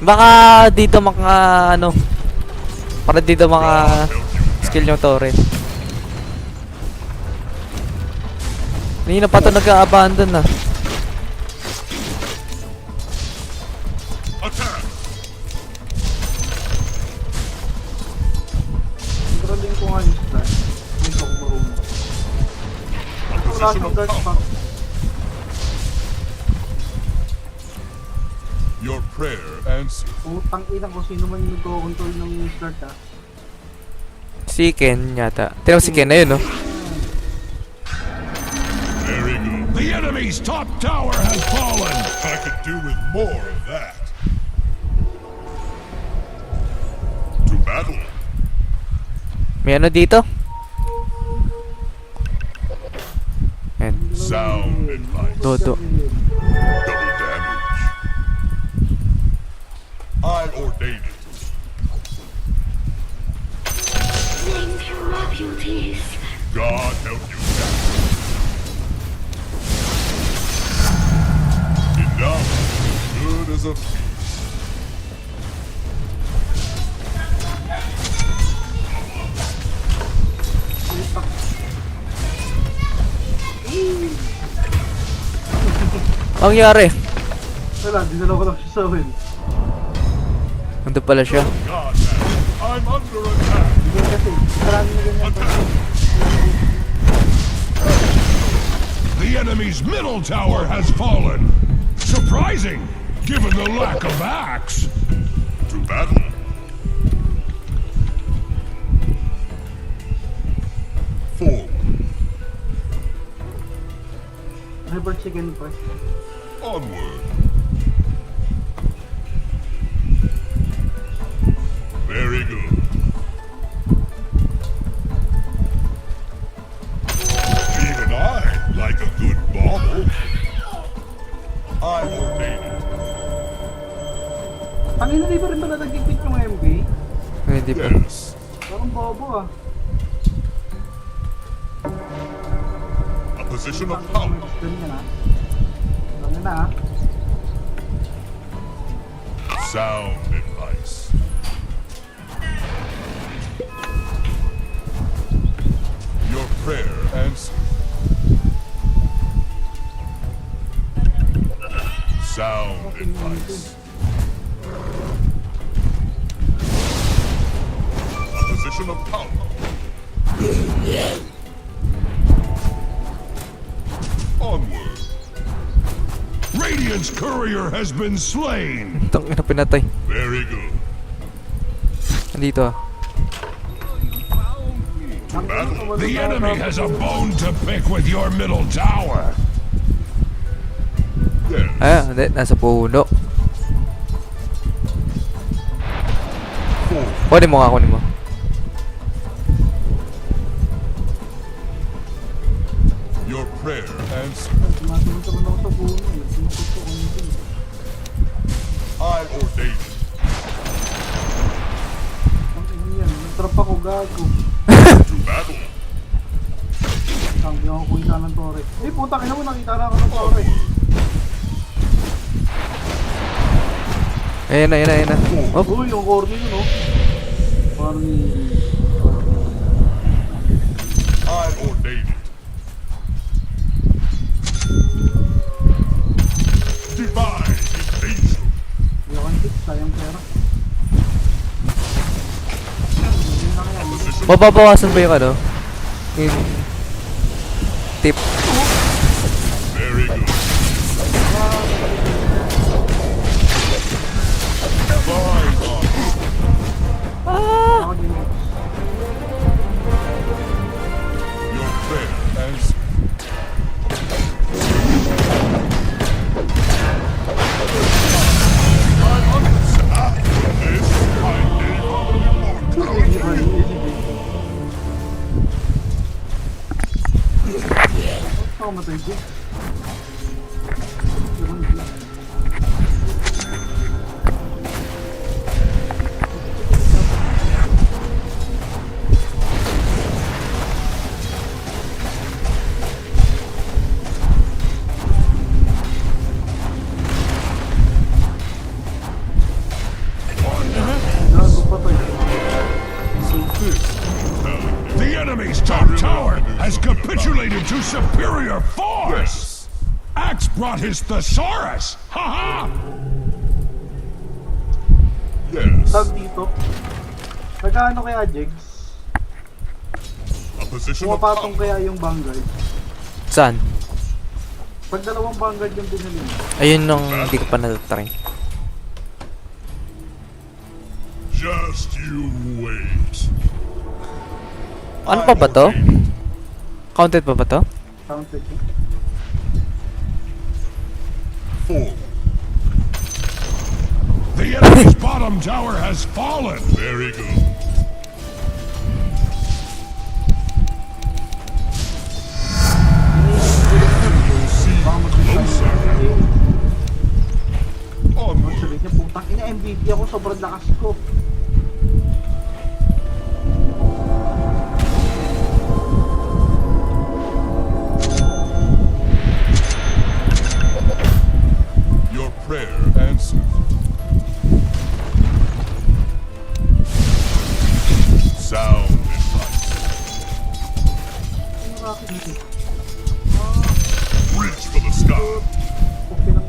Baka dito ano, para dito skill yung turret. Kanina pa ito nag-a-abandon na. Controlling ko nga yung start. Hindi ko marunong. Wala siyang guard pa. Your prayer answered. Utang ina ko sino man yung nag-control ng start ha. Si Ken yata. Tignan mo si Ken na yun, no? Very good. The enemy's top tower has fallen. I could do with more of that. To battle. May ano dito? And Sound advice. Dodo. Double damage. I ordain it. God help you. Enough. Good as a feast. ang nangyari? Wala, dinala ko lang siya sa win. Nandun pala siya. God, man. I'm under attack. Hindi kasi, marami na ganyan pa. The enemy's middle tower has fallen. Surprising, given the lack of axe. To battle. Forward. Hyper chicken pa. Onward. Very good. Even I like a good bauble. I ordain it. Tangina, di ba rin ba natagigpit yung MB? Ay, hindi pa. Yes. Parang bobo ah. A position of power. Ganyan ah. Ganyan na ah. Sound advice. Your prayer answered. Sound advice. A position of power. Onward. Radiant's courier has been slain. Itong ina pinatay. Very good. Nandito ah. To battle. The enemy has a bone to pick with your middle tower. Yes. Ah, hindi. Nasa puno. Kunin mo nga, kunin mo. Your prayer answered. Tumasunod ako lang sa puno eh. Sinusunod ko kung yun. I ordain it. Ang ina yan, nag-trap ako gago. To battle. Sabi ako kuita ng tore. Eh puta, ina mo nakita na ako ng tore. Ayan na, ayan na, ayan na. Oh, Uy, yung corner yun oh. Parang I ordain it. Divine invasion. hindi ako ang tip, sayang pera. Hindi na kaya. Position mababawasan ba yung ano? Yung tip. very good. Divine honor. Ako din. Your prayer answered. This I name immortality. Ako matay ko. top tower has capitulated to superior force! Axe brought his thesaurus! Ha ha! Yes. Tag dito. Nagkaano kaya, Jigs? A position of Pumapatong power. kaya yung Vanguard? Saan? Pag dalawang Vanguard yung binili mo. Ayun nung hindi ko pa natatry. Just you wait. Ano pa ba to? Counted pa ba to? Counted mo. Forward. The enemy's bottom tower has fallen. Very good. Baka mag-closer. Onward. Sabi niya, putang ina, MVP ako, sobrang lakas ko. Your prayer answered. Sound advice. Ano bakit? Reach for the sky. Okay lang.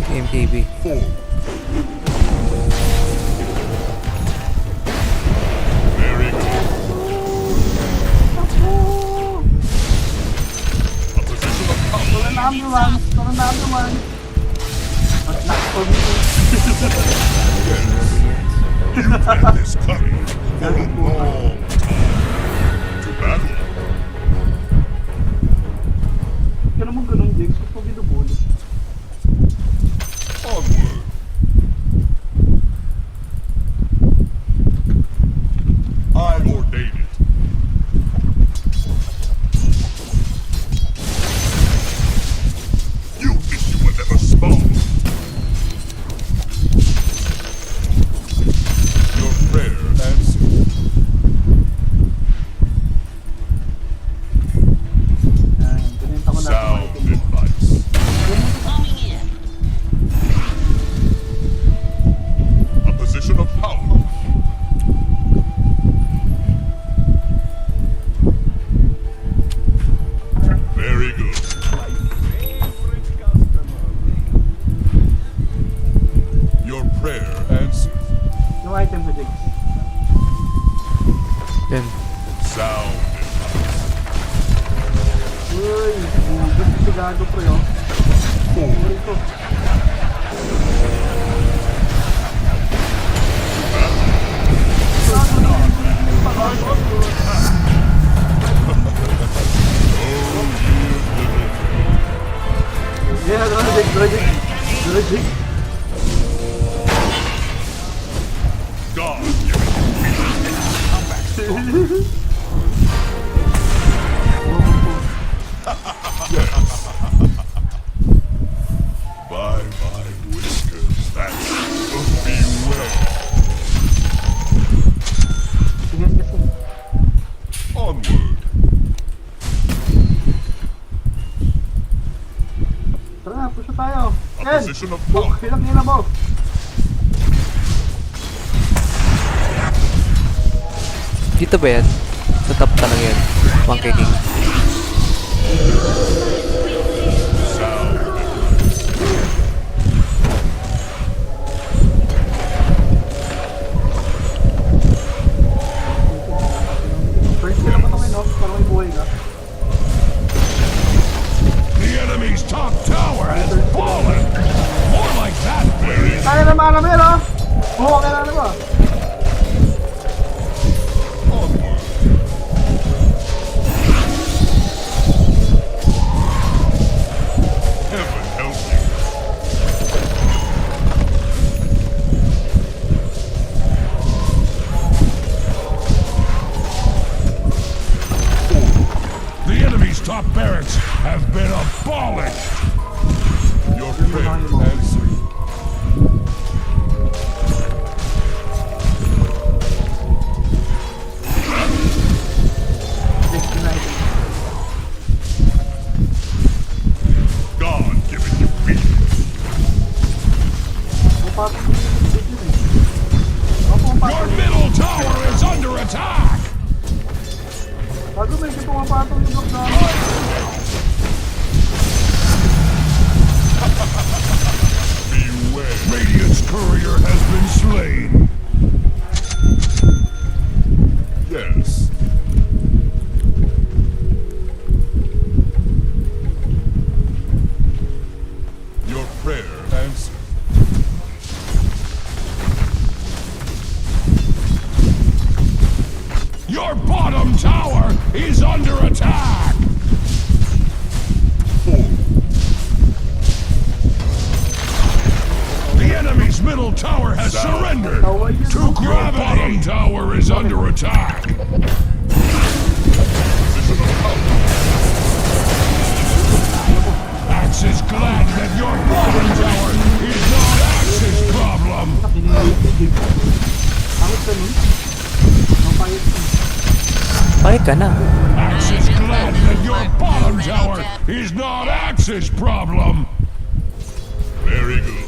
MTV. Forward. Very good. A position of power. Wala na naman. Wala na naman. Mag-lock for me. You had this coming for a long time. To battle. Kaya naman ganun, Jigs. Gusto ko binubuli. Onward. I ordain it. You wish you were never small. Your prayer answered. Yan, binenta ko na ito. Sound advice. A position of power. Very good. Your prayer answered. Yung item ko, Jigs. Yan. Sound advice. Uy, bugod si Gago pre, oh. Forward. Ito. Yeah, Drajik. God, by my whiskers, that should be well. Sige, kasi. Onward. Tara na, push na tayo. A Ken! position of power. Hilang nila mo. Dito ba yan? Sa top talaga yan. Monkey King. Sound advice. First kill naman ako no? Para may buhay ka. The enemy's top tower has fallen. More like that, please. Kaya naman namin, oh! Oo, kailangan naman. Onward. Heaven help you. The enemy's top barracks have been abolished. Your prayer answered. God given you peace. Pumapatong ko yung video eh. Pumapatong has surrendered. Tawa yun. Your bottom tower is under attack. Axe is glad that your bottom tower is not Axe's problem. Pangit ka nun? Mapayot ka. Bakit ka na? Axe is glad that your bottom tower is not Axe's problem. Very good.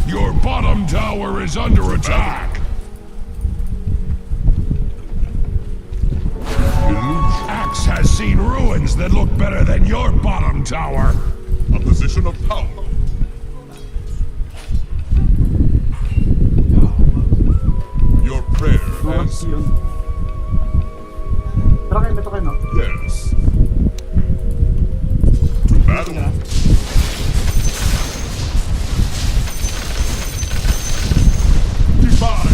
Your bottom tower is under attack. Axe has seen ruins that look better than your bottom tower. A position of power. Your prayer Maras yun. Tara kayo, meto kayo, no? yes. To battle. Divine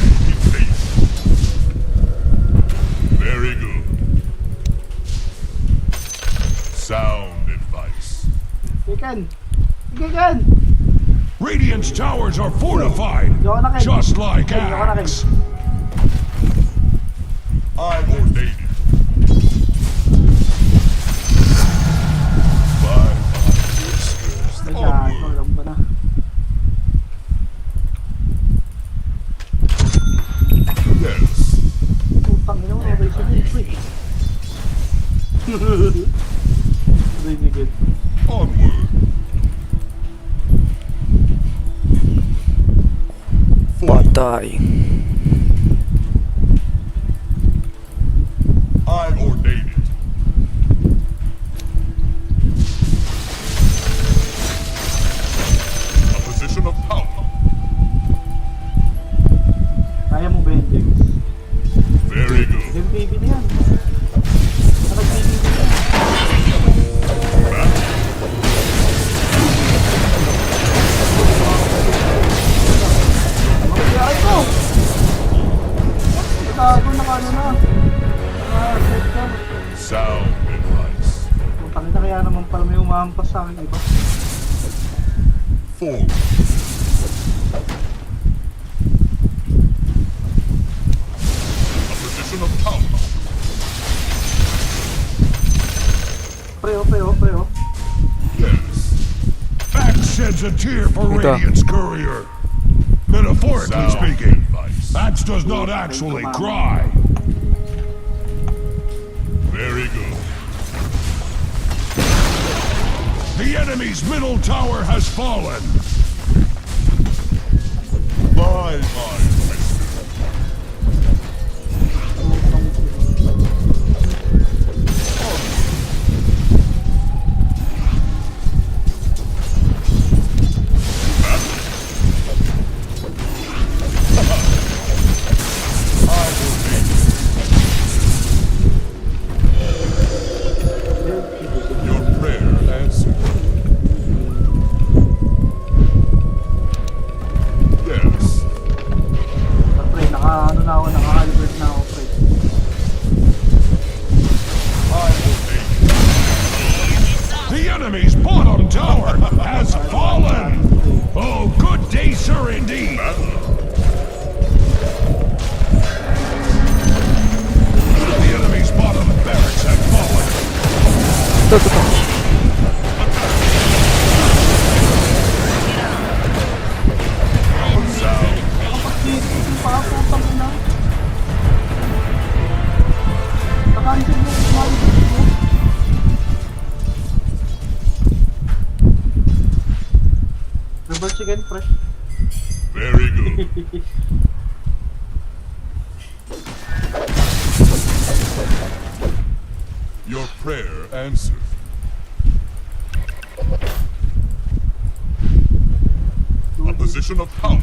faith. Very good. Sound advice. Kikan! Kikan! Radiant's towers are fortified, Yoko na kayo. just like Yoko na kayo. Axe. I ordain it. By my whiskers, Nagkakaroon, alam ko na. yes. Putang ina mo, Resident Evil. Resident Evil. Onward. Patay. I ordain it. A position of power. Kaya mo ba yun, James? Very good. MPB na yan. Nakag-BB na yan. Magkakay ko! Natago na kano na. Set ka. Sound advice. Putang ina, kaya naman pala may umahampas sa akin iba. Forward. A position of power. Preo. Yes. Axe sheds a tear for Ito. Radiant's courier. Metaphorically Sound speaking, advice. Axe does not actually cry. Very good. The enemy's middle tower has fallen. My whiskers. Your prayer answered. Yes. Pre, naka-halibert na ako, pre. I obey. The enemy's bottom tower has fallen. Oh, good day, sir, indeed. The enemy's bottom barracks have fallen. Ito. Kapag-BB pa ako, putang ina. Naka-cancel mo, halibert mo. Reverse chicken, pre. Very good. Your prayer answered. A position of power.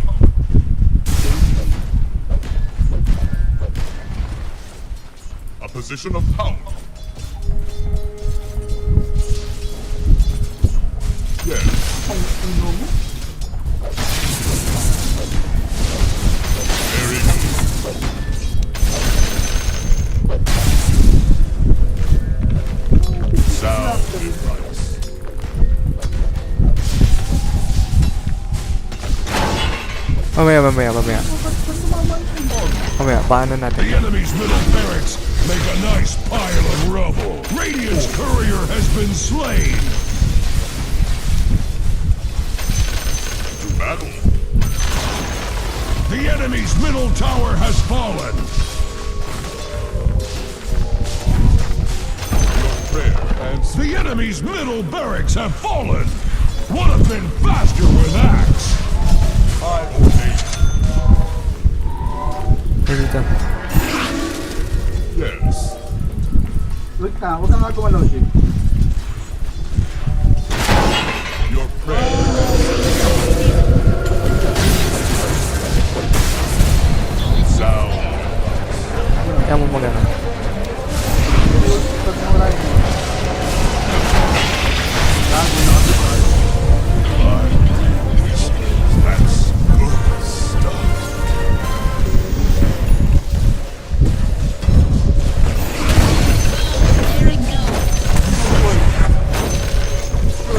A position of power. Yes. Ang ino mo. Very good. Sound advice. Mamaya. Mamaya, paano The natin? enemy's middle barracks make a nice pile of rubble. Radiant's courier has been slain. To battle. The enemy's middle tower has fallen. Your prayer answered. The enemy's middle barracks have fallen. Would have been faster with axe. I obey. Dito. Yes. Wait ka, huwag ka nga gumalaw, Jake. Your prayer. Sound. Kaya mo magana. Pag nawala yun. Gago na. That's good stuff.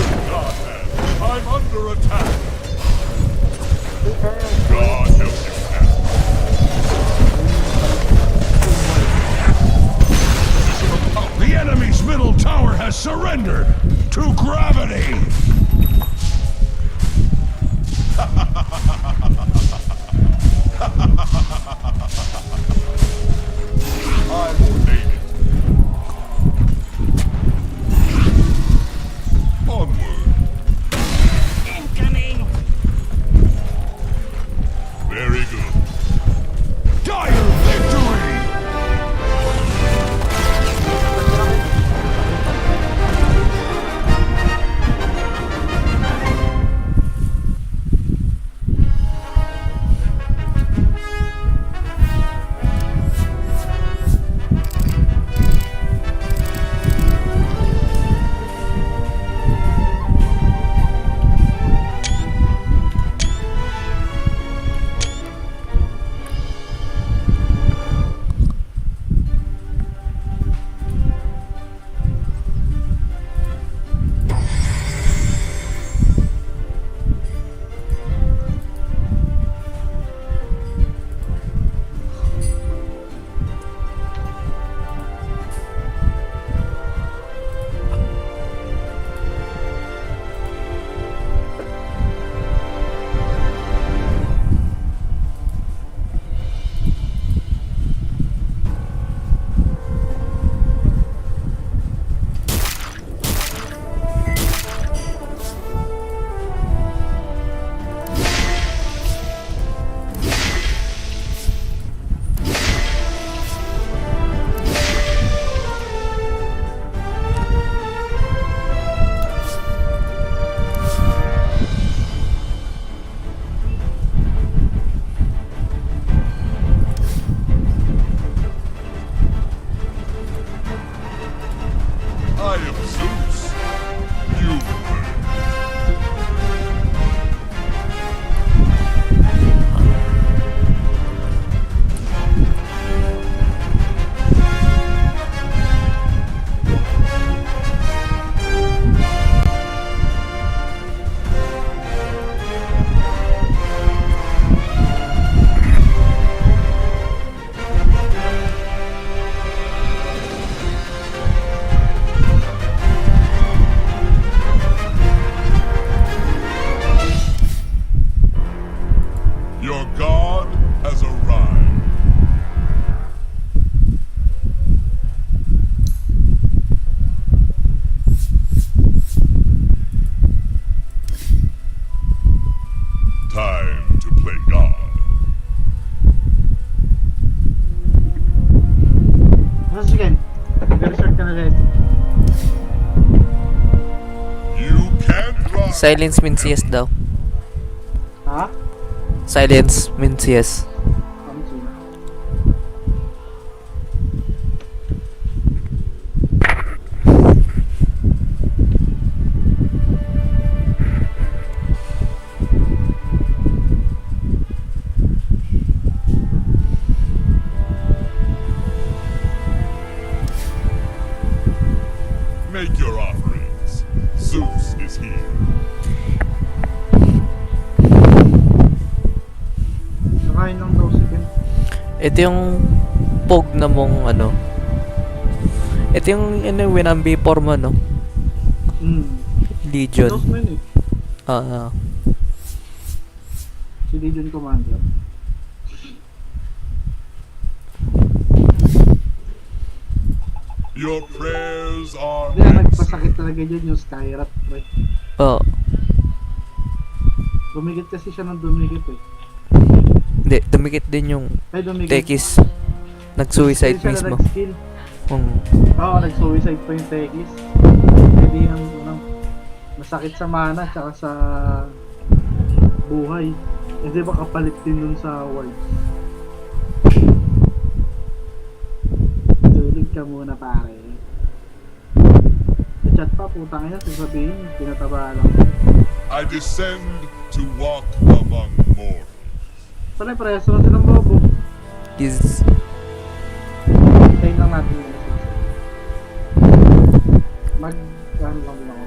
I'm under attack. God help you, Cat. Position of power. The enemy's middle tower has surrendered to gravity. I ordain it. Onward. Incoming! Very good. Dire victory. I am Zeus. You burn. Your god has arrived. Time to play God. Once again, mag-restart ka na rin. You can't run. Silence means yes daw. Ha? Silence means yes. Ano sila? Make your offerings. Zeus is here. Ito yung pog na mong ano. Ito yung winambi form mo, no? Legion. Pinost mo yun eh. Ah, Si Legion Commander. Your prayers are Kaya answered. nagpasakit talaga dyan yung Skyrat, pre. oh. Dumikit kasi siya ng dumikit eh. Hindi, dumikit din yung Ay, dumikit. Tekis. Nag-suicide Hindi siya mismo. na nag-skill. Oo, nag-suicide pa yung Tekis. Hindi nang masakit sa mana tsaka sa buhay. Hindi ba kapalit din dun sa wards? Tulog ka muna pare. Sa chat pa, putang ina, sasabihin, pinataba lang. I descend to walk among mortals. Pare-pareso na silang bobo. Is Hintayin lang natin yung message. Ano lang din ako.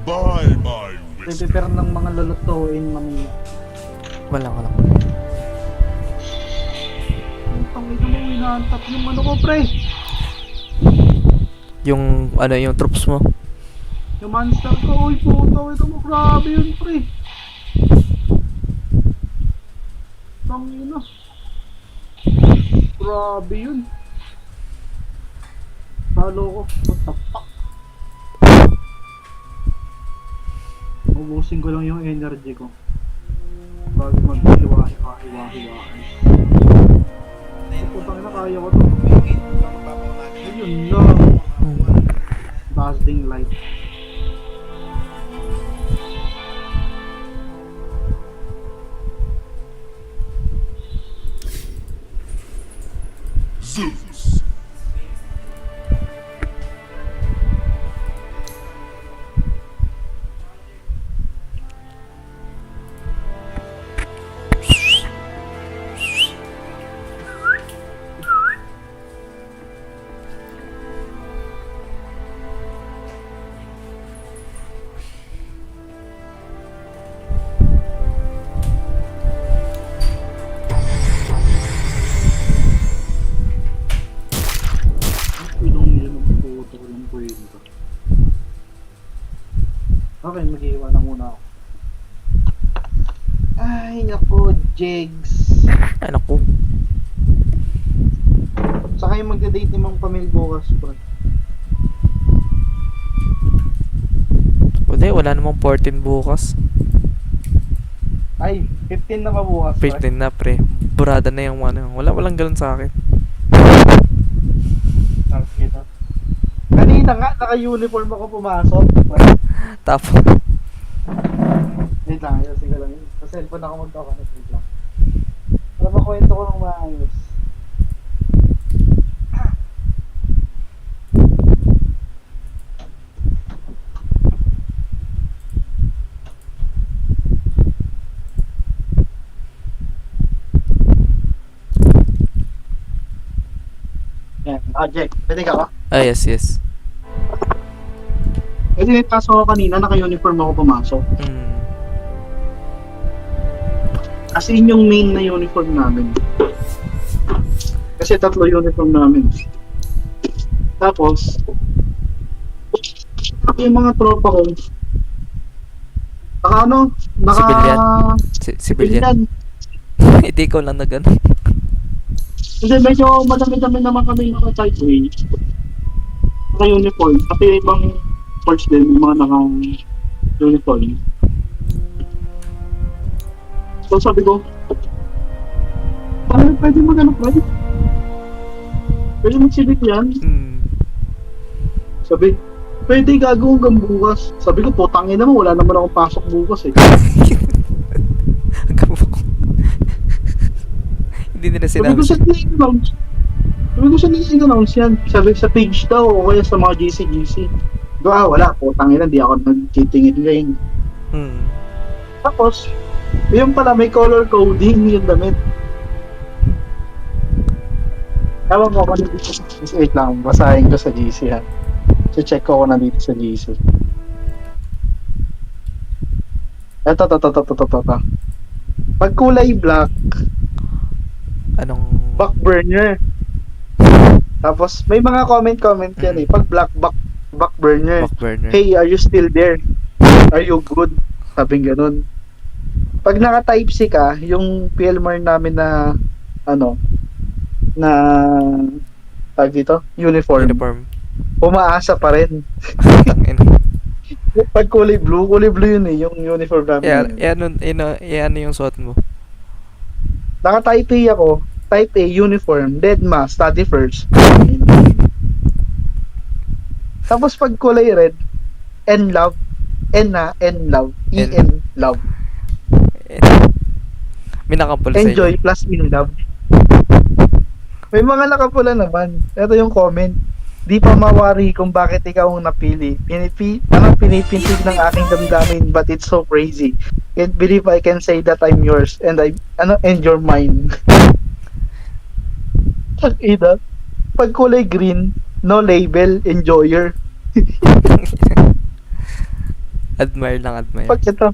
By my wisdom, Prepare ng mga lulutuin, mami. wala. Ang tangin mo, inaantap yung ano ko, pre. Yung yung troops mo. Yung monster ko, uy, puto, ito mo, grabe yun, pre. Tangin na. Grabe yun. Talo ko, what the fuck. Ubusin ko lang yung energy ko bago mag-hiwa-hiwa-hiwa. Putang ina, kaya ko to. Ayun lang. Dazzling light. Zeus. Ilong yun ang puto ko lang po yun. Okay, mag-iwan na muna ako. Ay, naku, Jegs. Ay, naku. Saka yung magda-date ni Mang Pamil bukas, bro. Wala namang 14 bukas. Ay, 15 na ba bukas, bro? 15 na, pre. Burada na yung walang ganun sa akin. Nakikita. Kanina nga, naka-uniform ako pumasok. Tapos, Wait lang, ayusin ko lang yun. Sa cellphone ako magkakalit, wait lang. Para makwento ko ng maayos. Yan, Jack, pwede ka ba? yes. Kasi pasok ako kanina, naka-uniform ako pumasok. As in yung main na uniform namin. Kasi 3 uniform namin. Tapos, yung mga tropa ko, Civilian. Hindi ko lang na ganun. Kasi medyo madami-dami naman kami naka-tight way. Naka-uniform. Pati ibang sports din, yung mga naka-uniform. So sabi ko, pwede mag-ano, pwede? Pwede mag-civic yan? Sabi, pwede gagawin hanggang bukas. Sabi ko, putangin naman, wala naman akong pasok bukas eh. Hindi nila Sabi sinabi. ko sa nai-announce yan. Sabi sa page daw o kaya sa mga GC. Wala, putangin na, di ako nag-cheating ngayon. Tapos, yun pala, may color coding yung damit. Ewan ko ako nandito. Wait lang, basahin ko sa GC ha. So check ko ako nandito sa GC. Ito. Pag kulay black, Anong... back burner. Tapos may mga comment yan eh. Pag black, back burner. Back burner. Hey, are you still there? Are you good? Sabing ganun. Pag naka-type C ka, yung PLMR namin na ano, na tag dito, uniform, umaasa pa rin. Tangin. Pag kulay blue yun eh, yung uniform namin. Ano yung suot mo? Naka-type A ako, type A, uniform, dead ma, study first. Tapos pag kulay red, N love, N love, EN love. May nakapula sa Enjoy inyo. plus in love. May mga nakapula naman. Ito yung comment. Di pa mawari kung bakit ikaw ang napili. Pinipintig ng aking damdamin, but it's so crazy. Can't believe I can say that I'm yours and and you're mine. Ida. Pag kulay green, no label, enjoyer. Admire lang, admire. Pag ito,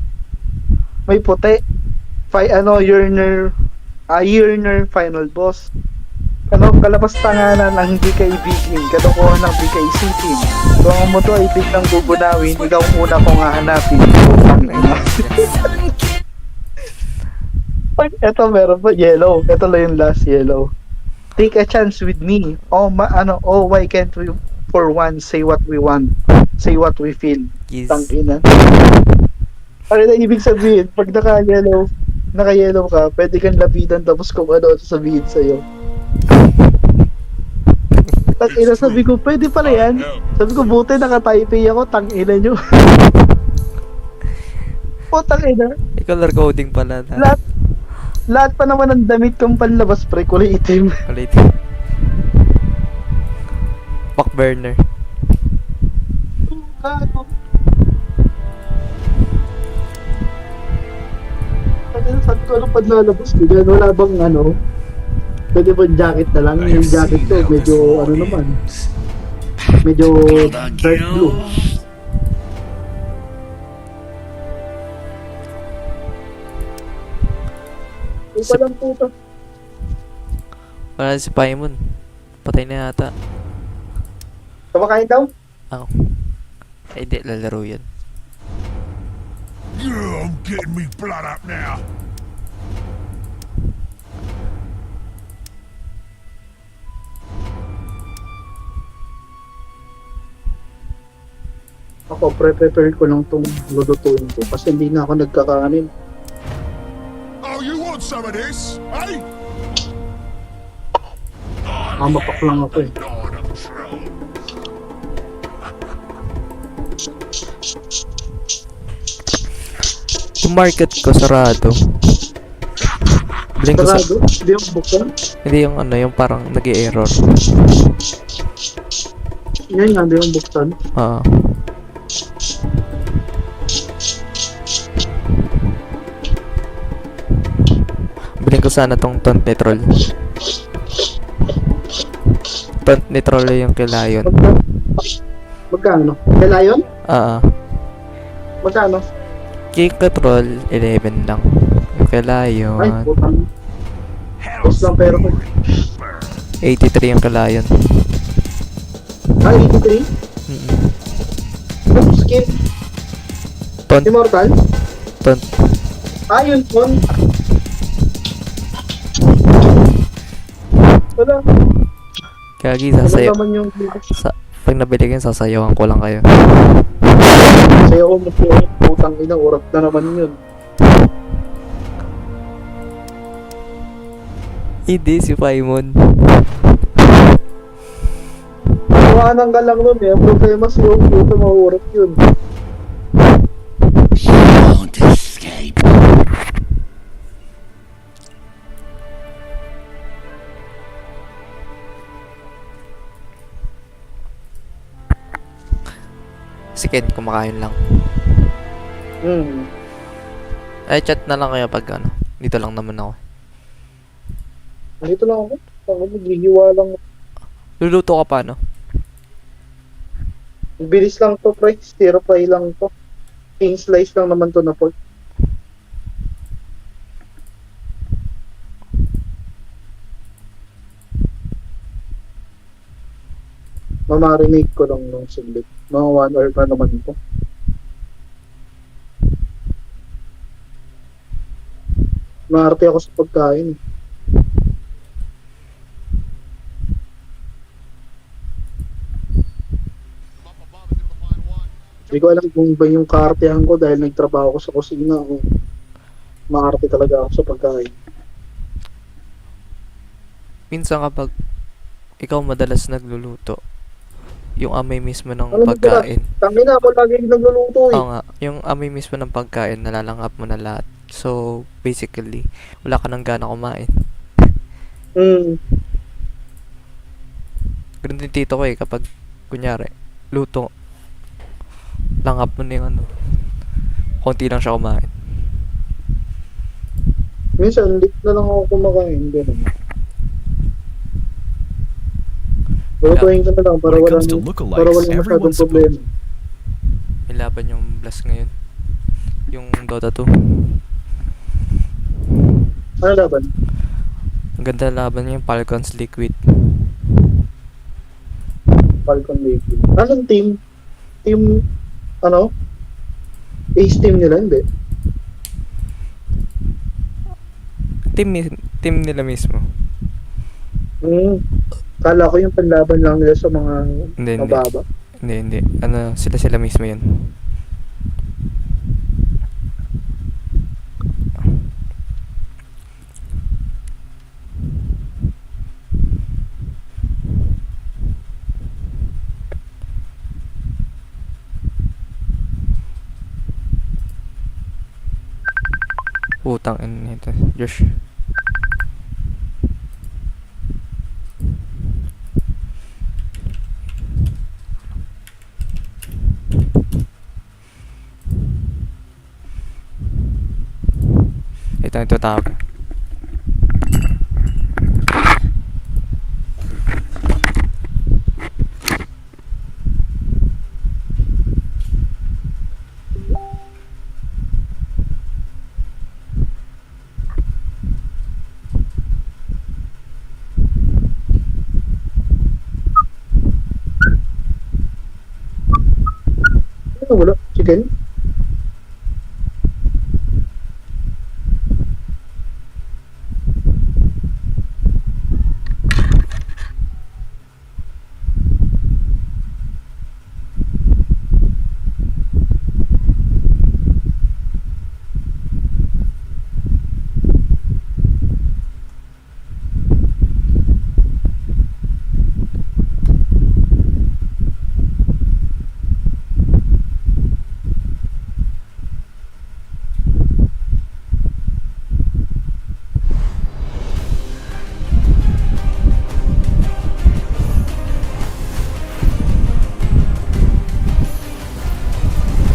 may puti. Yearner final boss. Kalabas tanganan ng hindi ka ibigin, kalokohan ng di ka isipin. Kung ang mundo ay biglang bubunawin, ikaw muna kong hahanapin. Pag ito meron pa, yellow. Ito lang yung last yellow. Take a chance with me. Why can't we for once say what we want? Say what we feel. Yes. Tangina. Ano na ibig sabihin? Pag naka-yellow ka, pwede kang lapitan tapos kung ano sabihin sa'yo. Tangina, sabi ko, pwede pala yan. Sabi ko, buti naka-type ako, tangina nyo. Tangina. Color coding pala. Lahat pa naman ng damit kong panlabas, pre, kulay itim. Ulit. Back burner. Sabi ko, ano pag lalabas ko dyan? Wala bang pwede ba jacket na lang? Yung jacket ko, medyo naman. Medyo dark blue. Puta lang puta. Wala si Paimon. Patay na yata. Kumakain daw? Ako. Ay, di. Lalaro yan. Yeah, I'm getting me blood up now. Ako, prepare ko lang tong lulutuin ko kasi hindi na ako nagkakanin. Oh, you want some of this, eh? Mamapak lang ako eh. Yung market ko sarado. Biling ko sa... Sarado? Hindi yung buksan? Hindi yung yung parang nag-i-error. Yan nga, hindi yung buksan. Biling ko sana tong taunt neutral. Taunt neutral yung kilayon. Magkano? Kailayon? Magkano? King control 11 lang. Yung kilayon Ay, putang. Tapos lang pero ko. 83 yung kilayon. Ay, 83? Skip. Taunt. Immortal? Taunt. Yun, ton. Wala. Kagi Wala sasayaw. naman yung Pag nabili kayo, sasayawan ko lang kayo. sayo ko mo putang ina, urat na naman yun. Hindi si Paimon. Tawanan ka lang nun eh. Ang problema siyo, puto mauurat yun. Won't escape. Si Ken, kumakain lang. Ay, chat na lang kayo pag dito lang naman ako. Dito lang ako. Ako maghihiwa lang. Luluto ka pa, no? Bilis lang to, pre. Stir fry lang to. King slice lang naman to na pork. Mamarinate ko lang nung saglit. Mga 1 hour pa naman ito. Maarte ako sa pagkain. Hindi ko alam kung ba yung kaartehan ko dahil nagtrabaho ko sa kusina o maarte talaga ako sa pagkain. Minsan kapag ikaw madalas nagluluto, yung amoy mismo ng Ano mo pala? pagkain. Tangina ako lagi nagluluto eh. Oo nga, yung amoy mismo ng pagkain, nalalanghap mo na lahat. So, basically, wala ka nang gana kumain. Hmm. Ganun din tito ko eh, kapag, kunyari, luto, langhap mo na yung ano, konti lang siya kumain. Minsan, late na lang ako kumakain. Ganun. Lutuin ko na lang para When it wala comes to para lookalikes, walang masyadong everyone's problema. May laban yung Blast ngayon. Yung DOTA-2. Ano laban? Ang ganda na laban niya yung Falcons Liquid. Falcon Lady. Anong team? Team, ano? Ace team nila, hindi. Team nila mismo. Hmm. Kala ko yung panlaban lang nila sa mga Hindi. mababa. Hindi. Ano, sila mismo yun. Putang ina nito, Josh. Ito tawag. Ano wala? Chicken?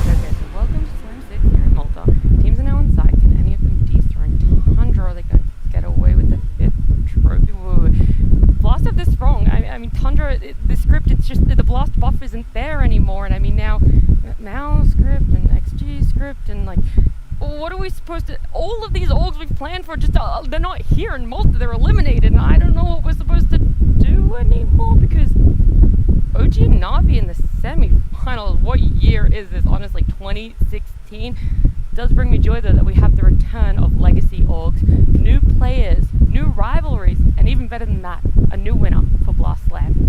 Okay, so welcome to Slam 6 here in Malta. Teams are now inside. Can any of them dethrone Tundra? Are they going to get away with the 5th trophy? Whoa. Blast have this wrong. I mean, Tundra, the script, it's just the blast buff isn't there anymore. And I mean, now, Mal script and XG script and like, what are we supposed to? All of these orgs we've planned for, just they're not here in Malta. They're eliminated, and I don't know what we're supposed to do anymore because OG and Navi in the semi-finals. What year is this? Honestly, 2016. Does bring me joy though that we have the return of legacy orgs, new players, new rivalries, and even better than that, a new winner for Blast Slam.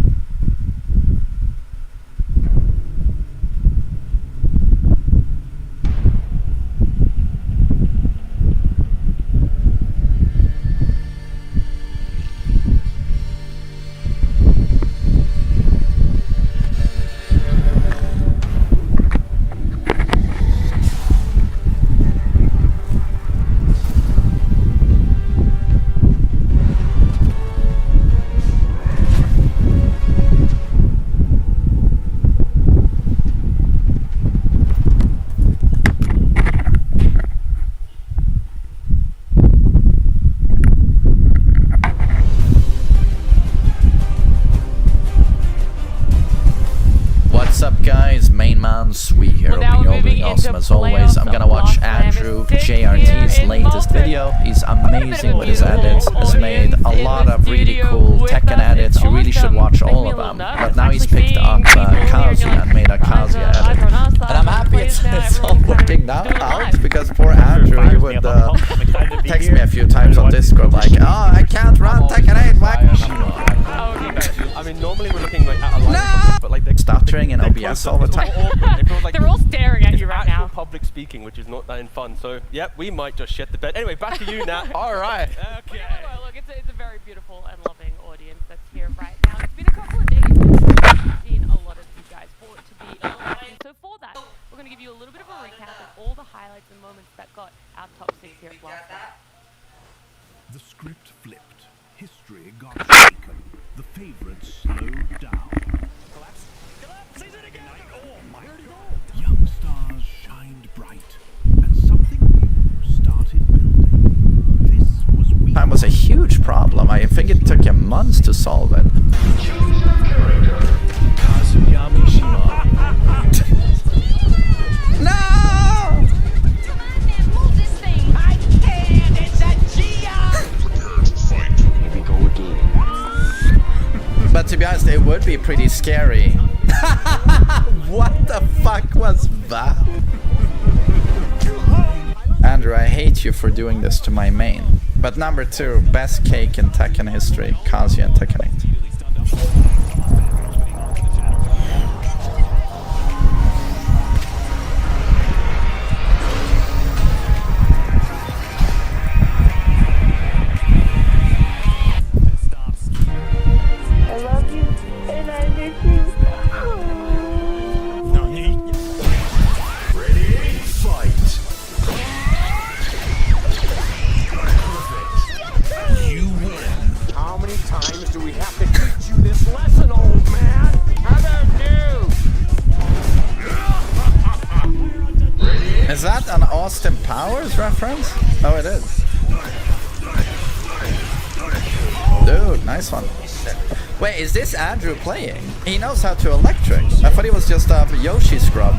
What's up, guys? Main man, Sweet here. Well, now Hoping you're moving doing awesome into as always. I'm gonna playoffs. watch Last Andrew time is JRT's 6 here in latest Malta. video. He's amazing with his Beautiful edits. He's made a audience lot in of the really studio cool with Tekken us. edits. It's You really should awesome. watch Makes all me a of little them. nervous But now he's actually picked seeing up people here and you're Kazuya like, and made a Kazuya either edit. on our side And I'm or happy players now, it's all everyone's kind of working now doing it out live. because poor Andrew, he would text me a few times on Discord like, oh, I can't run Tekken 8, whack. Oh, okay. I mean, normally we're looking like at a live, but like they're Stuttering in OBS all the time. It feels like They're all staring at it's you right actual now. public speaking, which is not that in fun. So, yep, we might just shit the bed. Anyway, back to you, Nat. All right. Okay. Well, look, it's a very beautiful and loving audience that's here right now. It's been a couple of days since we've seen a lot of you guys for it to be a little thing. So for that, we're going to give you a little bit of a recap of all the highlights and moments that got our top 6 here at Blast. The script flipped. History got shaken. The favorites slowed down. Young stars shined bright, and something new started building. This was we. Time was a huge problem. I think it took him months to solve it. No! But to be honest, it would be pretty scary. What the fuck was that? Andrew, I hate you for doing this to my main. But number 2, best cake in Tekken history, Kazuya and Tekken 8. I love you, and I miss you. Ready, fight. You win. How many times do we have to teach you this lesson, old man? How about you? Is that an Austin Powers reference? Oh, it is. Dude, nice one. Wait, is this Andrew playing? He knows how to electric. I thought he was just a Yoshi scrub.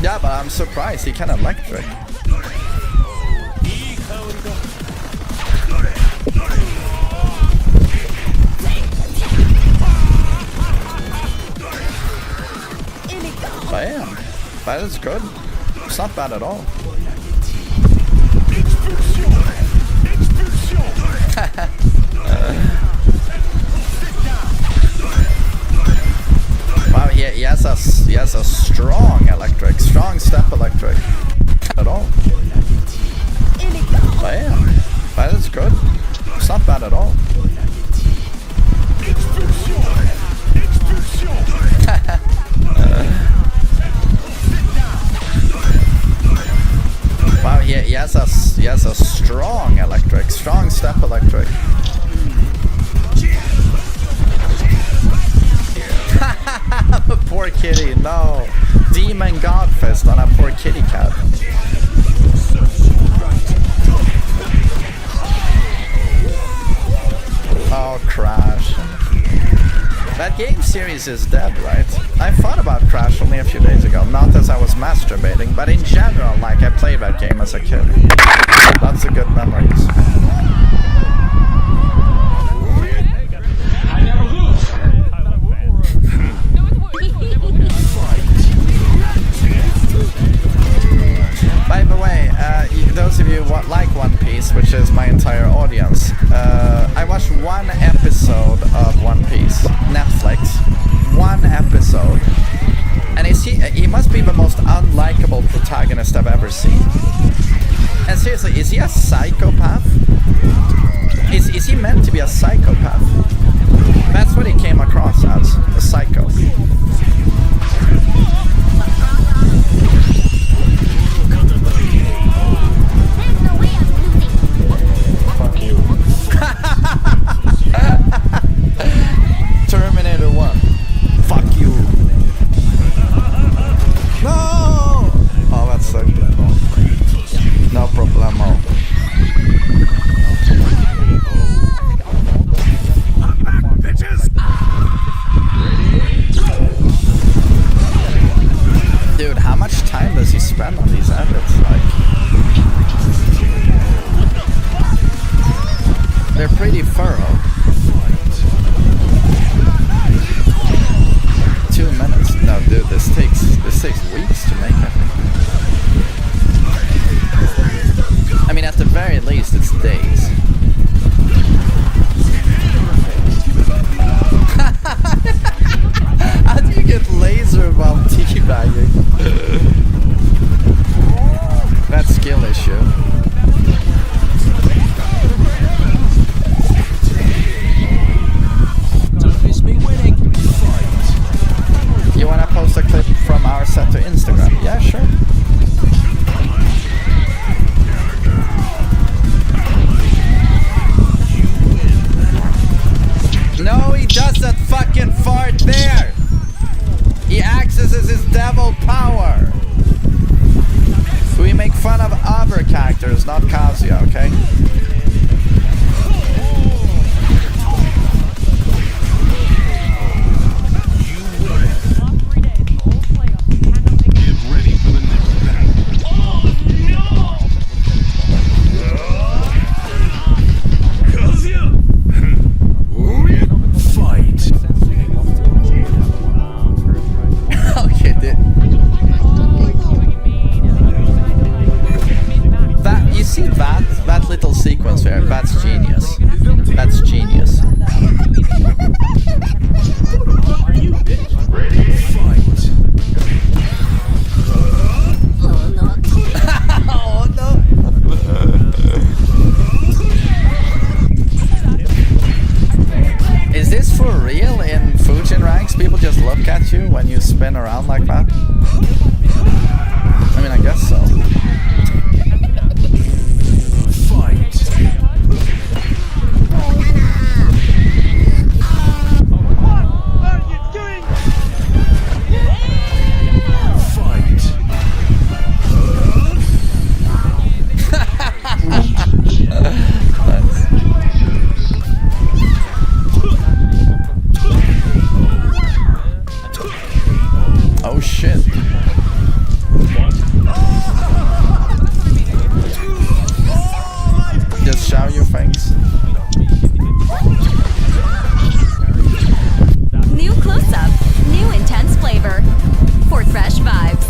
Yeah, but I'm surprised he can electric. Bam. That is good. It's not bad at all. Wow, he has a strong electric, strong step electric. At all. Bam. That is good. It's not bad at all. Wow, he has a strong electric, strong step electric. Poor kitty, no. Demon Godfist on a poor kitty cat. Oh, Crash. That game series is dead, right? I thought about Crash only a few days ago, not as I was masturbating, but in general, like I played that game as a kid. Lots of good memories. By the way, those of you who like One Piece, which is my entire audience, I watched one episode of One Piece, Netflix, one episode, and he must be the most unlikable protagonist I've ever seen. And seriously, is he a psychopath? Is he meant to be a psychopath? That's what he came across as, a psycho. Fuck you. Terminator 1. Fuck you. No! Oh, that's so good. No problemo. they're pretty thorough. 2 minutes. No, dude, this takes weeks to make, I think. I mean, at the very least, it's days. How do you get laser while teabagging? That skill issue. Don't miss me winning. You wanna post a clip from our set to Instagram? Yeah, sure. No, he doesn't fucking fart there! He accesses his devil power! We make fun of other characters, not Kazuya, okay? Get ready for the next battle. Kazuya! Fight! Okay, that, you see that little sequence there, that's genius. That's genius. Ready? Fight! Oh no! Is this for real in Fujin ranks? People just look at you when you spin around like that? I mean, I guess so. Fight! Fight! Oh shit. Just shout your things. New close-up, new intense flavor for fresh vibes.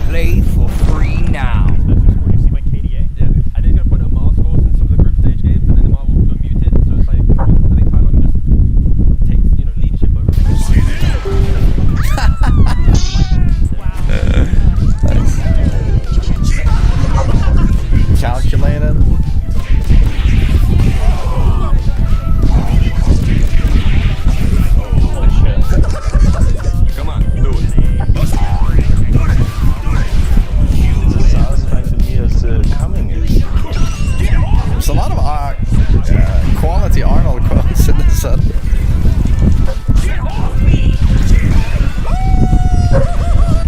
Play for free now. Calculated. Come on, do it. There's a lot of quality Arnold quotes in this set.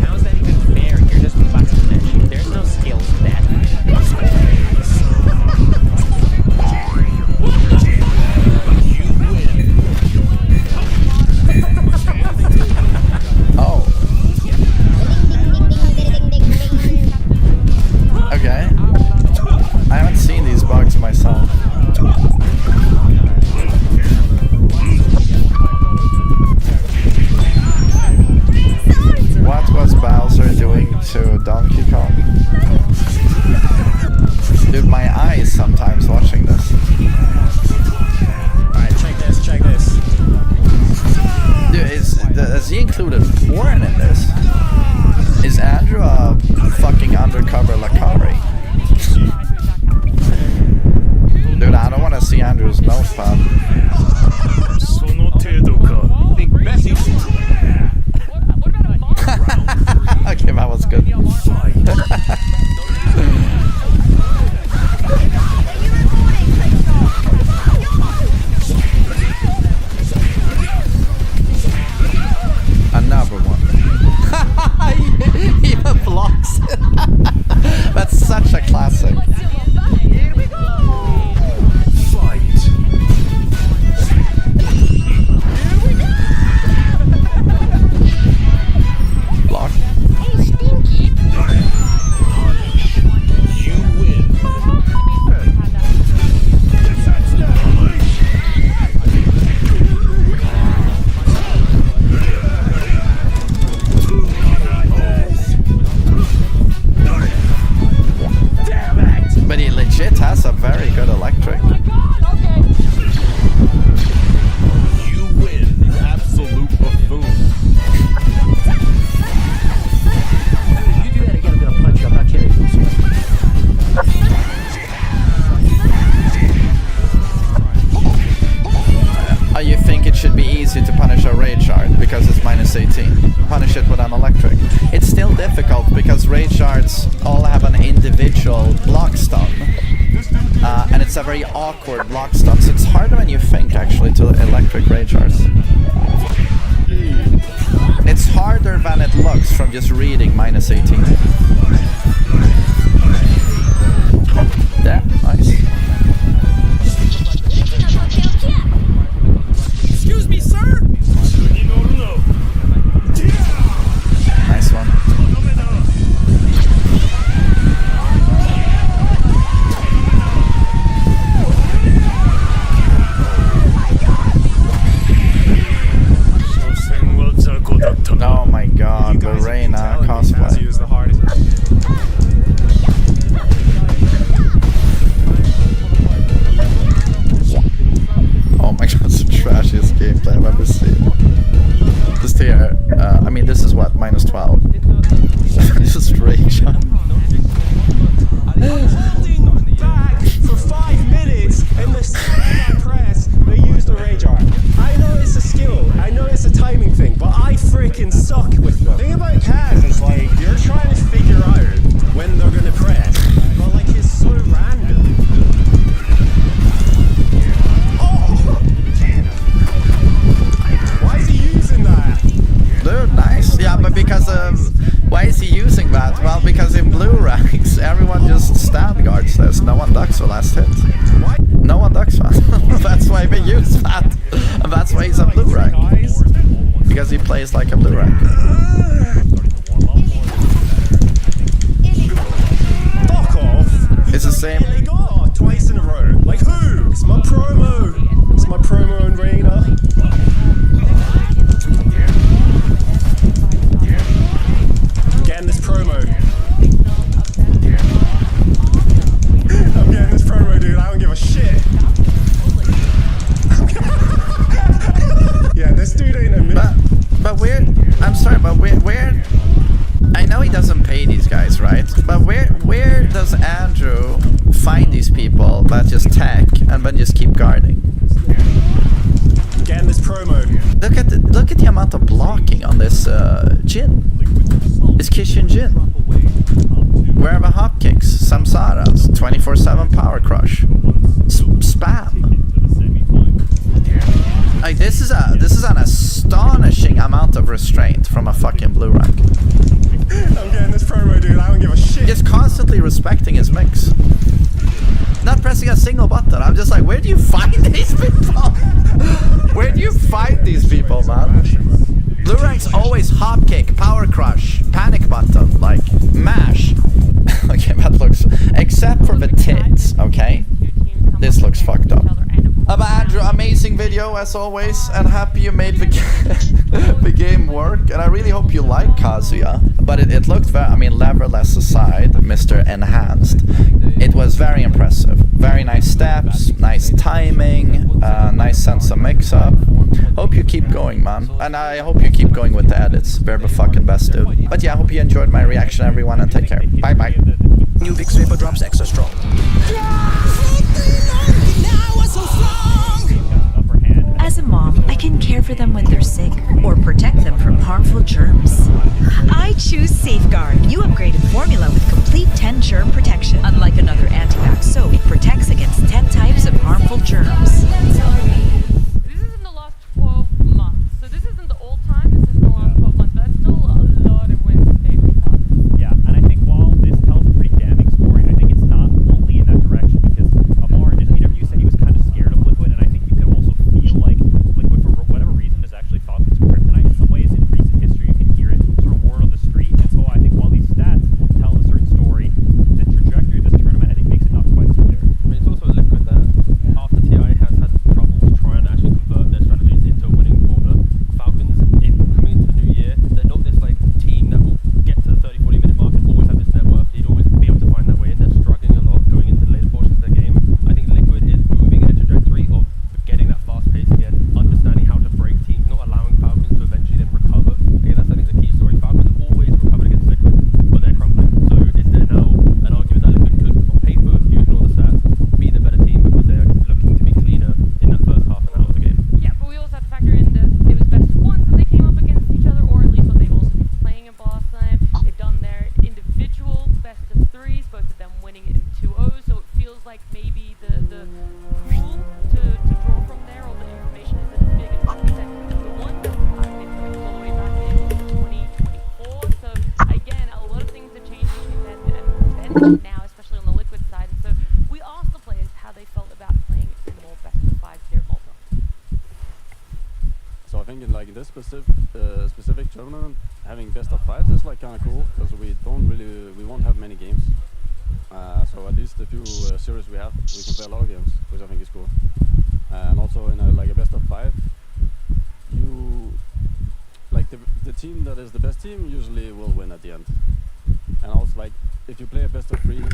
How is that even fair? You're just back to the bench. There's no skill to that. Oh. Okay. I haven't seen these bugs myself. What was Bowser doing to Donkey Kong? Dude, my eyes sometimes watching this. Alright, check this. Dude, has he included porn in this? Is Andrew a fucking undercover Lakari? Dude, I don't want to see Andrew's notepad. Think Bessie. Okay, that was good. has a very good electric. You win, you absolute buffoon. You do that again, I'm gonna punch you. I'm not kidding. You think it should be easy to punish a Rage Shard because it's -18. Punish it with an electric. It's still difficult because Rage Shards all have an individual block stun. And it's a very awkward block stun, so it's harder than you think actually to electric Rage Shards. It's harder than it looks from just reading -18. Yeah, nice. Excuse me, sir? Nice one. Oh my god, the Reina cosplay. Oh my god, it's the trashiest gameplay I've ever seen. Just here, I mean, this is what, -12. Just rage on. Holding back for 5 minutes and the second I press, they use the rage art. I know it's a skill, I know it's a timing thing, but I freaking suck with them. The thing about Kaz is like, you're trying to figure out when they're gonna press, but like it's so random. Why is he using that? Dude, nice. Yeah, but because why is he using that? Well, because in blue ranks, everyone just stand guards this. No one ducks for last hit. No one ducks that. That's why they use that. And that's why he's a blue rank. Because he plays like a blue rank. Fuck off. It's the same. They got twice in a row. Like who? It's my promo. It's my promo and Reina. I'm getting this promo. I'm getting this promo, dude. I don't give a shit. Yeah, this dude ain't a minute. But where? I'm sorry, but where? I know he doesn't pay these guys, right? But where does Andrew find these people that just tech and then just keep guarding? I'm getting this promo. Look at the amount of blocking on this Jin. This Kishin Jin. Where are the hop kicks? Samsaras, 24/7 power crush, spam. Like this is an astonishing amount of restraint from a fucking blue rank. I'm getting this promo, dude. I don't give a shit. Just constantly respecting his mix. Not pressing a single button. I'm just like, where do you find these people? Where do you find these people, man? Blue rank's always hop kick, power crush, panic button, like mash. Okay, that looks, except for the tits, okay? This looks fucked up. But Andrew, amazing video as always, and happy you made the game work. And I really hope you like Kazuya. But it looked very, I mean, leverless aside, Mr. Enhanced, it was very impressive. Very nice steps, nice timing, nice sense of mix-up. Hope you keep going, man. And I hope you keep going with the edits. They're the fucking best, dude. But yeah, I hope you enjoyed my reaction, everyone, and take care. Bye-bye. New Vicks Vapor Drops Extra Strong. As a mom, I can care for them when they're sick or protect them from harmful germs. I choose Safeguard, new upgraded formula with complete 10 germ protection. Unlike another antibac soap, it protects against 10 types of harmful germs. This is in the last 12 months. So this isn't the old time, this is in the last 12 months. But that's still a lot of wins to take. Yeah, and I think while this tells a pretty damning story, I think it's not only in that direction because Amar in his interview said he was kind of scared of Liquid, and I think you could also feel like Liquid, for whatever reason, has actually thought it's kryptonite in some ways. In recent history, you can hear it sort of word on the street, and so I think while these stats tell a certain story, the trajectory of this tournament, I think, makes it not like maybe the pool to draw from there, or the information isn't as big. And like we said, the one best of 5 games was all the way back in 2024. So again, a lot of things have changed between then and now, especially on the Liquid side. And so we asked the players how they felt about playing in more best of 5s here at Malta. So I think in like this specific tournament, having best of 5s is like kind of cool because we won't have many games. So at least the few series we have, we can play a lot of games, which I think is cool. And also in like a best of 5, you like the team that is the best team usually will win at the end. And also like if you play a best of 3, you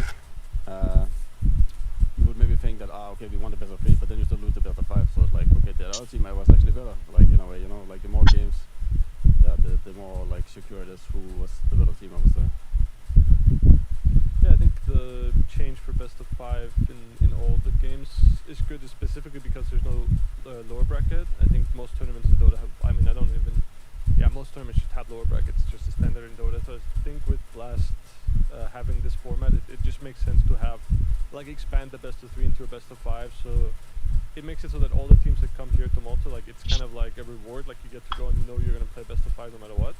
would maybe think that okay, we won the best of 3, but then you still lose the best of 5. So it's like, okay, the other team was actually better. Like in a way, like the more games, the more like secure it is who was the better team, I would say. Yeah, I think the change for best of 5 in all the games is good, specifically because there's no lower bracket. I think most tournaments in Dota have, most tournaments should have lower brackets, just a standard in Dota. So I think with Blast having this format, it just makes sense to have, like, expand the best of 3 into a best of 5. So it makes it so that all the teams that come here to Malta, like, it's kind of like a reward, like you get to go and you know you're going to play best of 5 no matter what.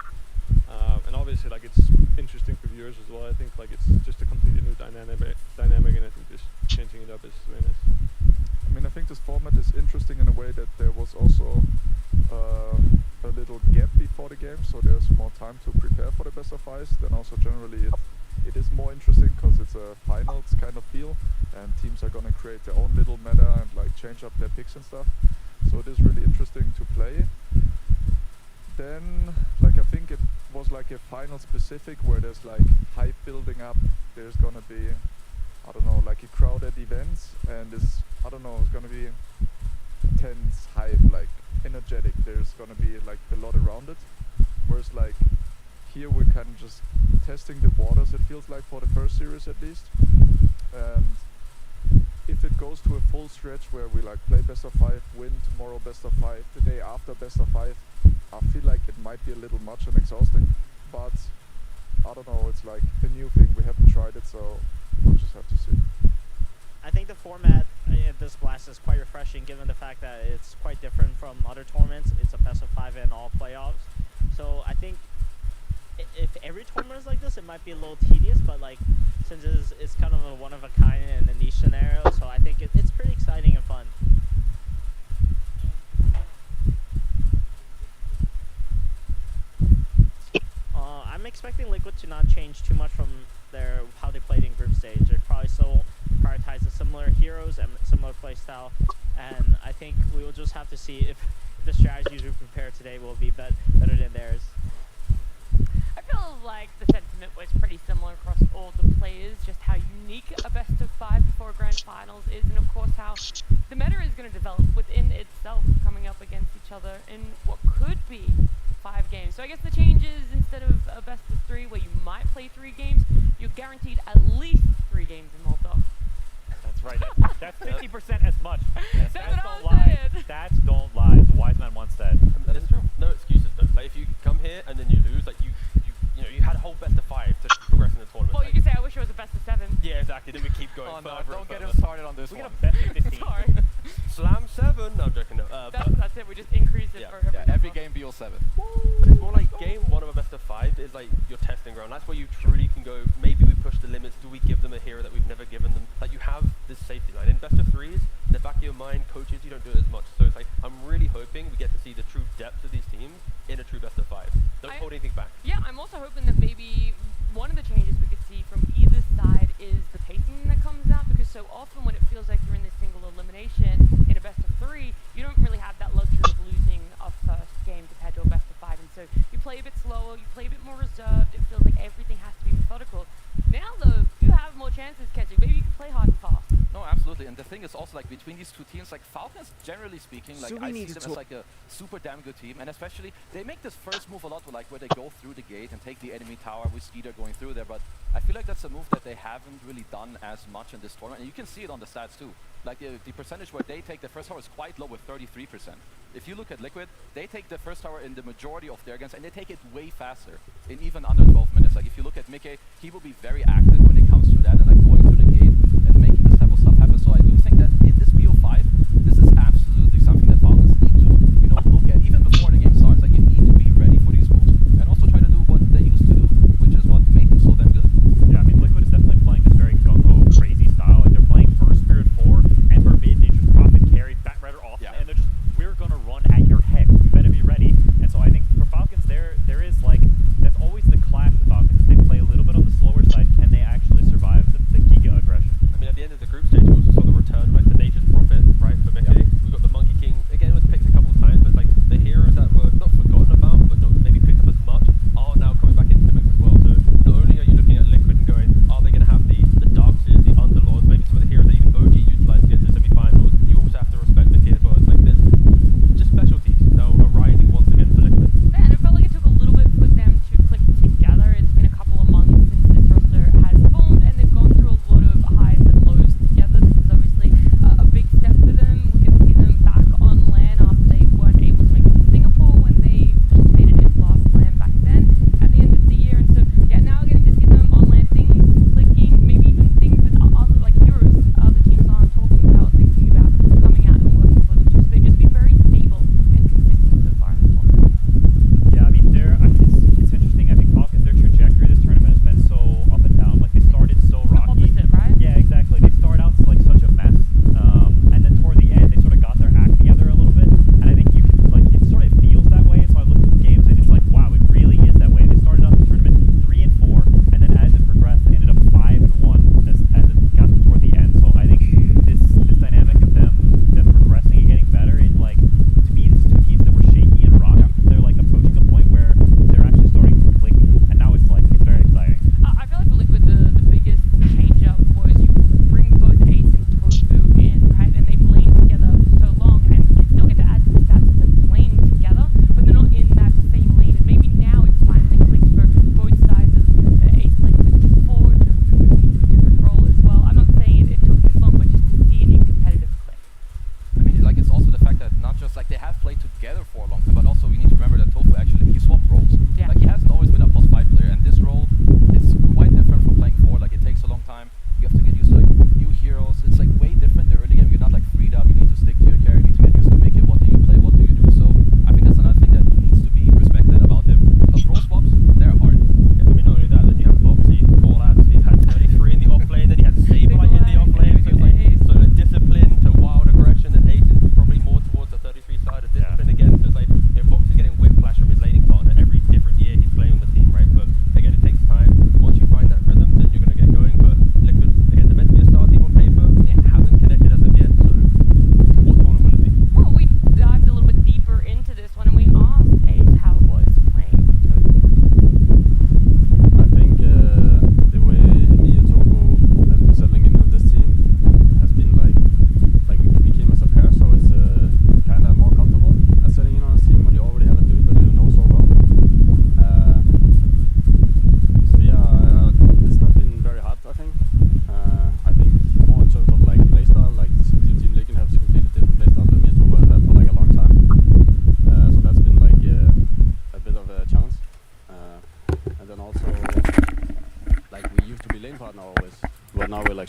And obviously, like, it's interesting for viewers as well. I think, like, it's just a completely new dynamic, and I think just changing it up is very nice. I mean, I think this format is interesting in a way that there was also a little gap before the game, so there's more time to prepare for the best of 5s. Then also generally it is more interesting because it's a finals kind of feel, and teams are going to create their own little meta and like change up their picks and stuff. So it is really interesting to play. Then, like, I think it was like a final specific where there's like hype building up. There's gonna be, I don't know, like a crowded events, and it's gonna be tense, hype, like energetic. There's gonna be like a lot around it. Whereas like here we're kind of just testing the waters, it feels like, for the first series at least. And if it goes to a full stretch where we like play best of 5, win tomorrow best of 5, the day after best of 5, I feel like it might be a little much and exhausting, but I don't know, it's like a new thing, we haven't tried it, so we'll just have to see. I think the format in this Blast is quite refreshing given the fact that it's quite different from other tournaments. It's a best of 5 and all playoffs. So I think if every tournament is like this, it might be a little tedious, but like since it's kind of a one of a kind and a niche scenario, so I think it's pretty exciting and fun. I'm expecting Liquid to not change too much from how they played in group stage. They probably still prioritize the similar heroes and similar playstyle, and I think we will just have to see if the strategies we prepare today will be better than theirs. I feel like the sentiment was pretty similar across all the players, just how unique a best of 5 before grand finals is, and of course how the meta is going to develop within itself, coming up against each other in what could be 5 games. So I guess the change is, instead of a best of 3 where you might play 3 games, you're guaranteed at least 3 games in Malta. That's right. That's 50% as much. That's Stats what don't I'm lie. saying. Stats don't lie, as a wise man once said. That is true. No excuses though. Like if you come here and then you lose, like you had a whole best of 5 to progress in the tournament. Well, like, you can say I wish it was a best of 7. Yeah, exactly. Then we keep going. Oh no, further don't and get further. us started on this one. We got a best of 15. Sorry. Slam 7. No, I'm joking. No. That's it. We just increase it for every every game be all 7. But it's more like game 1 of a best of 5 is like your testing ground. That's where you truly can go, maybe we push the limits, do we give them a hero that we've never given them? Like you have this safety line. In best of 3s, in the back of your mind, coaches, you don't do it as much. So it's like, I'm really hoping we get to see the true depth of these teams in a true best of 5. Don't hold anything back. Yeah, I'm also hoping that maybe one of the changes we could see from either side is the pacing that comes out, because so often when it feels like you're in this single elimination in a best of 3, you don't really have that luxury of losing a first game compared to a best of 5, and so you play a bit slower, you play a bit more reserved, it feels like everything has to be methodical. Now though, you have more chances, Kessie. Maybe you can play hard and fast. No, absolutely. And the thing is also, like, between these two teams, like Falcons, generally speaking, like, I see them as like a super damn good team. And especially, they make this first move a lot, like where they go through the gate and take the enemy tower with Skeeter going through there. But I feel like that's a move that they haven't really done as much in this tournament. And you can see it on the stats too. Like the percentage where they take the first tower is quite low with 33%. If you look at Liquid, they take the first tower in the majority of their games, and they take it way faster, in even under 12 minutes. Like if you look at Mickey, he will be very active when it comes to that, and like going through the gate and making this type of stuff happen.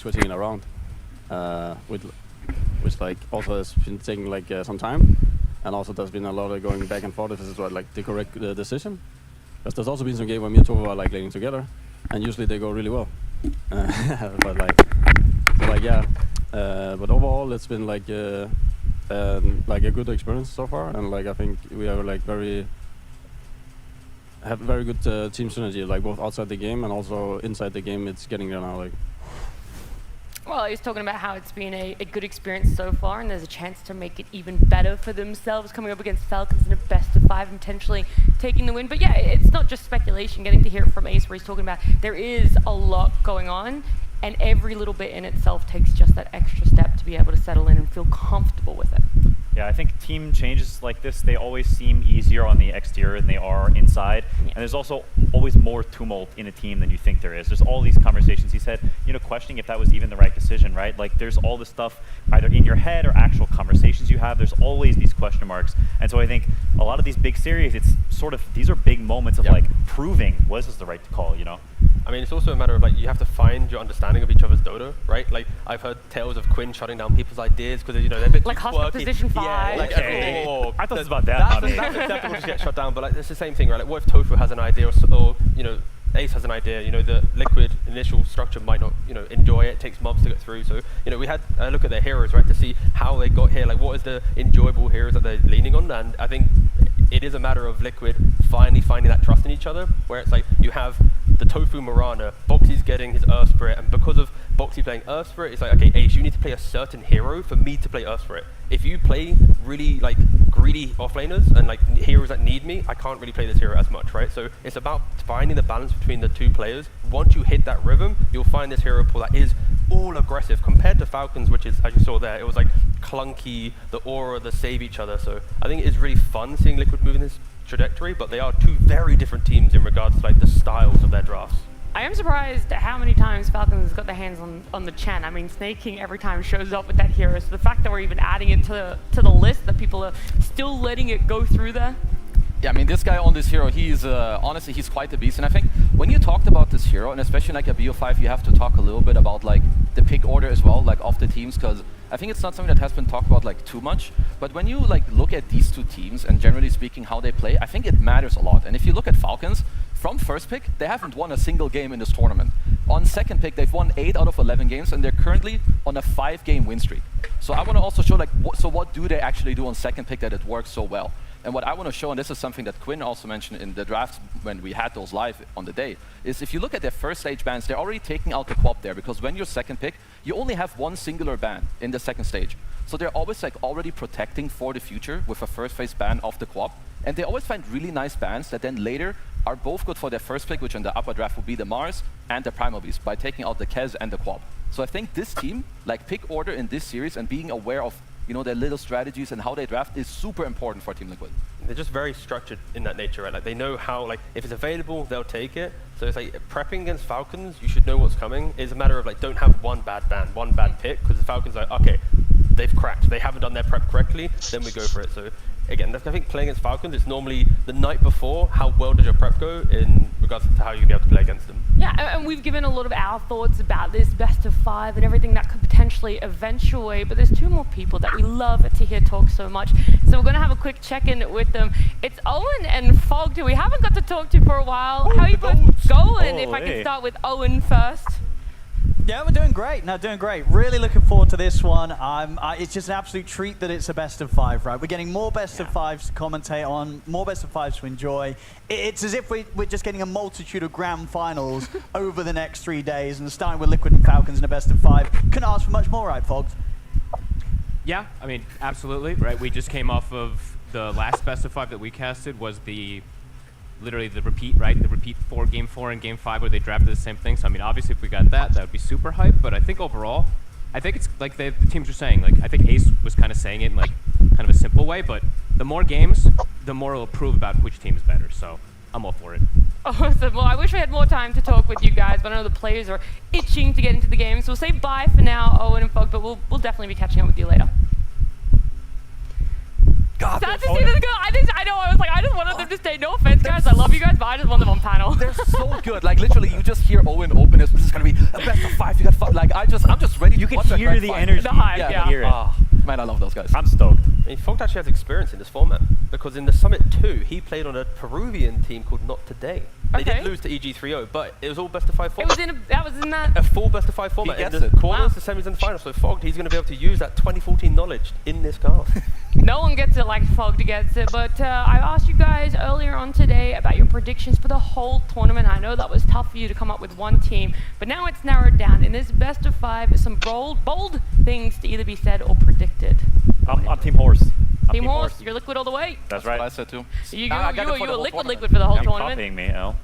switching it around, which like also has been taking like some time, and also there's been a lot of going back and forth if this is like the correct decision. Because there's also been some game where me and Tove are like playing together, and usually they go really well. But like, so like yeah. But overall, it's been like a good experience so far, and like I think we are like have very good team synergy, like both outside the game and also inside the game. It's getting there now, like. Well, he's talking about how it's been a good experience so far, and there's a chance to make it even better for themselves coming up against Falcons in a best of 5 and potentially taking the win. But yeah, it's not just speculation. Getting to hear it from Ace, where he's talking about there is a lot going on, and every little bit in itself takes just that extra step to be able to settle in and feel comfortable with it. Yeah, I think team changes like this, they always seem easier on the exterior than they are inside. Yeah. And there's also always more tumult in a team than you think there is. There's all these conversations, he said, questioning if that was even the right decision, right? Like there's all this stuff either in your head or actual conversations you have. There's always these question marks. And so I think a lot of these big series, it's sort of, these are big moments of like proving was this the right call, I mean, it's also a matter of like you have to find your understanding of each other's Dota, right? Like I've heard tales of Quinn shutting down people's ideas because they're a bit like too hostile quirky. position 5. Yeah, like, I thought it was about that. That's acceptable to get shut down, but like it's the same thing, right? Like what if Tofu has an idea, or Ace has an idea? The Liquid initial structure might not, enjoy it. It takes months to get through. So we had a look at their heroes, right, to see how they got here. Like what is the enjoyable heroes that they're leaning on? And I think it is a matter of Liquid finally finding that trust in each other, where it's like you have the Tofu Mirana, Boxy's getting his Earth Spirit, and because of Boxy playing Earth Spirit, it's like, okay, Ace, you need to play a certain hero for me to play Earth Spirit. If you play really like greedy offlaners and like heroes that need me, I can't really play this hero as much, right? So it's about finding the balance between the two players. Once you hit that rhythm, you'll find this hero pool that is all aggressive compared to Falcons, which is, as you saw there, it was like clunky, the aura, the save each other. So I think it is really fun seeing Liquid moving this trajectory, but they are two very different teams in regards to like the styles of their drafts. I am surprised at how many times Falcons got their hands on the Chen. I mean, Snake King every time shows up with that hero, so the fact that we're even adding it to the list, that people are still letting it go through there. Yeah, I mean, this guy on this hero, he's honestly, he's quite the beast. And I think when you talked about this hero, and especially like a BO5, you have to talk a little bit about like the pick order as well, like of the teams, because I think it's not something that has been talked about like too much. But when you like look at these two teams and generally speaking how they play, I think it matters a lot. And if you look at Falcons, from first pick, they haven't won a single game in this tournament. On second pick, they've won 8 out of 11 games, and they're currently on a 5-game win streak. So I want to also show like, what do they actually do on second pick that it works so well? And what I want to show, and this is something that Quinn also mentioned in the drafts when we had those live on the day, is if you look at their first stage bans, they're already taking out the quap there, because when you're second pick, you only have one singular ban in the second stage. So they're always like already protecting for the future with a first phase ban of the quap. And they always find really nice bans that then later are both good for their first pick, which in the upper draft would be the Mars and the Primal Beast, by taking out the Kez and the quap. So I think this team, like pick order in this series and being aware of their little strategies and how they draft is super important for Team Liquid. They're just very structured in that nature, right? Like they know how, like if it's available, they'll take it. So it's like prepping against Falcons, you should know what's coming. It's a matter of like, don't have one bad ban, one bad pick, because the Falcons are like, okay, they've cracked, they haven't done their prep correctly, then we go for it. So again, I think playing against Falcons, it's normally the night before, how well does your prep go in regards to how you're going to be able to play against them. Yeah, and we've given a lot of our thoughts about this best of 5 and everything that could potentially eventuate, but there's 2 more people that we love to hear talk so much. So we're going to have a quick check-in with them. It's Owen and Fog, who we haven't got to talk to for a while. How are you both going? If I can start with Owen first. Yeah, we're doing great. No, doing great. Really looking forward to this one. It's just an absolute treat that it's a best of 5, right? We're getting more best of 5s to commentate on, more best of 5s to enjoy. It's as if we're just getting a multitude of grand finals over the next 3 days, and starting with Liquid and Falcons in a best of 5. Couldn't ask for much more, right, Fogs? Yeah, I mean, absolutely, right? We just came off of the last best of 5 that we casted was literally the repeat, right? The repeat for Game 4 and Game 5 where they drafted the same thing. So, I mean, obviously if we got that would be super hype. But I think overall, I think it's like the teams are saying, like, I think Ace was kind of saying it in like kind of a simple way, but the more games, the more it'll prove about which team is better. So I'm all for it. Awesome. Well, I wish we had more time to talk with you guys, but I know the players are itching to get into the game. So we'll say bye for now, Owen and Fog, but we'll definitely be catching up with you later. God, Sad to see this go. I know. I was like, I just wanted them to stay. No offense, guys. I love you guys, but I just want them on panel. They're so good. Like literally, you just hear Owen open this. This is gonna be a best of 5. You got like I'm just ready. You to can watch that hear grand the final. energy. The hype, You yeah. can hear it. Man, I love those guys. I'm stoked. I mean, Fogged actually has experience in this format because in the Summit 2, he played on a Peruvian team called Not Today. They Okay. did lose to EG 3-0, but it was all best of 5 format. That was in that. A full best of 5 format. gets in the it. quarters, the semis, and the finals. So Fogged, he's going to be able to use that 2014 knowledge in this cast. No one gets it like Fogged gets it, but I asked you guys earlier on today about your predictions for the whole tournament. I know that was tough for you to come up with one team, but now it's narrowed down. In this best of 5, some bold things to either be said or predicted. I'm Team Horse. Team Horse, you're liquid all the way. That's right. What I said too. You I got it for the were whole liquid tournament. for the whole You're tournament. copying me, L.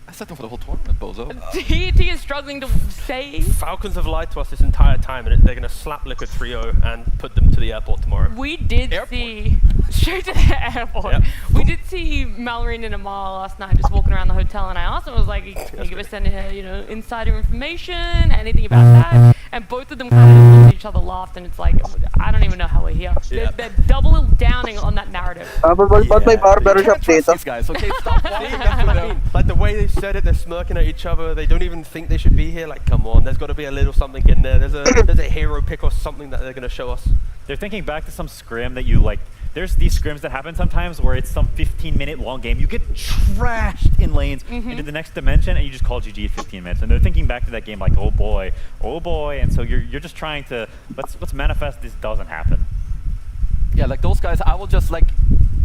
I said them for the whole tournament, bozo. TET is struggling to say. Falcons have lied to us this entire time, and they're going to slap Liquid 3-0 and put them to the airport tomorrow. We did see straight to the airport. Yep. We did see Mallory and Amal last night just walking around the hotel, and I asked him, I was like, "Can you give us any, insider information, anything about that?" And both of them kind of looked at each other, laughed, and it's like, I don't even know how we're here. They're double downing on that narrative. But my barbershop data. These guys, okay, stop walking That's what I mean. Like the way they said it, they're smirking at each other. They don't even think they should be here. Like, come on, there's got to be a little something in there. There's a hero pick or something that they're going to show us. They're thinking back to some scrim that you like. There's these scrims that happen sometimes where it's some 15-minute long game. You get trashed in lanes into the next dimension, and you just call GG at 15 minutes. And they're thinking back to that game like, oh boy. And so you're just trying to let's manifest this doesn't happen. Yeah, like those guys, I will just like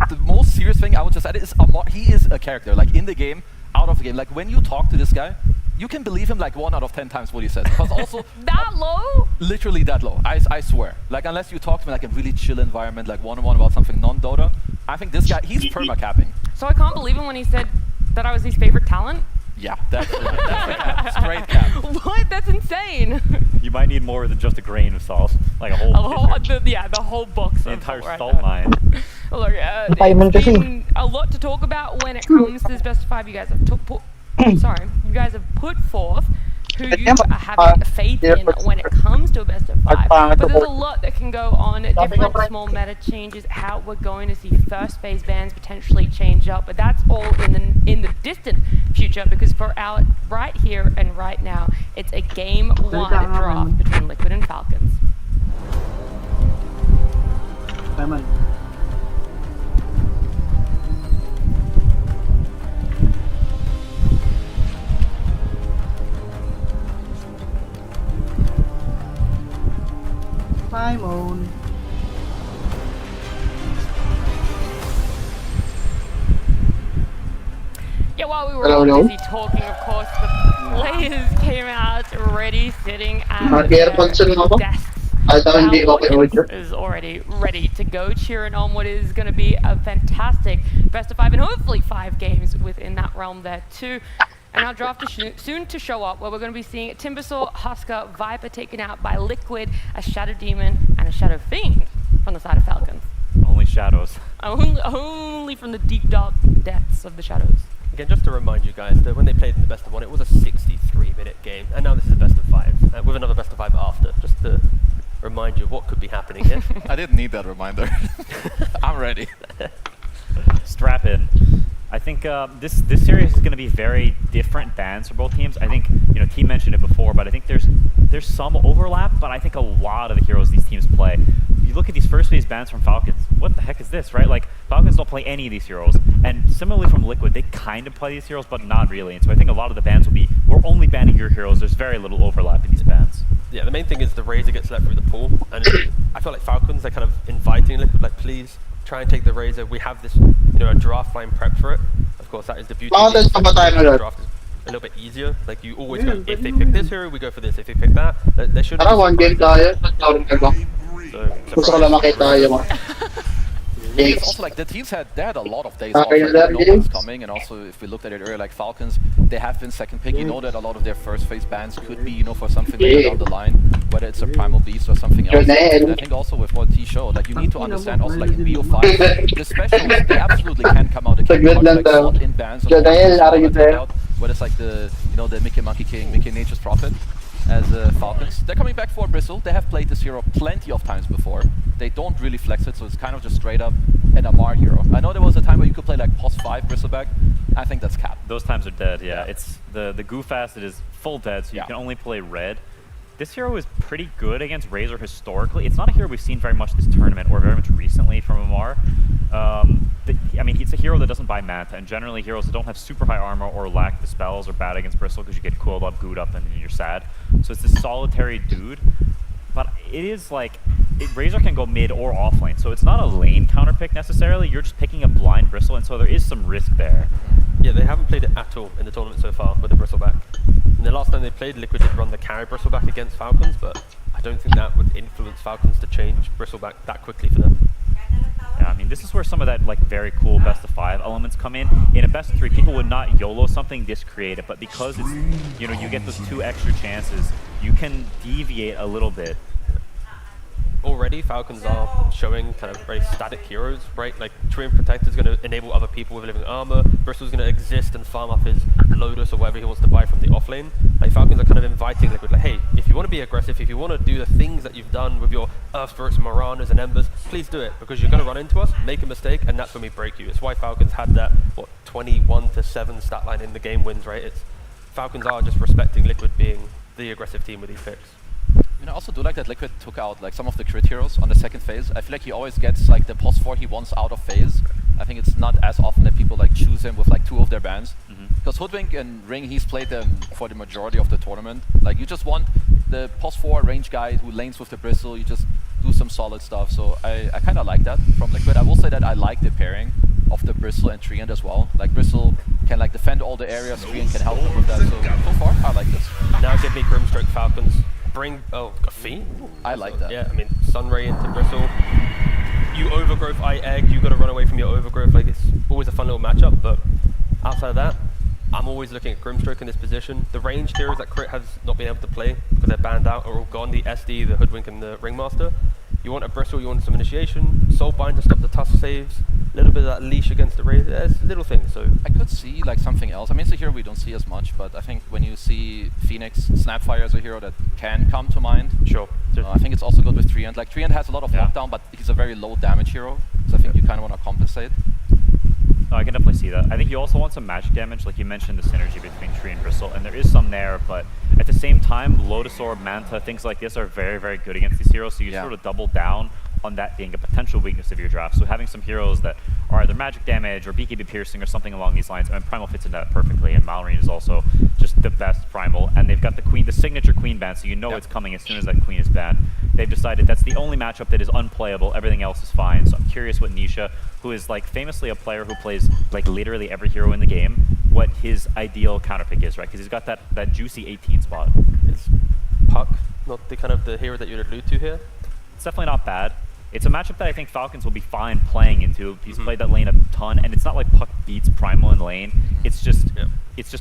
the most serious thing I would just add is he is a character. Like in the game, out of the game. Like when you talk to this guy, you can believe him like 1 out of 10 times what he says. Because also that low? Literally that low. I swear. Like unless you talk to me like in really chill environment, like one-on-one about something non-Dota, I think this guy he's perma-capping. So I can't believe him when he said that I was his favorite talent. Yeah, that's a cap. Straight cap. What? That's insane. You might need more than just a grain of salt, like a whole. The whole box. The entire salt mine. Look, it's been a lot to talk about when it comes to this best of 5. You guys have you guys have put forth who you are having faith in when it comes to a best of 5. But there's a lot that can go on, different small meta changes, how we're going to see first phase bans potentially change up, but that's all in the distant future, because for our right here and right now, it's a game 1 draft between Liquid and Falcons. Simon. Yeah, while we were all busy talking, of course, the players came out ready, sitting at their desks. Is already ready to go, cheering on what is going to be a fantastic best of 5 and hopefully 5 games within that realm there too. And our draft is soon to show up, where we're going to be seeing Timbersaw, Husker, Viper taken out by Liquid, a Shadow Demon, and a Shadow Fiend from the side of Falcons. Only shadows. Only from the deep dark depths of the shadows. Again, just to remind you guys that when they played in the best of 1, it was a 63-minute game, and now this is a best of 5 with another best of 5 after. Just to remind you of what could be happening here. I didn't need that reminder. I'm ready. Strap in. I think this series is going to be very different bans for both teams. I think Team mentioned it before, but I think there's some overlap. But I think a lot of the heroes these teams play. You look at these first phase bans from Falcons. What the heck is this, right? Like Falcons don't play any of these heroes, and similarly from Liquid, they kind of play these heroes, but not really. And so I think a lot of the bans will be we're only banning your heroes. There's very little overlap in these bans. Yeah, the main thing is the Razor gets let through the pool, and I feel like Falcons, they're kind of inviting Liquid, like please try and take the Razor. We have this, a draft line prepped for it. Of course, that is the beauty of the draft. Is a little bit easier. Like you always go, if they pick this hero, we go for this. If they pick that, they should. One game tayo. Gusto ko lang makita yung It's also like the teams had a lot of days off, like, no one's coming, and also if we looked at it earlier, like Falcons, they have been second pick. You know that a lot of their first phase bans could be, for something later down the line, whether it's a Primal Beast or something else. And I think also with what T showed, like you need to understand also like in BO5, the specials they absolutely can come out again, like slot in bans, whether it's like the the Mickey Monkey King, Mickey Nature's Prophet. as Falcons. They're coming back for Bristle. They have played this hero plenty of times before. They don't really flex it, so it's kind of just straight up an Amar hero. I know there was a time where you could play like POS 5 Bristleback. I think that's capped. Those times are dead, yeah. It's the goof acid is full dead, so you can only play red. This hero is pretty good against Razor historically. It's not a hero we've seen very much this tournament or very much recently from Amar. I mean, it's a hero that doesn't buy Manta, and generally heroes that don't have super high armor or lack the spells are bad against Bristle because you get cooled up, gooed up, and you're sad. So it's this solitary dude, but it is like, Razor can go mid or off lane, so it's not a lane counter pick necessarily. You're just picking a blind Bristle, and so there is some risk there. Yeah, they haven't played it at all in the tournament so far with the Bristleback. And the last time they played, Liquid did run the carry Bristleback against Falcons, but I don't think that would influence Falcons to change Bristleback that quickly for them. Yeah, I mean, this is where some of that like very cool best of 5 elements come in. In a best of 3, people would not YOLO something this creative, but because it's, you know, you get those 2 extra chances, you can deviate a little bit. Already, Falcons are showing kind of very static heroes, right? Like, Treant Protector is going to enable other people with living armor. Bristle's going to exist and farm up his Lotus or whatever he wants to buy from the offlane. Like, Falcons are kind of inviting Liquid, like, hey, if you want to be aggressive, if you want to do the things that you've done with your Earth Spirits, Maranas, and Embers, please do it, because you're going to run into us, make a mistake, and that's when we break you. It's why Falcons had that, what, 21-7 stat line in the game wins, right? It's Falcons are just respecting Liquid being the aggressive team with these picks. I also do like that Liquid took out like some of the crit heroes on the second phase. I feel like he always gets like the POS 4 he wants out of phase. I think it's not as often that people like choose him with like 2 of their bans. Because Hoodwink and Ring, he's played them for the majority of the tournament. Like you just want the POS 4 range guy who lanes with the Bristle, you just do some solid stuff. So I kind of like that from Liquid. I will say that I like the pairing of the Bristle and Treant as well. Like Bristle can like defend all the areas, Treant can help him with that. So far, I like this. Now give me Grimstroke Falcons. Bring, a Fee? I like that. Yeah, I mean, Sunray into Bristle. You overgrowth, I egg, you got to run away from your overgrowth. Like, it's always a fun little matchup, but outside of that, I'm always looking at Grimstroke in this position. The ranged heroes that Crit has not been able to play because they're banned out are all gone. The SD, the Hoodwink, and the Ringmaster. You want a Bristle, you want some initiation, Soulbind to stop the Tusk saves, a little bit of that leash against the Razor. There's little things, so... I could see like something else. I mean, it's a hero we don't see as much, but I think when you see Phoenix, Snapfire is a hero that can come to mind. Sure. I think it's also good with Treant. Like, Treant has a lot of knockdown, but he's a very low damage hero, so I think you kind of want to compensate. No, I can definitely see that. I think you also want some magic damage, like you mentioned the synergy between Tree and Bristle, and there is some there, but at the same time, Lotus Orb, Manta, things like this are very, very good against these heroes, so you sort of double down on that being a potential weakness of your draft. So having some heroes that are either magic damage or BKB piercing or something along these lines, I mean, Primal fits into that perfectly, and Mallory is also just the best Primal, and they've got the Queen, the signature Queen ban, so you know it's coming as soon as that Queen is banned. They've decided that's the only matchup that is unplayable, everything else is fine, so I'm curious what Nisha, who is like famously a player who plays like literally every hero in the game, what his ideal counterpick is, right? Because he's got that juicy 18 spot. It's Puck, not the kind of the hero that you'd allude to here. It's definitely not bad. It's a matchup that I think Falcons will be fine playing into. He's played that lane a ton, and it's not like Puck beats Primal in lane. It's just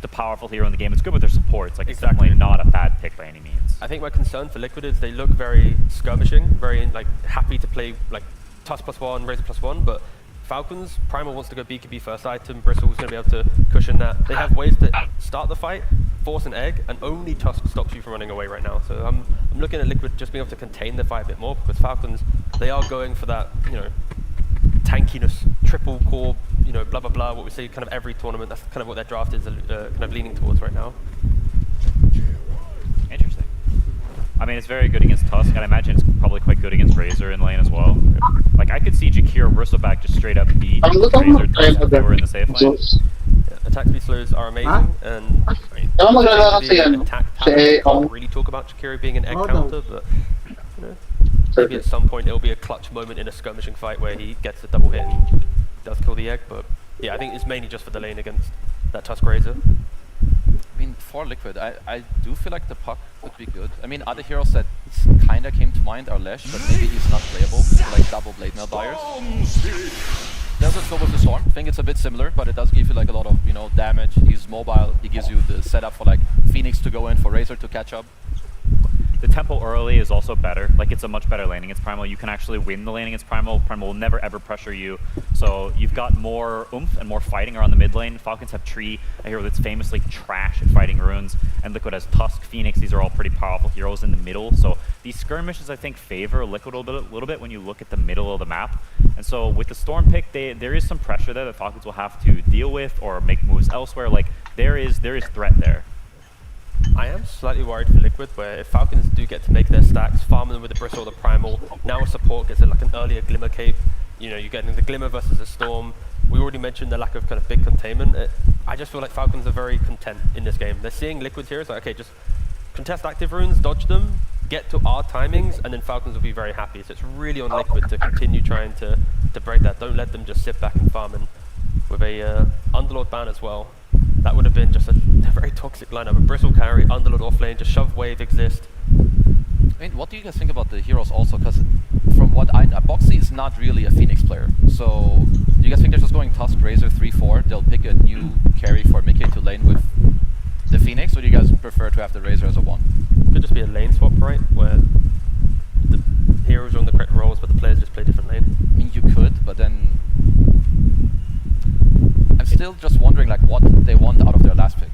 a powerful hero in the game. It's good with their supports. Like, it's definitely not a bad pick by any means. I think my concern for Liquid is they look very skirmishing, very like happy to play like Tusk +1, Razor +1, but Falcons, Primal wants to go BKB first item, Bristle's going to be able to cushion that. They have ways to start the fight, force an egg, and only Tusk stops you from running away right now. So I'm looking at Liquid just being able to contain the fight a bit more, because Falcons, they are going for that, you know, tankiness, triple core, you know, blah blah blah, what we see kind of every tournament. That's kind of what their draft is kind of leaning towards right now. Interesting. I mean, it's very good against Tusk, and I imagine it's probably quite good against Razor in lane as well. Like, I could see Jakir Bristleback just straight up beat Razor Tusk if they were in the safe lane. Yeah, attack speed slows are amazing, and I mean, attack talent, can't really talk about Jakir being an egg counter, but you know, maybe at some point it'll be a clutch moment in a skirmishing fight where he gets a double hit and does kill the egg. But yeah, I think it's mainly just for the lane against that Tusk Razor. I mean, for Liquid, I do feel like the Puck would be good. I mean, other heroes that kinda came to mind are Lesh, but maybe he's not playable, like double Blade Mail buyers. Does it go with the Storm? I think it's a bit similar, but it does give you like a lot of, you know, damage. He's mobile, he gives you the setup for like Phoenix to go in, for Razor to catch up. The tempo early is also better. Like, it's a much better lane against Primal. You can actually win the lane against Primal. Primal will never ever pressure you. So you've got more oomph and more fighting around the mid lane. Falcons have Tree, a hero that's famously trash at fighting runes. And Liquid has Tusk, Phoenix. These are all pretty powerful heroes in the middle. So these skirmishes, I think, favor Liquid a little bit when you look at the middle of the map. And so with the Storm pick, there is some pressure there that Falcons will have to deal with or make moves elsewhere. Like, there is threat there. I am slightly worried for Liquid, where if Falcons do get to make their stacks, farm them with the Bristle or the Primal, now a support gets like an earlier Glimmer Cape. You know, you're getting the Glimmer versus the Storm. We already mentioned the lack of kind of big containment. I just feel like Falcons are very content in this game. They're seeing Liquid here, it's like, okay, just contest active runes, dodge them, get to our timings, and then Falcons will be very happy. So it's really on Liquid to continue trying to break that. Don't let them just sit back and farm. And with a Underlord ban as well, that would have been just a very toxic lineup. A Bristle carry, Underlord offlane, just shove wave exist. I mean, what do you guys think about the heroes also? Because from what I know, Boxy is not really a Phoenix player. So do you guys think they're just going Tusk, Razor 3-4? They'll pick a new carry for Mickey to lane with the Phoenix, or do you guys prefer to have the Razor as a 1? Could just be a lane swap, right? Where the heroes are on the correct roles, but the players just play different lane. I mean, you could, but then I'm still just wondering like what they want out of their last pick.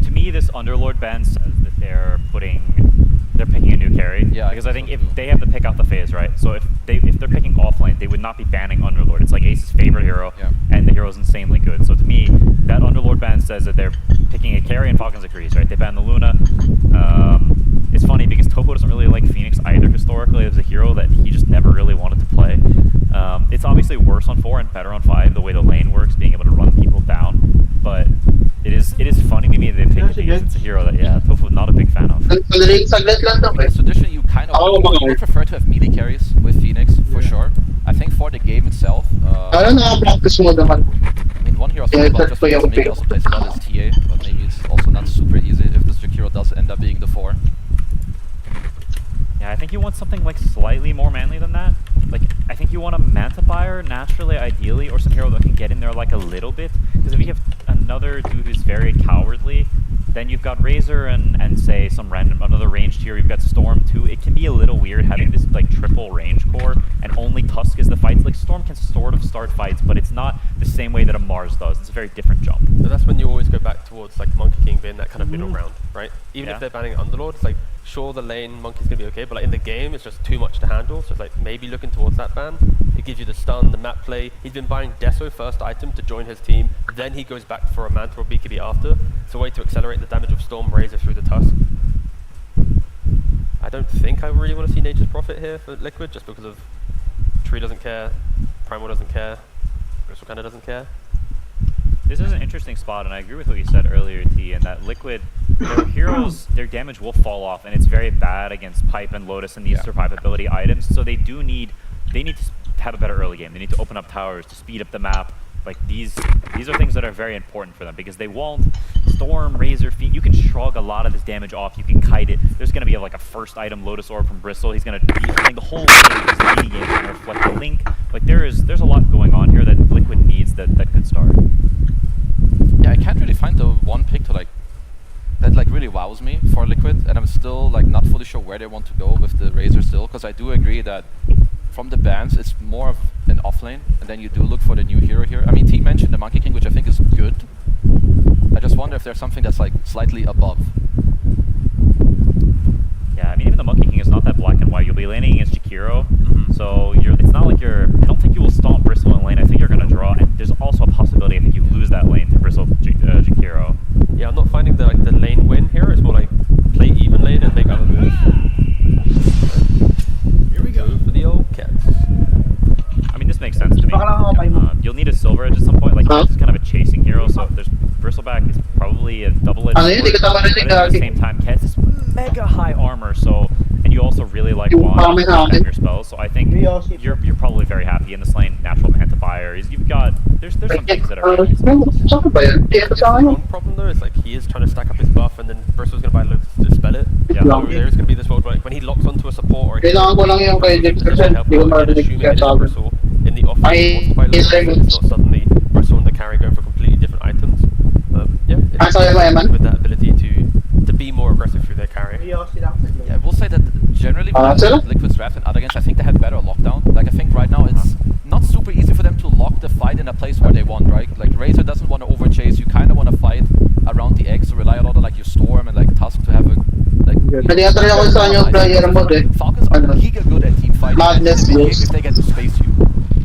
To me, this Underlord ban says that they're picking a new carry. Yeah, because I think if they have to pick out the phase, right? So if they're picking offlane, they would not be banning Underlord. It's like Ace's favorite hero, and the hero's insanely good. So to me, that Underlord ban says that they're picking a carry, and Falcons agrees, right? They ban the Luna. It's funny because Topo doesn't really like Phoenix either historically as a hero that he just never really wanted to play. It's obviously worse on 4 and better on 5, the way the lane works, being able to run people down. But it is funny to me that they pick it because it's a hero that, Tofu not a big fan of. Traditionally, you kind of would prefer to have melee carries with Phoenix, for sure. I think for the game itself, I mean, one hero about just because maybe also plays a lot as TA, but maybe it's also not super easy if this hero does end up being the 4. Yeah, I think you want something like slightly more manly than that. Like, I think you want a Manta Buyer naturally, ideally, or some hero that can get in there like a little bit. Because if you have another dude who's very cowardly, then you've got Razor and say some another ranged hero. You've got Storm too. It can be a little weird having this like triple range core and only Tusk is the fights. Like Storm can sort of start fights, but it's not the same way that a Mars does. It's a very different jump. So that's when you always go back towards like Monkey King being that kind of middle ground, right? Even if they're banning Underlord, it's like sure the lane Monkey's gonna be okay, but like in the game it's just too much to handle. So it's like maybe looking towards that ban. It gives you the stun, the map play. He's been buying Deso first item to join his team, then he goes back for a Manta or BKB after. It's a way to accelerate the damage of Storm Razor through the Tusk. I don't think I really want to see Nature's Prophet here for Liquid, just because of Tree doesn't care, Primal doesn't care, Bristle kinda doesn't care. This is an interesting spot, and I agree with what you said earlier, T, in that Liquid, their heroes, their damage will fall off, and it's very bad against Pipe and Lotus and these survivability items, so they need to have a better early game. They need to open up towers to speed up the map. Like, these are things that are very important for them, because they won't Storm, Razor, Feet. You can shrug a lot of this damage off. You can kite it. There's going to be like a first item Lotus Orb from Bristle. He's going to be playing the whole game. His mini game is going to reflect the Link. Like, there's a lot going on here that Liquid needs that could start. Yeah, I can't really find the one pick to that really wows me for Liquid, and I'm still like not fully sure where they want to go with the Razor still, because I do agree that from the bans it's more of an offlane, and then you do look for the new hero here. I mean, T mentioned the Monkey King, which I think is good. I just wonder if there's something that's like slightly above. Yeah, I mean, even the Monkey King is not that black and white. You'll be laning against Jakiro, so it's not like I don't think you will stomp Bristle in lane. I think you're going to draw, and there's also a possibility I think you lose that lane to Bristle Jakiro. Yeah, I'm not finding the lane win here. It's more like play even lane and make other moves. Here we go for the old cats. I mean, this makes sense to me. You'll need a Silver Edge at some point. Like, Kets is kind of a chasing hero, so there's Bristleback is probably a double-edged sword. But at the same time, Kets is mega high armor, so, and you also really like Wand to your spells, so I think you're probably very happy in this lane. Natural Manta Buyer. You've got there's some things that are really One problem though is like he is trying to stack up his buff, and then Bristle's going to buy Lotus to dispel it. Yeah, so there's going to be this world where when he locks onto a support or assuming it is Bristle in the offense wants to buy Lotus, it's not suddenly Bristle and the carry going for completely different items. Yeah, with that ability to be more aggressive through their carry. Yeah, I will say that generally, when I look at Liquid's draft and other games, I think they have better lockdown. Like, I think right now it's not super easy for them to lock the fight in a place where they want, right? Like, Razor doesn't want to overchase. You kind of want to fight around the X, so rely a lot on, like, your Storm and, like, Tusk to have a, like... Nag-i-try ako sa yung player mode eh. Falcons are giga good at team fighting. Madness use. If they get to space you.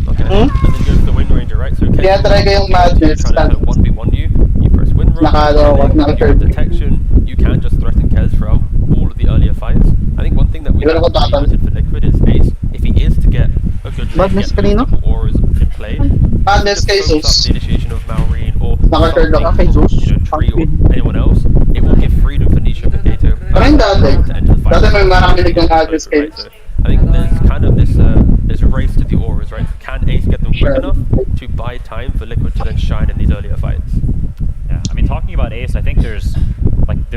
Okay. And then you go for the Wind Ranger, right? So Kaya-try ko yung Madness. trying to kind of 1v1 you press Wind Ranger, Naka-turn. detection, you can just threaten Kez throughout all of the earlier fights. I think one thing that we have noted for Liquid is Ace, if he is to get a good Madness kanino? auras in play, Madness kay focus up Zeus. the initiation of Malrine or Naka-turn ako kay Zeus. Tree or anyone else, it will give freedom for Nisha and Kato Ano yung dati? to enter the fight. Dati may maraminig ng Madness kay Zeus. I think there's kind of this race to the auras, right? Can Ace get them quick enough to buy time for Liquid to then shine in these earlier fights? Yeah, I mean, talking about Ace, I think there's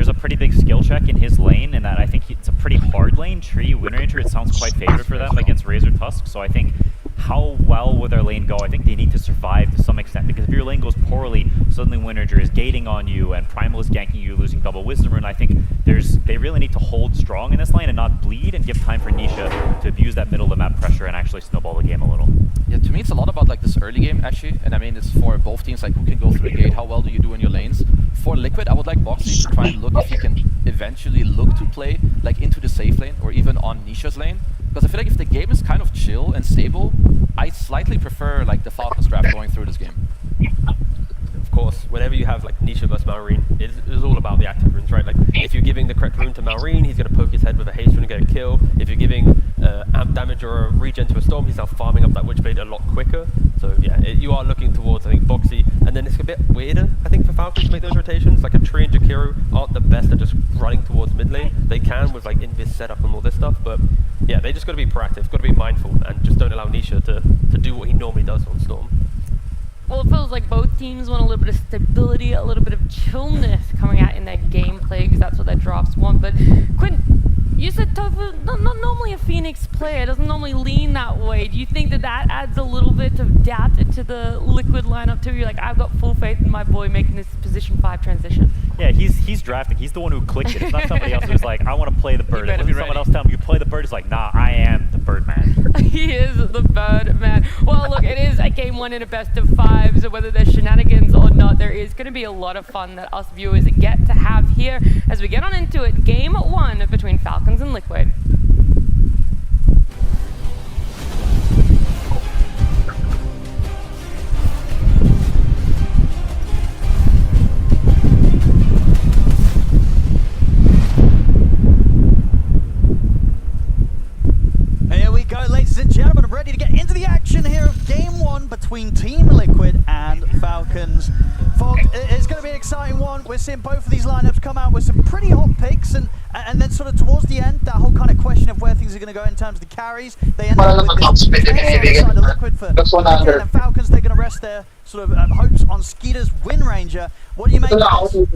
a pretty big skill check in his lane, in that I think it's a pretty hard lane. Tree, Wind Ranger, it sounds quite favored for them against Razor Tusk, so I think how well will their lane go? I think they need to survive to some extent, because if your lane goes poorly, suddenly Wind Ranger is gating on you, and Primal is ganking you, losing double Wisdom Rune. I think they really need to hold strong in this lane and not bleed, and give time for Nisha to abuse that middle of the map pressure and actually snowball the game a little. Yeah, to me it's a lot about like this early game actually, and I mean it's for both teams, like who can go through the gate, how well do you do in your lanes. For Liquid, I would like Boxy to try and look if he can eventually look to play like into the safe lane or even on Nisha's lane, because I feel like if the game is kind of chill and stable, I slightly prefer like the Falcons draft going through this game. Of course, whenever you have like Nisha versus Malrine, it's all about the active runes, right? Like if you're giving the correct rune to Malrine, he's going to poke his head with a haste rune and get a kill. If you're giving amp damage or a regen to a Storm, he's now farming up that Witchblade a lot quicker. So yeah, you are looking towards, I think, Boxy, and then it's a bit weirder, I think, for Falcons to make those rotations. Like a Tree and Jakiro aren't the best at just running towards mid lane. They can with like Invis setup and all this stuff, but yeah, they just got to be proactive, got to be mindful, and just don't allow Nisha to do what he normally does on Storm. Well, it feels like both teams want a little bit of stability, a little bit of chillness coming out in their gameplay, because that's what their drafts want. But Quinn, you said Tofu, not normally a Phoenix player, doesn't normally lean that way. Do you think that adds a little bit of doubt into the Liquid lineup too? You're like, I've got full faith in my boy making this position 5 transition. Yeah, he's drafting. He's the one who clicked it. It's not somebody else who's like, I want to play the bird. It's someone else telling him, you play the bird. It's like, nah, I am the bird man. He is the bird man. Well, look, it is a game 1 in a best of 5, so whether there's shenanigans or not, there is going to be a lot of fun that us viewers get to have here as we get on into it. Game 1 between Falcons and Liquid. Here we go, ladies and gentlemen, ready to get into the action here of Game 1 between Team Liquid and Falcons. Fog, it's going to be an exciting one. We're seeing both of these lineups come out with some pretty hot picks, and then sort of towards the end, that whole kind of question of where things are going to go in terms of the carries. They end up with this side of Liquid for Liquid, and Falcons, they're going to rest their sort of hopes on Skeeter's Wind Ranger. What do you make of this?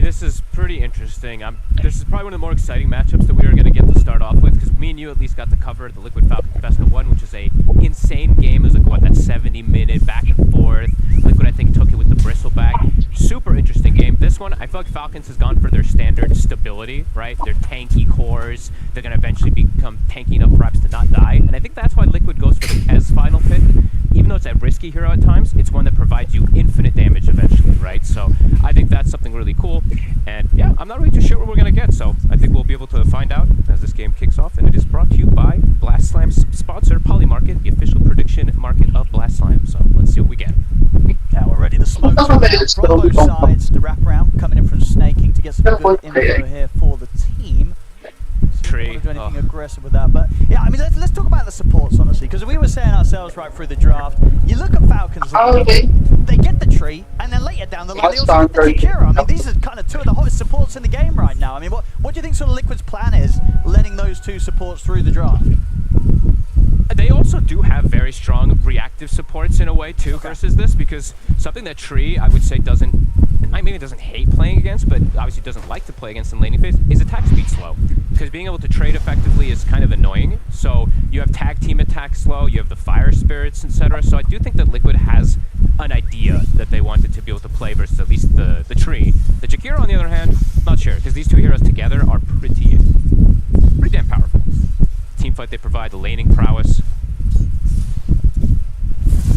This is pretty interesting. This is probably one of the more exciting matchups that we are going to get to start off with, because me and you at least got to cover the Liquid Falcons Best of 1, which is a insane game. It was like, what, that 70-minute back and forth. Liquid, I think, took it with the bristleback. Super interesting game. This one, I feel like Falcons has gone for their standard stability, right? Their tanky cores. They're going to eventually become tanky enough perhaps to not die. And I think that's why Liquid goes for the Kez final pick. Even though it's a risky hero at times, it's one that provides you infinite damage eventually, right? So I think that's something really cool. And yeah, I'm not really too sure what we're going to get. So I think we'll be able to find out as this game kicks off. And it is brought to you by Blast Slam's sponsor, Polymarket, the official prediction market of Blast Slam. So let's see what we get. Now we're ready to smoke from both sides. The wraparound coming in from Snaking to get some good info here for the team. Tree. Want to do anything aggressive with that, but yeah, I mean, let's talk about the supports honestly, because we were saying ourselves right through the draft. You look at Falcons, they get the Tree, and then later down the line they also get the Jakiro. I mean, these are kind of two of the hottest supports in the game right now. I mean, what do you think sort of Liquid's plan is, letting those two supports through the draft? They also do have very strong reactive supports in a way too versus this, because something that Tree, I would say, maybe doesn't hate playing against, but obviously doesn't like to play against in laning phase, is attack speed slow. Because being able to trade effectively is kind of annoying. So you have tag team attack slow, you have the fire spirits, etc. So I do think that Liquid has an idea that they wanted to be able to play versus at least the Tree. The Jakiro, on the other hand, not sure, because these two heroes together are pretty damn powerful. Team fight they provide, the laning prowess.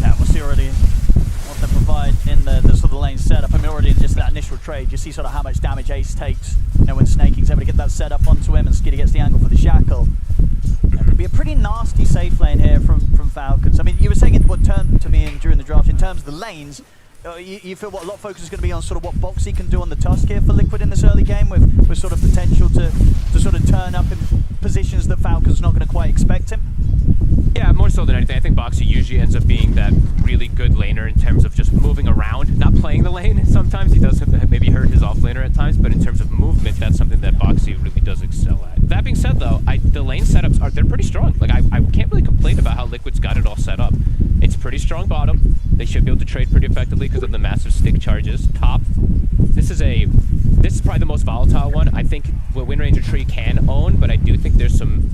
Yeah, we'll see already what they provide in the sort of lane setup. I mean, already in just that initial trade, you see sort of how much damage Ace takes. You know, when Snaking's able to get that set up onto him and Skitty gets the angle for the shackle. It would be a pretty nasty safe lane here from Falcons. I mean, you were saying it what turned to me during the draft in terms of the lanes. You feel what a lot of focus is going to be on sort of what Boxy can do on the Tusk here for Liquid in this early game with sort of potential to sort of turn up in positions that Falcons not going to quite expect him? Yeah, more so than anything. I think Boxy usually ends up being that really good laner in terms of just moving around, not playing the lane. Sometimes he does maybe hurt his off laner at times, but in terms of movement, that's something that Boxy really does excel at. That being said, though, the lane setups they're pretty strong. Like I can't really complain about how Liquid's got it all set up. It's pretty strong bottom. They should be able to trade pretty effectively because of the massive stick charges. Top, this is probably the most volatile one. I think what Wind Ranger Tree can own, but I do think there's some,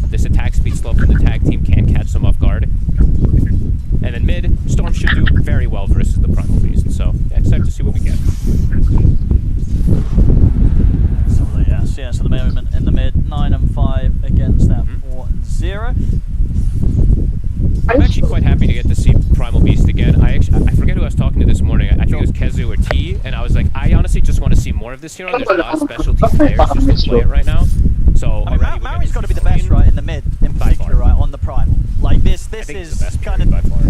this attack speed slope from the tag team can catch them off guard. And then mid, Storm should do very well versus the Primal Beast. So yeah, excited to see what we get. So the movement in the mid, 9 and 5 against that 4 and 0. I'm actually quite happy to get to see Primal Beast again. I forget who I was talking to this morning. I think it was Kezu or T, and I was like, I honestly just want to see more of this hero. There's a lot of specialty players just to play it right now. So I mean, Maori's got to be the best, right, in the mid, in particular, right, on the Primal. Like this is the best kind of by far.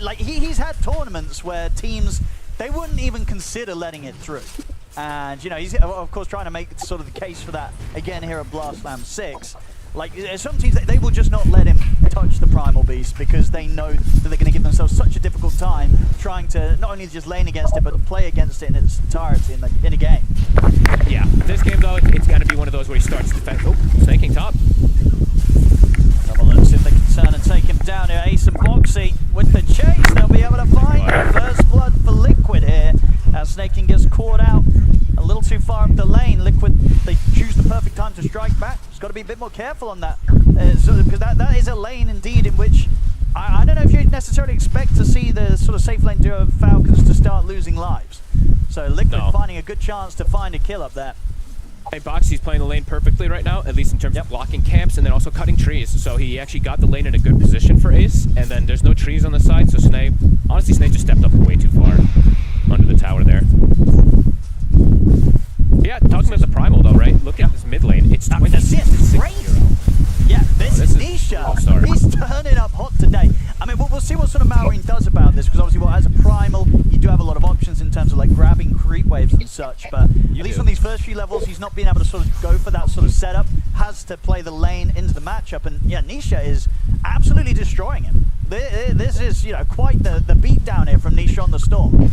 Like he's had tournaments where teams they wouldn't even consider letting it through. And he's of course trying to make sort of the case for that again here at Blast Slam 6. Like some teams, they will just not let him touch the Primal Beast because they know that they're going to give themselves such a difficult time trying to not only just lane against it, but to play against it in its entirety in a game. Yeah, this game though, it's got to be one of those where he starts defending. Oh, Snaking top. Double look, see if they can turn and take him down here. Ace and Boxy with the chase. They'll be able to find the first blood for Liquid here. As Snaking gets caught out a little too far up the lane. Liquid, they choose the perfect time to strike back. Just got to be a bit more careful on that. Because that is a lane indeed in which I don't know if you'd necessarily expect to see the sort of safe lane duo of Falcons to start losing lives. So Liquid finding a good chance to find a kill up there. Hey, Boxy's playing the lane perfectly right now, at least in terms of blocking camps and then also cutting trees. So he actually got the lane in a good position for Ace, and then there's no trees on the side, so Snake just stepped up way too far under the tower there. Yeah, talking about the Primal though, right? Look at this mid lane. It's 26 hero. Yeah, this is Nisha. He's turning up hot today. I mean, we'll see what sort of Maureen does about this, because obviously, as a Primal, you do have a lot of options in terms of like grabbing creep waves and such. But at least on these first few levels, he's not being able to sort of go for that sort of setup. Has to play the lane into the matchup, and yeah, Nisha is absolutely destroying him. This is quite the beat down here from Nisha on the Storm.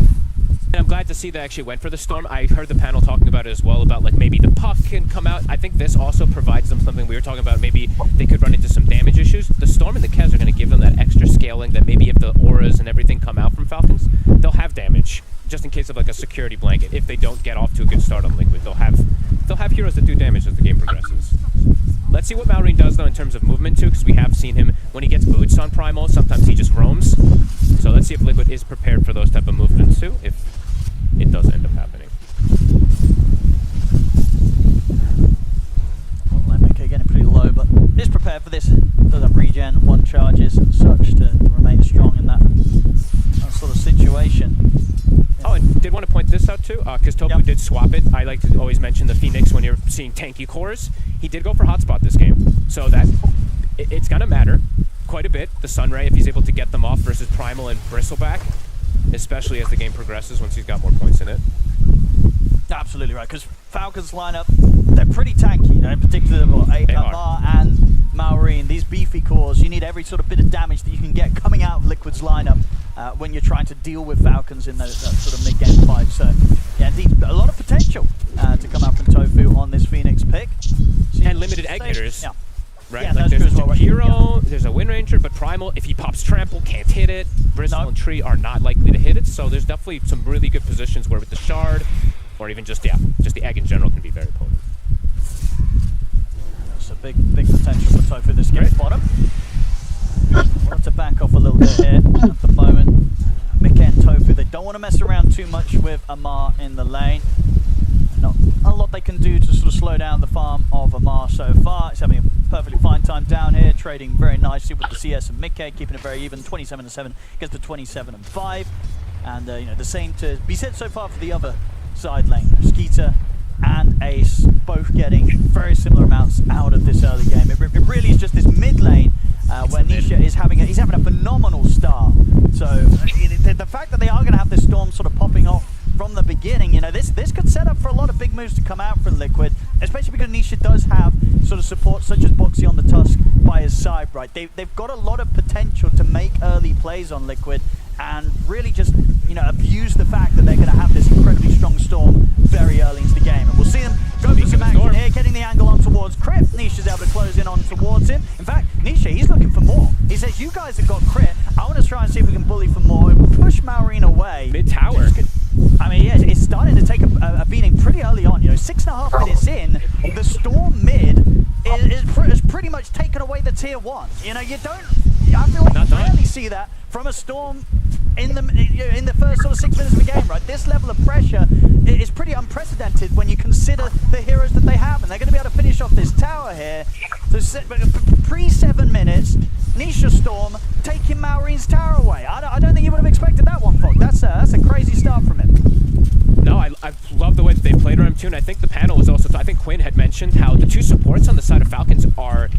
And I'm glad to see they actually went for the Storm. I heard the panel talking about it as well, about like maybe the puck can come out. I think this also provides them something we were talking about. Maybe they could run into some damage issues. The Storm and the Kez are going to give them that extra scaling that maybe if the auras and everything come out from Falcons, they'll have damage. Just in case of like a security blanket. If they don't get off to a good start on Liquid, they'll have heroes that do damage as the game progresses. Let's see what Maureen does though in terms of movement too, because we have seen him when he gets boots on Primal, sometimes he just roams. So let's see if Liquid is prepared for those type of movements too, if it does end up happening. MK getting pretty low, but is prepared for this. Does have regen, 1 charges and such to remain strong in that sort of situation. Oh, and did want to point this out too, because Topu did swap it. I like to always mention the Phoenix when you're seeing tanky cores. He did go for hotspot this game, so that it's gonna matter quite a bit. The Sunray, if he's able to get them off versus Primal and Bristleback, especially as the game progresses once he's got more points in it. Absolutely right, because Falcons lineup, they're pretty tanky, in particular Amar and Maureen. These beefy cores, you need every sort of bit of damage that you can get coming out of Liquid's lineup when you're trying to deal with Falcons in that sort of mid-game fight. So, yeah, indeed, a lot of potential to come out from Tofu on this Phoenix pick. And limited egg hitters. Yeah. Right? Yeah, like there's a hero, there's a Wind Ranger, but Primal, if he pops Trample, can't hit it. Bristle and Tree are not likely to hit it, so there's definitely some really good positions where with the Shard, or even just the egg in general can be very potent. That's a big potential for Tofu this game. Bottom. Want to back off a little bit here at the moment. Mick and Tofu, they don't want to mess around too much with Amar in the lane. Not a lot they can do to sort of slow down the farm of Amar so far. It's having a perfectly fine time down here, trading very nicely with the CS and Mickey, keeping it very even. 27-7 gets to 27-5. And you know, the same to be said so far for the other side lane. Skeeter and Ace both getting very similar amounts out of this early game. It really is just this mid lane where Nisha is having a phenomenal start. So the fact that they are going to have this storm sort of popping off from the beginning, you know, this could set up for a lot of big moves to come out from Liquid, especially because Nisha does have sort of support such as Boxy on the Tusk by his side, right? They've got a lot of potential to make early plays on Liquid and really just, you know, abuse the fact that they're going to have this incredibly strong storm very early into the game. And we'll see them go for some action here, getting the angle on towards Crit. Nisha's able to close in on towards him. In fact, Nisha, he's looking for more. He says, you guys have got Crit. I want to try and see if we can bully for more. Push Maureen away. Mid-tower. I mean, yeah, it's starting to take a beating pretty early on. You know, 6.5 minutes in, the storm mid is pretty much taken away the tier 1. You know, I feel like you rarely see that from a storm in the first sort of 6 minutes of the game, right? This level of pressure is pretty unprecedented when you consider the heroes that they have, and they're going to be able to finish off this tower here. So pre-7 minutes, Nisha Storm taking Maureen's tower away. I don't think you would have expected that one, Fog. That's a crazy start from him. No, I love the way that they played around too, and I think the panel was also, I think Quinn had mentioned how the two supports on the side of Falcons are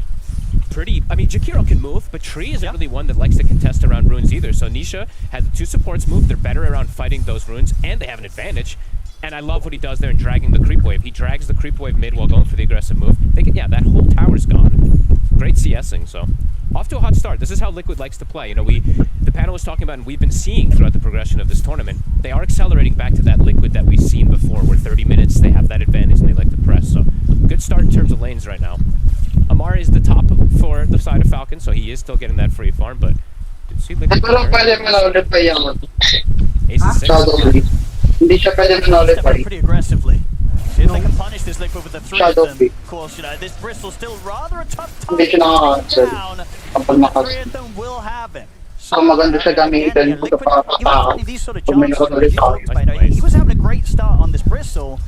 pretty, I mean, Jakiro can move, but Tree isn't really one that likes to contest around runes either. So Nisha has the two supports move, they're better around fighting those runes, and they have an advantage. And I love what he does there in dragging the creep wave. He drags the creep wave mid while going for the aggressive move. Yeah, that whole tower's gone. Great CSing, so off to a hot start. This is how Liquid likes to play. You know, the panel was talking about, and we've been seeing throughout the progression of this tournament, they are accelerating back to that Liquid that we've seen before, where 30 minutes, they have that advantage and they like to press. So good start in terms of lanes right now. Amar is the top for the side of Falcon, so he is still getting that free farm, but did see Liquid Ace is 6. Hindi siya pwede manolid pa rin. Pretty aggressively. See if they can punish this Liquid with the 3 of them. Of course, you know, this Bristol's still rather a tough time to down. The 3 of them will have him. So maganda siya gamitin sa pagkakataon. These sort of jumps, he was having a great start on this Bristol.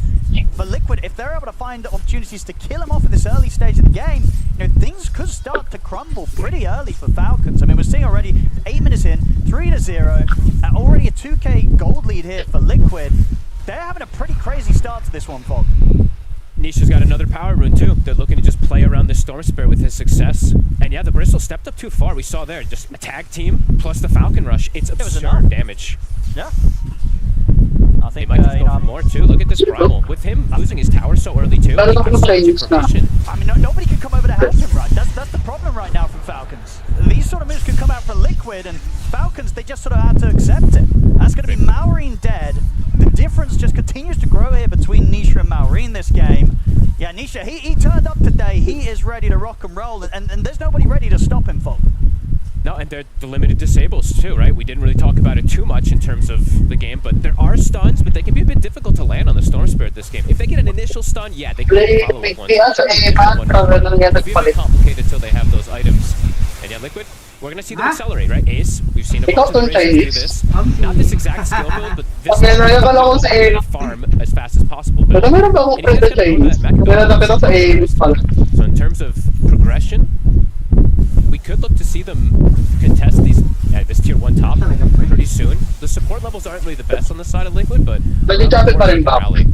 But Liquid, if they're able to find opportunities to kill him off in this early stage of the game, you know, things could start to crumble pretty early for Falcons. I mean, we're seeing already 8 minutes in, 3-0, already a 2k gold lead here for Liquid. They're having a pretty crazy start to this one, Fog. Nisha's got another power rune too. They're looking to just play around the Storm Spirit with his success. And yeah, the Bristol stepped up too far. We saw there, just a tag team plus the Falcon Rush. It's absurd damage. Yeah. I think they might just go for more too. Look at this Primal. With him losing his tower so early too, I mean, nobody can come over to help him, right? That's the problem right now from Falcons. These sort of moves can come out for Liquid, and Falcons, they just sort of had to accept it. That's going to be Maureen dead. The difference just continues to grow here between Nisha and Maureen this game. Yeah, Nisha, he turned up today. He is ready to rock and roll, and there's nobody ready to stop him, Fog. No, and they're the limited disables too, right? We didn't really talk about it too much in terms of the game, but there are stuns, but they can be a bit difficult to land on the Storm Spirit this game. If they get an initial stun, yeah, they can follow up one. It's very complicated until they have those items. And yeah, Liquid, we're going to see them accelerate, right? Ace, we've seen a bunch of do this. Not this exact skill build, but this farm as fast as possible. So in terms of progression, we could look to see them contest this tier 1 top pretty soon. The support levels aren't really the best on the side of Liquid, but rally.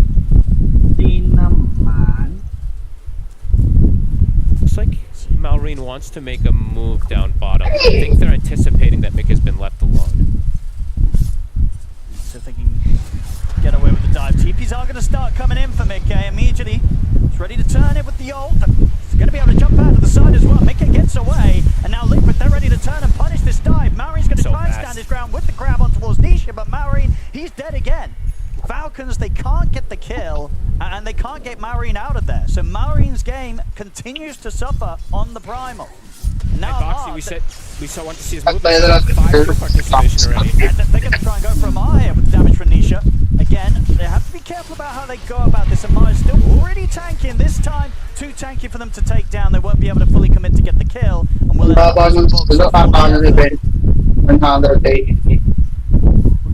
Looks like Maureen wants to make a move down bottom. I think they're anticipating that Mick has been left alone. So they can get away with the dive. TPs are going to start coming in for Mickey immediately. He's ready to turn it with the ult. He's going to be able to jump out to the side as well. Mickey gets away, and now Liquid, they're ready to turn and punish this dive. Maureen's going to try and stand his ground with the grab on towards Nisha, but Maureen, he's dead again. Falcons, they can't get the kill, and they can't get Maureen out of there. So Maureen's game continues to suffer on the Primal. Now, Boxy, we want to see his move. 5 participation already. They're going to try and go for Amar here with damage from Nisha. Again, they have to be careful about how they go about this. Amar is still pretty tanky, and this time, too tanky for them to take down. They won't be able to fully commit to get the kill. And we'll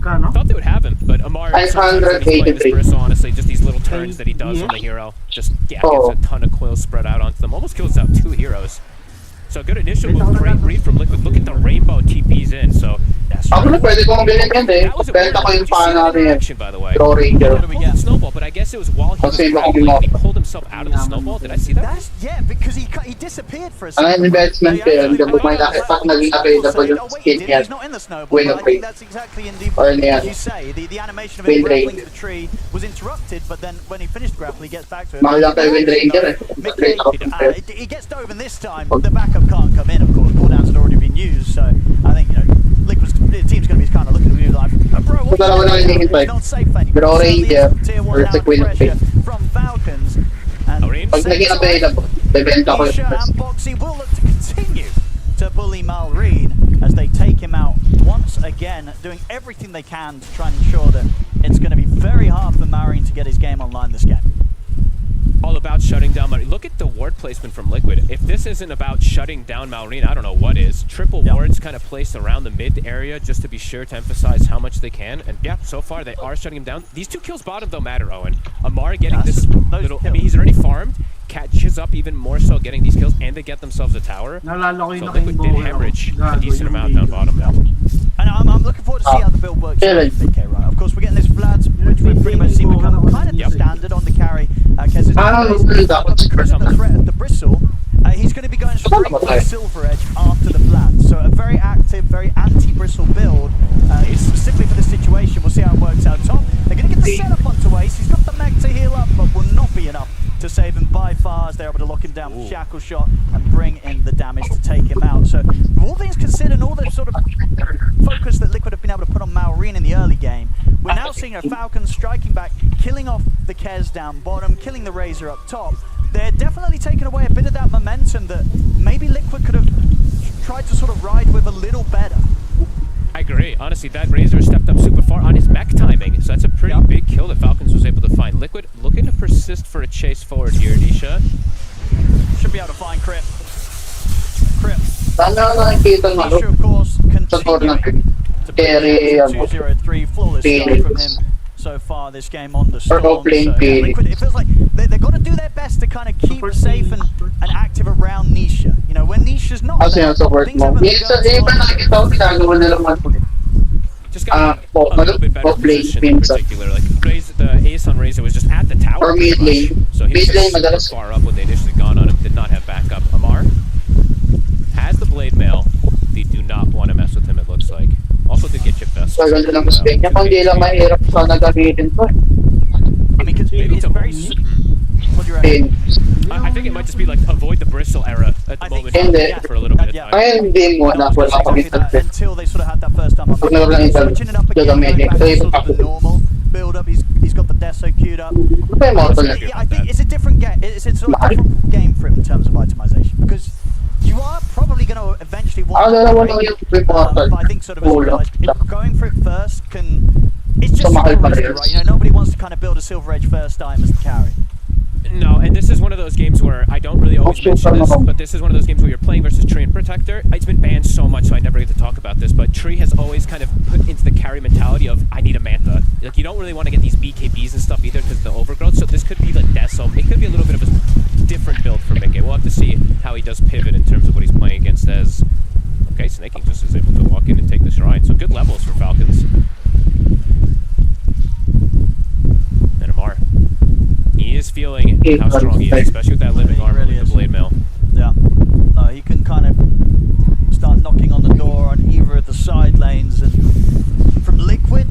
thought they would have him, but Amar sometimes when he's playing this Bristle, honestly, just these little turns that he does on the hero, just gets a ton of coils spread out onto them, almost kills out 2 heroes. So good initial move, great read from Liquid. Look at the rainbow TPs in, so that's Ako na pwede kong bilhin yan eh. Benta ko yung fan natin yan. by the way. Pro Ranger. Snowball, but I guess it was while he was Kasi grappling, he pulled himself out of the snowball. Did I see that? Yeah, because he disappeared for a Ang second. investment ko yun, hindi mo may nakita pag naging available yung skin niya. He's not in the snowball, Win but I of think raid. that's exactly indeed Or what niyan. you say. The animation of Win him grappling rate. to the tree was interrupted, but then when he finished grappling, he gets back to it. Mahal lang tayo Wind Ranger eh. Mickey, he gets dove, and this time the backup can't come in, of course. Cooldowns had already been used, so I think, the team's going to be kind of looking at you like, bro, what Dalawa lang hinihintay. it's not safe anymore. Pro Ranger Tier 1 versus now Queen of pressure Fate. from Falcons. And Pag naging available, bebenta ko Nisha yung and Boxy will look to continue to bully Malrine as they take him out once again, doing everything they can to try and ensure that it's going to be very hard for Malrine to get his game online this game. All about shutting down Malrine. Look at the ward placement from Liquid. If this isn't about shutting down Malrine, I don't know what is. Triple wards kind of placed around the mid area just to be sure to emphasize how much they can. And yeah, so far they are shutting him down. These 2 kills bottom though matter, Owen. Amar getting this little, I mean, he's already farmed, catches up even more so getting these kills, and they get themselves a tower. So Liquid did hemorrhage a decent amount down bottom now. And I'm looking forward to see how the build works out with BK, right? Of course, we're getting this Vlad, which we've pretty much seen become kind of the standard on the carry. Because of the threat of the Bristle, he's going to be going straight for the Silver Edge after the Vlad. So a very active, very anti-Bristle build, specifically for this situation. We'll see how it works out top. They're going to get the setup onto Ace. He's got the mech to heal up, but will not be enough to save him by far as they're able to lock him down with Shackle Shot and bring in the damage to take him out. So all things considered, all the sort of focus that Liquid have been able to put on Malrine in the early game, we're now seeing a Falcon striking back, killing off the Kez down bottom, killing the Razor up top. They're definitely taking away a bit of that momentum that maybe Liquid could have tried to sort of ride with a little better. I agree. Honestly, that Razor stepped up super far on his mech timing, so that's a pretty big kill that Falcons was able to find. Liquid looking to persist for a chase forward here, Nisha. Should be able to find Crip. Saan na nakikita ng ano? Nisha, of course, Sa tournament. to Carry, 2-0-3, flawless start from him so far this game on the Storm. playing So, Phoenix. Liquid, it feels like they've got to do their best to kind of keep safe and active around Nisha. You know, when Nisha's not Kasi there, yung support things mo. haven't been Minsan, going iba nakikita ko ginagawa nila man. Just got a little bit better position in particular. Like the ace on Razor was just at the tower. Or mid lane. So he was Mid lane, super madalas. far up when they initially gone on him. Did not have backup. Amar has the blade mail. They do not want to mess with him, it looks like. Also did get chip vest. Sa ganda ng spin niya, kung di lang mahirap sana gamitin to. I mean, because it's very... What do you reckon? I think it might just be like avoid the Bristle era at the moment Hindi. for a little bit of time. Kaya hindi mo na wala pang intercept. Until they sort of had that first time. Pag nagawin ng intercept, Switching it up again, going gagamitin. back So, to iba sort of the normal build up. He's got the Deso queued up. pa yung mortal na. I think it's a different game. It's a sort of different game for him in terms of itemization because you are probably going to eventually want. But I think sort of as well, going for it first can. It's just super risky, right? You know, nobody wants to kind of build a Silver Edge first time as the carry. No, and this is one of those games where I don't really always mention this, but this is one of those games where you're playing versus Tree and Protector. It's been banned so much, so I never get to talk about this, but Tree has always kind of put into the carry mentality of, I need a Manta. Like, you don't really want to get these BKBs and stuff either because of the overgrowth, so this could be the Deso. It could be a little bit of a different build for Mickey. We'll have to see how he does pivot in terms of what he's playing against as... Okay, Snaking just is able to walk in and take the Shrine, so good levels for Falcons. And Amar. He is feeling how strong he is, especially with that living armor with the blade mail. Yeah. No, he can kind of start knocking on the door on either of the side lanes. And from Liquid,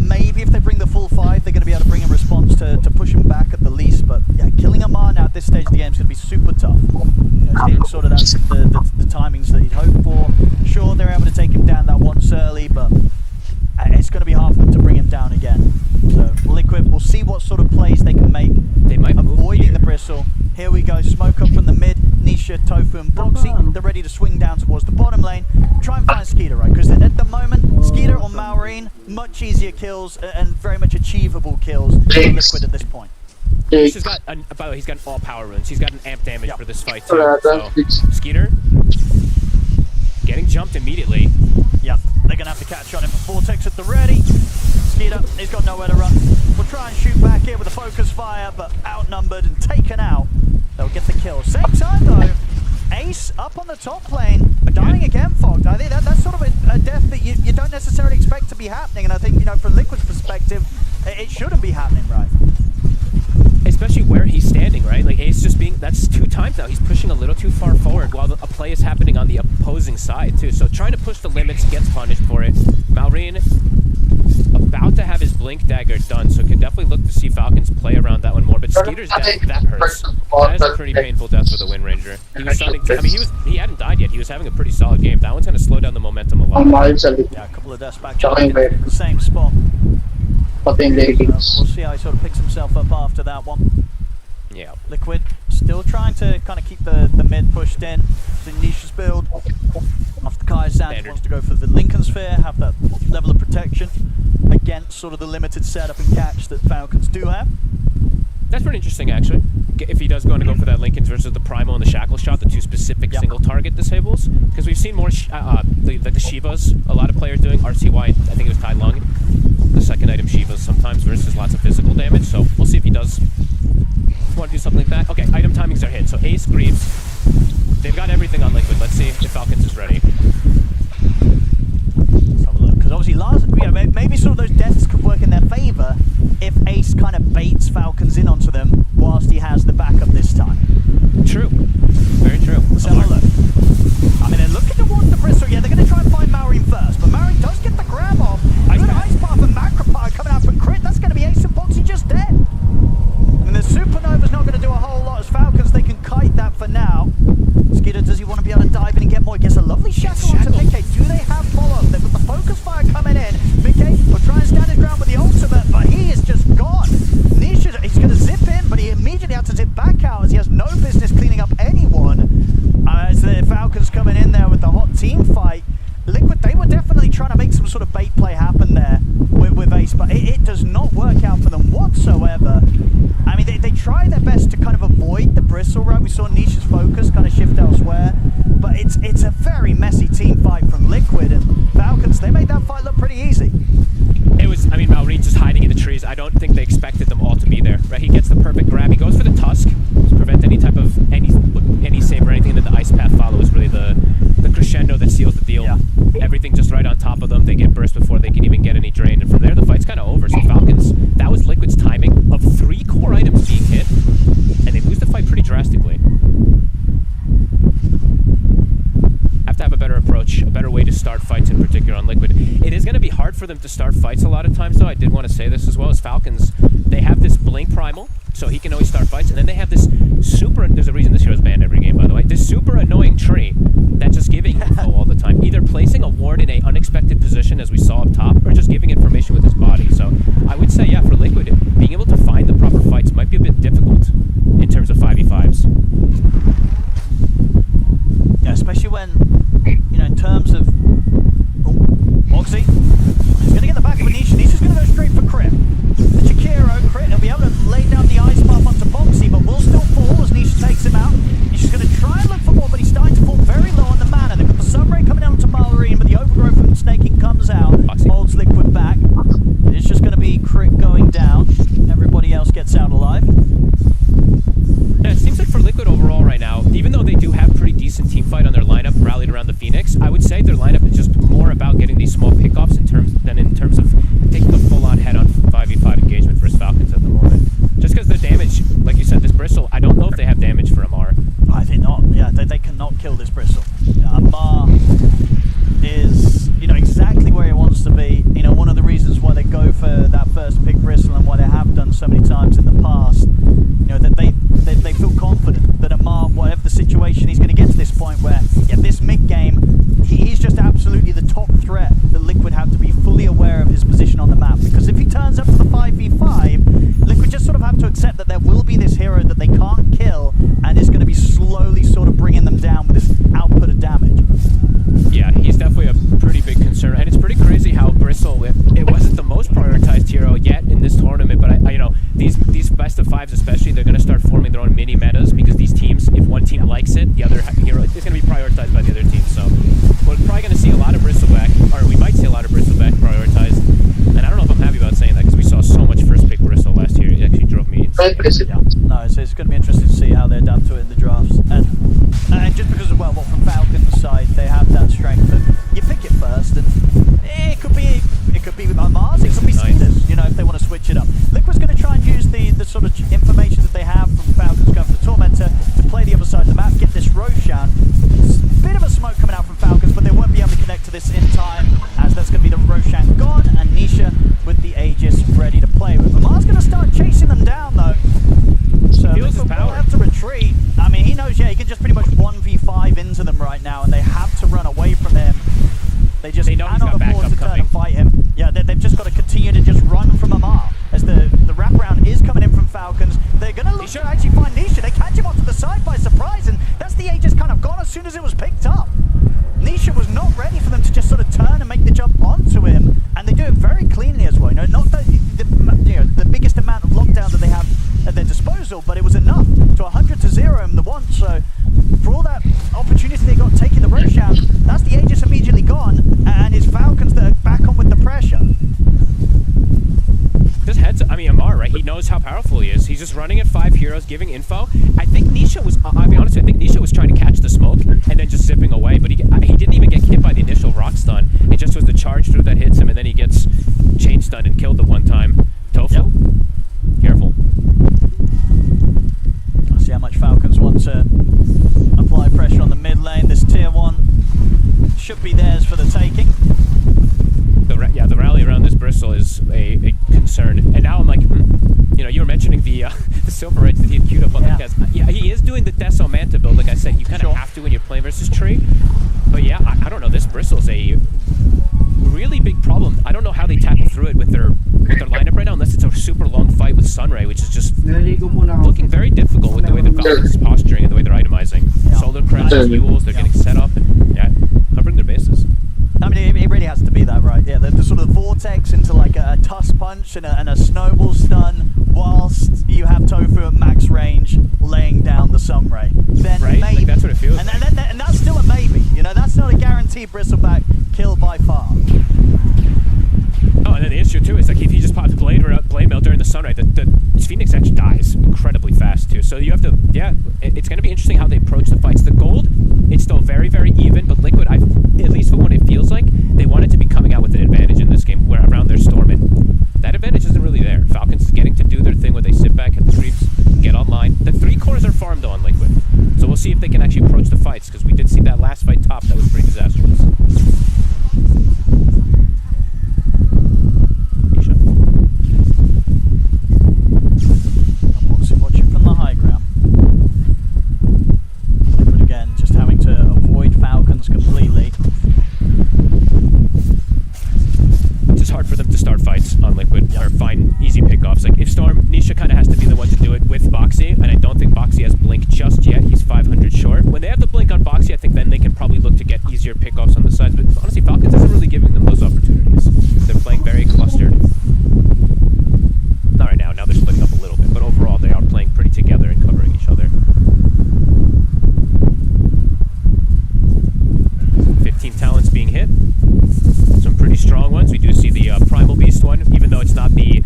maybe if they bring the full 5, they're going to be able to bring a response to push him back at the least. But yeah, killing Amar now at this stage of the game is going to be super tough. You know, hitting sort of the timings that he'd hoped for. Sure, they're able to take him down that once early, but it's going to be hard for them to bring him down again. So Liquid, we'll see what sort of plays they can make. They might avoiding the Bristle. Here we go, smoke up from the mid. Nisha, Tofu and Boxy, they're ready to swing down towards the bottom lane. Try and find Skeeter, right? Because at the moment, Skeeter or Malrine, much easier kills and very much achievable kills for Liquid at this point. He's got, by the way, he's got all power runes. He's got an amp damage for this fight too. So Skeeter getting jumped immediately. Yep, they're going to have to catch on him. Vortex at the ready. Skeeter, he's got nowhere to run. We'll try and shoot back here with a focus fire, but outnumbered and taken out. They'll get the kill. Same time, though, Ace up on the top lane, dying again, Fogged. I think that's sort of a death that you don't necessarily expect to be happening, and I think, you know, from Liquid's perspective, it shouldn't be happening, right? Especially where he's standing, right? Like Ace just being, that's 2 times now. He's pushing a little too far forward while a play is happening on the opposing side too. So trying to push the limits, gets punished for it. Malrine about to have his Blink Dagger done, so could definitely look to see Falcons play around that one more. But Skeeter's death, that hurts. That is a pretty painful death for the Wind Ranger. He was starting to, I mean, he hadn't died yet. He was having a pretty solid game. That one's going to slow down the momentum a lot. Yeah, a couple of deaths back in the same spot. We'll see how he sort of picks himself up after that one. Yeah. Liquid still trying to kind of keep the mid pushed in. The Nisha's build. Off the Kai's Sand wants to go for the Lincoln Sphere, have that level of protection against sort of the limited setup and catch that Falcons do have. That's pretty interesting, actually. If he does go for that Lincoln's versus the Primal and the Shackle Shot, the 2 specific single target disables. Because we've seen more, the Shivas, a lot of players doing. RCY, I think it was Tai Lung, the second item Shivas sometimes versus lots of physical damage. So we'll see if he does want to do something like that. Okay, item timings are hit. So Ace, Greaves, they've got everything on Liquid. Let's see if Falcons is ready. Let's have a look. Because obviously, maybe sort of those deaths could work in their favor if Ace kind of baits Falcons in onto them whilst he has the backup this time. True. Very true. Let's have a look. I mean, they're looking towards the Bristle. Yeah, they're going to try and find Malrine first, but Malrine does get the grab off. Good Ice Path and Macropire coming out for crit. That's going to be Ace and Boxy just dead. And the Supernova's not going to do a whole lot as Falcons. They can kite that for now. Skeeter, does he want to be able to dive in and get more? He gets a lovely shackle onto Mickey. Do they have follow-up? They've got the focus fire coming in. Mickey will try and stand his ground with the ultimate, but he is just gone. Nisha, he's going to zip in, but he immediately has to zip back out as he has no business cleaning up anyone. As the Falcons coming in there with the hot team fight. Liquid, they were definitely trying to make some sort of bait play happen there with Ace, but it does not work out for them whatsoever. I mean, they try their best to kind of avoid the Bristle, right? We saw Nisha's focus kind of shift elsewhere, but it's a very messy team fight from Liquid, and Falcons, they made that fight look pretty easy. It was, I mean, Malrine just hiding in the trees. I don't think they expected them all to be there, right? He gets the perfect grab. He goes for the Tusk to prevent any type of, any save or anything, and then the Ice Path follow is really the crescendo that seals the deal. Yeah. Everything just right on top of them. They get burst before they can even get any drain, and from there the fight's kind of over. So Falcons, that was Liquid's timing of 3 core items being hit, and they lose the fight pretty drastically. Have to have a better approach, a better way to start fights in particular on Liquid. It is going to be hard for them to start fights a lot of times, though. I did want to say this as well as Falcons. They have this Blink Primal, so he can always start fights, and then they have this super, there's a reason this hero's banned every game, by the way, this super annoying tree that's just giving info all the time, either placing a ward in an unexpected position as we saw up top, or just giving information with his body. So I would say, yeah, for Liquid, being able to find the proper fights might be a bit difficult in terms of 5v5s. Yeah, especially when, you know, in terms of Moxie, he's going to get the back of Anisha. Anisha's going to go straight for crit. The Chikiro crit, he'll be able to lay down the ice path onto Boxy, but will still fall as Nisha takes him out. Nisha's going to try and look for more, but he's starting to fall very low on the mana. They've got the Sunray coming down onto Malrine, but the overgrowth from Snaking comes out, holds Liquid back. It's just going to be crit going down. Everybody else gets out alive. Yeah, it seems like for Liquid overall right now, even though they do have pretty decent team fight on their lineup rallied around the Phoenix, I would say their lineup is just more about getting these small pickoffs in terms of taking a full-on head-on 5v5 engagement versus Falcons at the moment. Just because the damage, like you said, this Bristle, I don't know if they have damage for Amar. I think not. Yeah, they cannot kill this Bristle. Amar is, you know, exactly where he wants to be. You know, one of the reasons why they go for that first pick Bristle and why they have done so many times in the past, you know, that they feel confident that Amar, whatever the situation, he's going to get to this point where, yeah, this mid game, he's just absolutely the top threat that Liquid have to be Yeah, no, it's going to be interesting to see how they adapt to it in the drafts. And just because of, well, from Falcons' side, they have that strength that you pick it first, and it could be with Mars, it could be Cedars, you know, if they want to switch it up. Liquid's going to try and use the sort of information that they have from Falcons going for the Tormentor to play the other side of the map, get this Roshan. Bit of a smoke coming out from Falcons, but they won't be able to connect to this in time, as there's going to be the Roshan gone, and Nisha with the Aegis ready to play with. Mars going to start chasing them down, though. So Liquid will have to retreat. I mean, he knows, yeah, he can just pretty much 1v5 into them right now, and they have to run away from him. They just cannot afford to turn and fight him. Yeah, they've just got to continue to just run from Amar. As the wraparound is coming in from Falcons, they're going to look to actually find Nisha. They catch him onto the side by surprise, and that's the Aegis kind of gone as soon as it was picked up. Nisha was not ready for them to just sort of turn and make the jump onto him, and they do it very cleanly as well. You know, not the biggest amount of lockdown that they have at their disposal, but it was enough to 100-0 him the once. So for all that opportunity they got taking the Roshan, that's the Aegis immediately gone, and it's Falcons that are back on with the pressure. Just heads up, I mean, Amar, right? He knows how powerful he is. He's just running at 5 heroes, giving info. I think Nisha was, I'll be honest, I think Nisha was trying to catch the smoke and then just zipping away, but he didn't even get hit by the initial rock stun. It just was the charge through that hits him, and then he gets chain stunned and killed the one time. Tofu? Yep. Careful. I'll see how much Falcons want to apply pressure on the mid lane. This tier 1 should be theirs for the taking. The rally around this Bristle is a concern. And now I'm like, you know, you were mentioning the Silver Edge that he had queued up on the cast. Yeah, he is doing the Deso Manta build, like I said. You kind of have to when you're playing versus Tree. But yeah, I don't know. This Bristle is a really big problem. I don't know how they tackle through it with their lineup right now, unless it's a super long fight with Sunray, which is just looking very difficult with the way that Falcons is posturing and the way they're itemizing. Solar Crest, Fuels, they're getting set up, and yeah, covering their bases. I mean, it really has to be that, right? Yeah, the sort of vortex into like a tusk punch and a snowball stun, whilst you have Tofu at max range laying down the Sunray. Then right? maybe, like that's what it feels and like. And that's still a maybe. You know, that's not a guaranteed Bristleback kill by far. Oh, and then the issue too is like if he just pops Blade Mail during the Sunray, the Phoenix actually dies incredibly fast too. So you have to, yeah, it's going to be interesting how they approach the fights. The gold, it's still very, very even, but Liquid, at least for what it feels like, they wanted to be coming out with an advantage in this game where around their storm, and that advantage isn't really there. Falcons is getting to do their thing where they sit back and the creeps get online. The 3 cores are farmed on Liquid, so we'll see if they can actually approach the fights, because we did see that last fight top that was pretty disastrous. Watching from the high ground. But again, just having to avoid Falcons completely. It's just hard for them to start fights on Liquid or find easy pickoffs. Like if Storm, Nisha kind of has to be the one to do it with Boxy, and I don't think Boxy has Blink just yet. He's 500 short. When they have the Blink on Boxy, I think then they can probably look to get easier pickoffs on the sides. But honestly, Falcons isn't really giving them those opportunities. They're playing very clustered. Not right now. Now they're splitting up a little bit, but overall they are playing pretty together and covering each other. 15 talents being hit. Some pretty strong ones. We do see the Primal Beast one, even though it's not the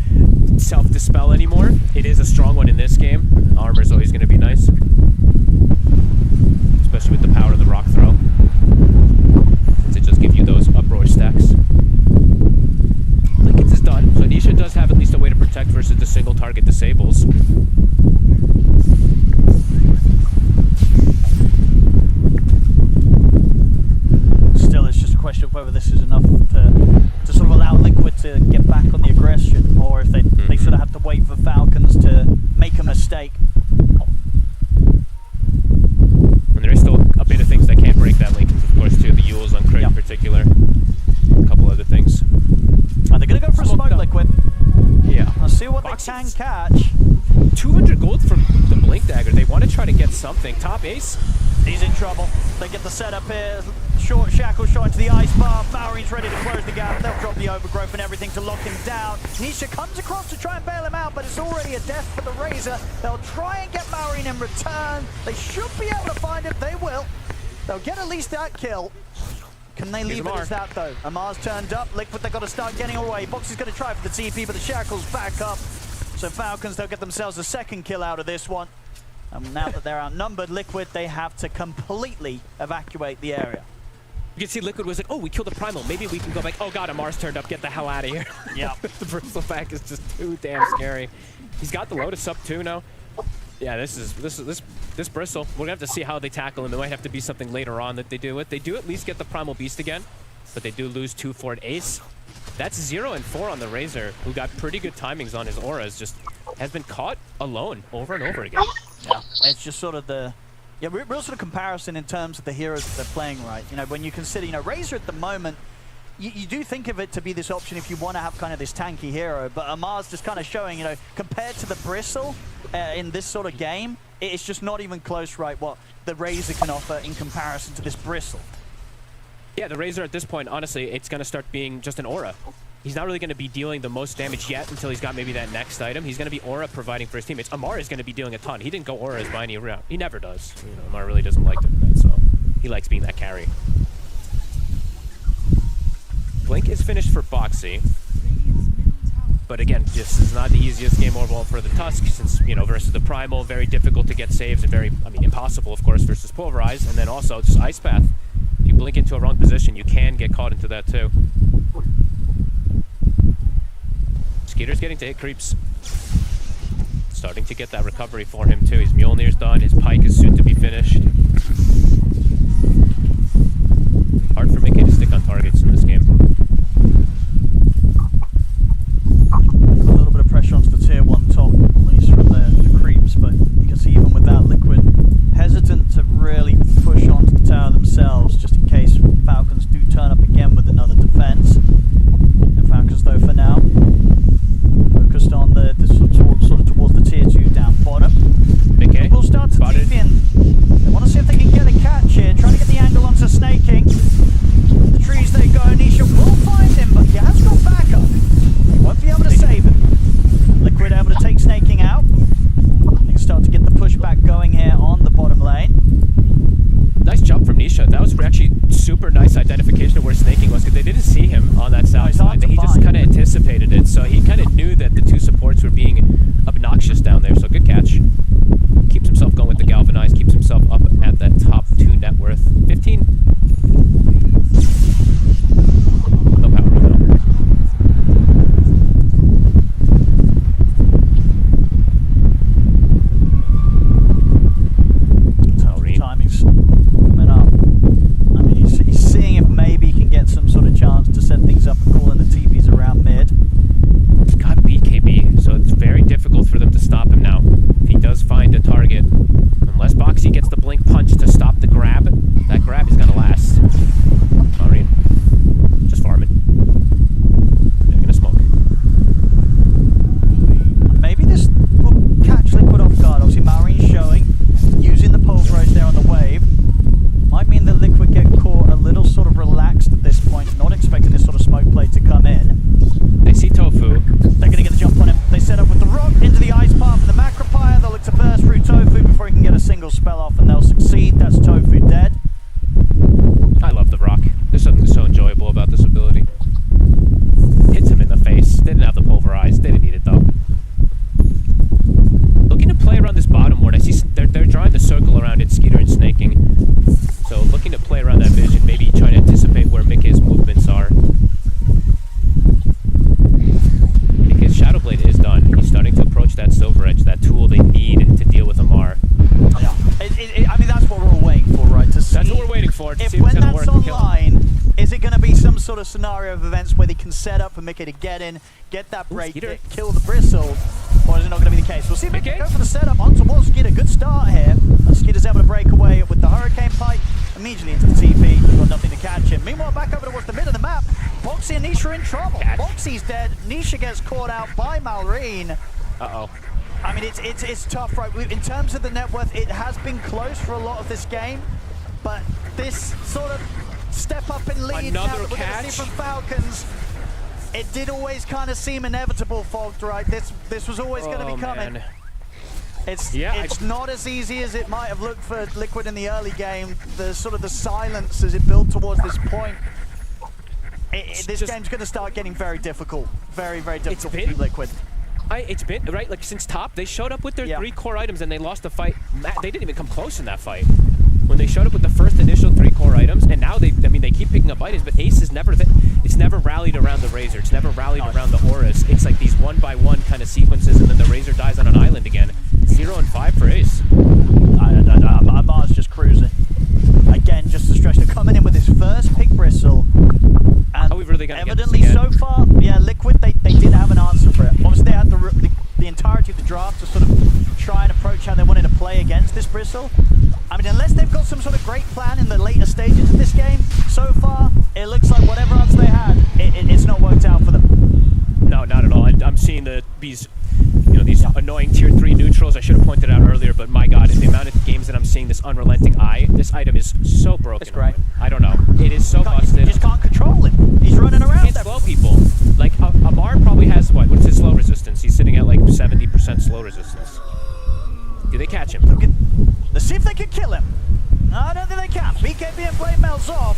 self-dispel anymore. It is a strong one in this game. Armor is always going to be nice, especially with the power of the rock throw, since it just gives you those uproar stacks. Lincoln's is done, so Nisha does have at least a way to protect versus the single target disables. Still, it's just a question of whether this is enough to sort of allow Liquid to get back on the aggression, or if they sort of have to wait for Falcons to make a mistake. And there is still a bit of things that can't break that Lincoln's, of course, too. The Yules on Crit in particular. A couple other things. And they're going to go for a smoke Liquid. Yeah. Let's see what they can catch. 200 gold from the Blink Dagger. They want to try to get something. Top Ace. He's in trouble. They get the setup here. Short Shackle shot into the ice bar. Maureen's ready to close the gap. They'll drop the overgrowth and everything to lock him down. Nisha comes across to try and bail him out, but it's already a death for the Razor. They'll try and get Maureen in return. They should be able to find him. They will. They'll get at least that kill. Can they leave it as that, though? Amar's turned up. Liquid, they've got to start getting away. Box is going to try for the TP, but the Shackle's back up. So Falcons, they'll get themselves a second kill out of this one. And now that they're outnumbered, Liquid, they have to completely evacuate the area. You can see Liquid was like, oh, we killed the Primal. Maybe we can go back. Oh god, Amar's turned up. Get the hell out of here. Yeah. The Bristleback is just too damn scary. He's got the Lotus up too now. Yeah, this Bristle. We're gonna have to see how they tackle him. It might have to be something later on that they do it. They do at least get the Primal Beast again, but they do lose 2 for an Ace. That's 0 and 4 on the Razor, who got pretty good timings on his auras. Just has been caught alone over and over again. Yeah, it's just sort of the real sort of comparison in terms of the heroes that they're playing, right? You know, when you consider, you know, Razor at the moment, you do think of it to be this option if you want to have kind of this tanky hero, but Amar's just kind of showing, you know, compared to the Bristle in this sort of game, it's just not even close, right, what the Razor can offer in comparison to this Bristle. Yeah, the Razor at this point, honestly, it's going to start being just an aura. He's not really going to be dealing the most damage yet until he's got maybe that next item. He's going to be aura providing for his teammates. Amar is going to be dealing a ton. He didn't go auras by any round. He never does. You know, Amar really doesn't like doing that, so he likes being that carry. Blink is finished for Boxy. But again, this is not the easiest game overall for the Tusk, since, you know, versus the Primal, very difficult to get saves and very, I mean, impossible, of course, versus Pulverize. And then also just Ice Path. If you blink into a wrong position, you can get caught into that too. Skeeter's getting to hit creeps. Starting to get that recovery for him too. His Mjolnir's done, his Pike is soon to be finished. Hard for Mickey to stick on targets in this game. A little bit of pressure onto the tier 1 top, at least from the creeps, but you can see even with that, Liquid hesitant to really push onto the tower themselves, just in case Falcons do turn up again with another defense. And Falcons, though, for now, focused on the sort of towards the tier 2 down bottom. Okay. We'll start to deep in. They want to see if they can get a catch here, trying to get the angle onto Snaking. The trees they go, Nisha will find him, but he has got backup. He won't be able to save him. Liquid able to take Snaking out. They can start to get the pushback going here on the bottom lane. Nice jump from Nisha. That was actually super nice identification of where Snaking was, because they didn't see him on that south side. He just kind of anticipated it, so he kind of knew that the 2 supports were being obnoxious down there, so good catch. Keeps himself going with the Galvanize, keeps himself up at that top 2 net worth. 15. No power right now. Timing's coming up. I mean, he's seeing if maybe he can get some sort of chance to set things up and calling the TPs around mid. He's got BKB, so it's very difficult for them to stop him now. If he does find a target, unless Boxy gets the blink punch to stop the grab, that grab is going to last. Maureen, just farming. They're going to smoke. Maybe this will catch Liquid off guard. Obviously, Maureen's showing, using the pulverize there on the wave. Might mean that Liquid get caught a little sort of relaxed at this point, not expecting this sort of smoke play to come in. They see Tofu. They're going to get the jump on him. They set up with the rock into the ice path and the Macropire. They'll look to burst through Tofu before he can get a single spell off, and they'll succeed. That's Tofu dead. I love the rock. There's something so enjoyable about this ability. Hits him in the face. Didn't have the pulverize. Didn't need it though. Looking to play around this bottom ward. I see they're drawing the circle around it, Skeeter and Snaking. So looking to play around that vision, maybe trying to anticipate where Mickey's movements are. Because Shadowblade is done. He's starting to approach that Silver Edge, that tool they need to deal with Amar. Yeah. I mean, that's what we're all waiting for, right? To see that's what we're waiting for. To if see what's when gonna that's work online, is it going to be some sort of scenario of events where they can set up for Mickey to get in, get that break, kill the Bristle, or is it not going to be the case? We'll see Mickey go for the setup on towards Skeeter. Good start here. Skeeter's able to break away with the Hurricane Pike immediately into the TP. We've got nothing to catch him. Meanwhile, back over towards the mid of the map, Boxy and Nisha are in trouble. Boxy's dead. Nisha gets caught out by Malrine. Uh-oh. I mean, it's tough, right? In terms of the net worth, it has been close for a lot of this game, but this sort of step up in lead now that we're going to see from Falcons, it did always kind of seem inevitable, Fogged, right? This was always going to be coming. Man. It's not as easy as it might have looked for Liquid in the early game. The sort of the silence as it built towards this point. This game's going to start getting very difficult. Very, very difficult for Liquid. It's been, right, like since top, they showed up with their 3 core items and they lost the fight. They didn't even come close in that fight. When they showed up with the first initial 3 core items, and now they keep picking up items, but Ace is never, it's never rallied around the Razor. It's never rallied around the Auras. It's like these 1-by-1 kind of sequences, and then the Razor dies on an island again. 0 and 5 for Ace. Amar's just cruising. Again, just to stretch, they're coming in with his first pick bristle. And we really gonna evidently get this so far, Liquid, they did have an answer for it. Obviously they had the entirety of the draft to sort of try and approach how they wanted to play against this bristle. I mean, unless they've got some sort of great plan in the later stages of this game, so far, it looks like whatever answer they had, it's not worked out for them. No, not at all. I'm seeing these annoying tier 3 neutrals. I should have pointed out earlier, but my god, in the amount of games that I'm seeing this unrelenting eye, this item is so broken. It's great. I don't know. It is so busted. You just can't control him. He's running around. Can't slow people. Like, Amar probably has, what's his slow resistance? He's sitting at like 70% slow resistance. Do they catch him? Let's see if they can kill him. No, I don't think they can. BKB and Blade melts off.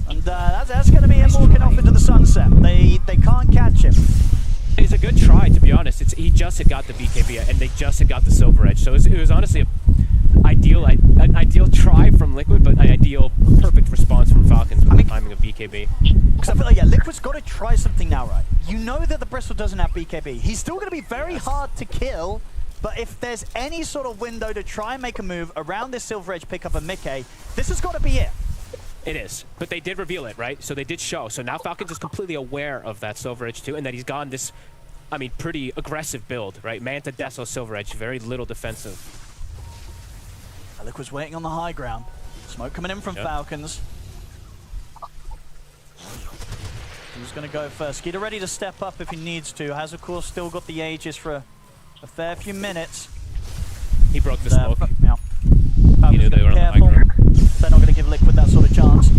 And that's going to be him walking off into the sunset. They can't catch him. It's a good try, to be honest. He just had got the BKB, and they just had got the Silver Edge. So it was honestly an ideal try from Liquid, but an ideal, perfect response from Falcons with the timing of BKB. Because I feel like, Liquid's got to try something now, right? You know that the Bristle doesn't have BKB. He's still going to be very hard to kill, but if there's any sort of window to try and make a move around this Silver Edge pickup of Mickey, this has got to be it. It is, but they did reveal it, right? So they did show. So now Falcons is completely aware of that Silver Edge too, and that he's gone this, pretty aggressive build, right? Manta, Deso, Silver Edge, very little defensive. Liquid's waiting on the high ground. Smoke coming in from Falcons. Who's going to go first? Skeeter ready to step up if he needs to. Has, of course, still got the Aegis for a fair few minutes. He broke the smoke. Yeah. He knew they were on the high ground. They're not going to give Liquid that sort of chance.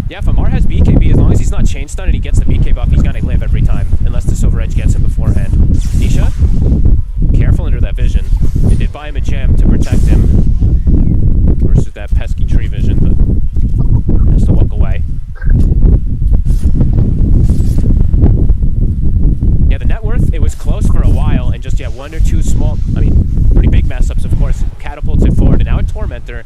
Yeah, if Amar has BKB, as long as he's not chain stunned and he gets the BK buff, he's going to live every time, unless the Silver Edge gets him beforehand. Nisha, careful under that vision. They did buy him a gem to protect him versus that pesky tree vision, but has to walk away. Yeah, the net worth, it was close for a while, and just, 1 or 2 small, pretty big mess-ups, of course, catapults it forward, and now a Tormentor.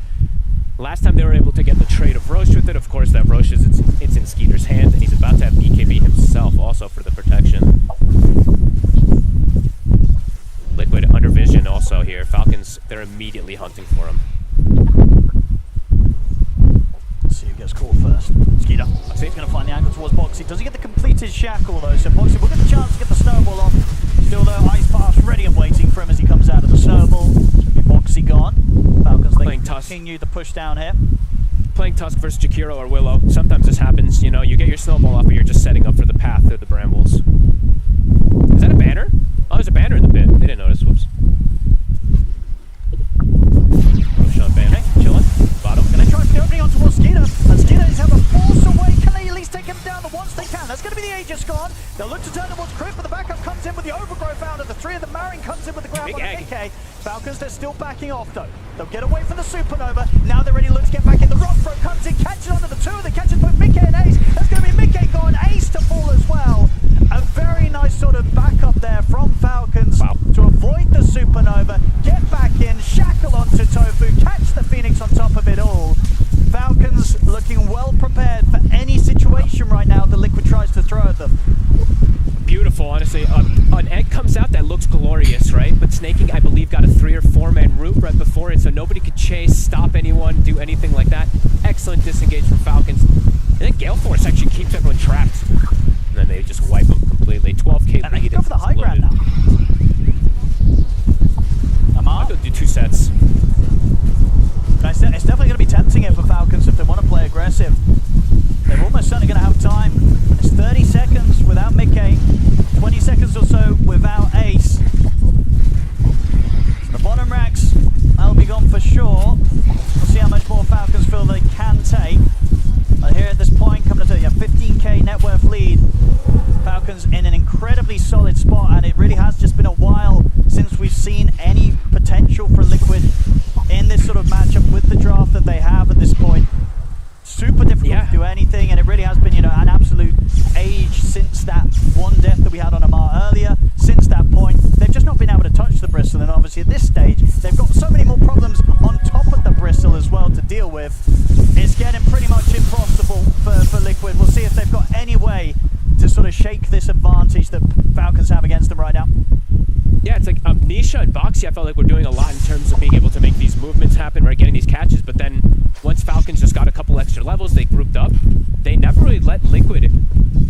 Last time they were able to get the trade of Roche with it, of course, that Roche is, it's in Skeeter's hand, and he's about to have BKB himself also for the protection. Liquid under vision also here. Falcons, they're immediately hunting for him. Let's see who gets caught first. Skeeter. He's going to find the angle towards Boxy. Does he get the completed shackle though? So Boxy will get the chance to get the snowball off. Still though, Ice Pass ready and waiting for him as he comes out of the snowball. It's going to be Boxy gone. Falcons they continue the push down here. Playing Tusk versus Jakiro or Willow. Sometimes this happens, you get your snowball off, but you're just setting up for the path through the brambles. Is that a banner? Oh, there's a banner in the pit. They didn't notice. Whoops. Shot banner. Okay, chilling. Bottom. Gonna try the opening on towards Skeeter. And Skeeter is having a force away. Can they at least take him down once they can? That's gonna be the Aegis gone. They'll look to turn towards Crit, but the backup comes in with the Overgrowth out of the 3 of the Marin comes in with the grab on the AK. Falcons, they're still backing off though. They'll get away from the Supernova. Now they're ready to look to get back in. The Rockthrow comes in, catches onto the 2. They catches both Mickey and Ace. That's gonna be Mickey gone. Ace to fall as well. A very nice sort of backup there from Falcons to avoid the Supernova, get back in, shackle onto Tofu, catch the Phoenix on top of it all. Falcons looking well prepared for any situation right now the Liquid tries to throw at them. Beautiful, honestly. An egg comes out that looks glorious, right? But Snaking, I believe, got a 3 or 4-man root right before it, so nobody could chase, stop anyone, do anything like that. Excellent disengage from Falcons. And then Gale Force actually keeps everyone trapped. And then they just wipe them completely. 12k and lead. Go for the high ground now. I'll go do 2 sets. It's definitely going to be tempting it for Falcons if they want to play aggressive. They're almost certainly going to have time. It's 30 seconds without Mickey, 20 seconds or so without Ace. So the bottom racks, that'll be gone for sure. We'll see how much more Falcons feel they can take. Here at this point, coming to 15k net worth lead. Falcons in an incredibly solid spot, and it really has just been a while since we've seen any potential for Liquid in this sort of matchup with the draft that they have at this point. Super difficult able to do anything, and it really has been, you know, an absolute age since that one death that we had on Amar earlier. Since that point, they've just not been able to touch the Bristle, and obviously at this stage, they've got so many more problems on top of the Bristle as well to deal with. It's getting pretty much impossible for Liquid. We'll see if they've got any way to sort of shake this advantage that Falcons have against them right now. Yeah, it's like Nisha and Boxy, I felt like we're doing a lot in terms of being able to make these movements happen, right, getting these catches, but then once Falcons just got a couple extra levels, they grouped up, they never really let Liquid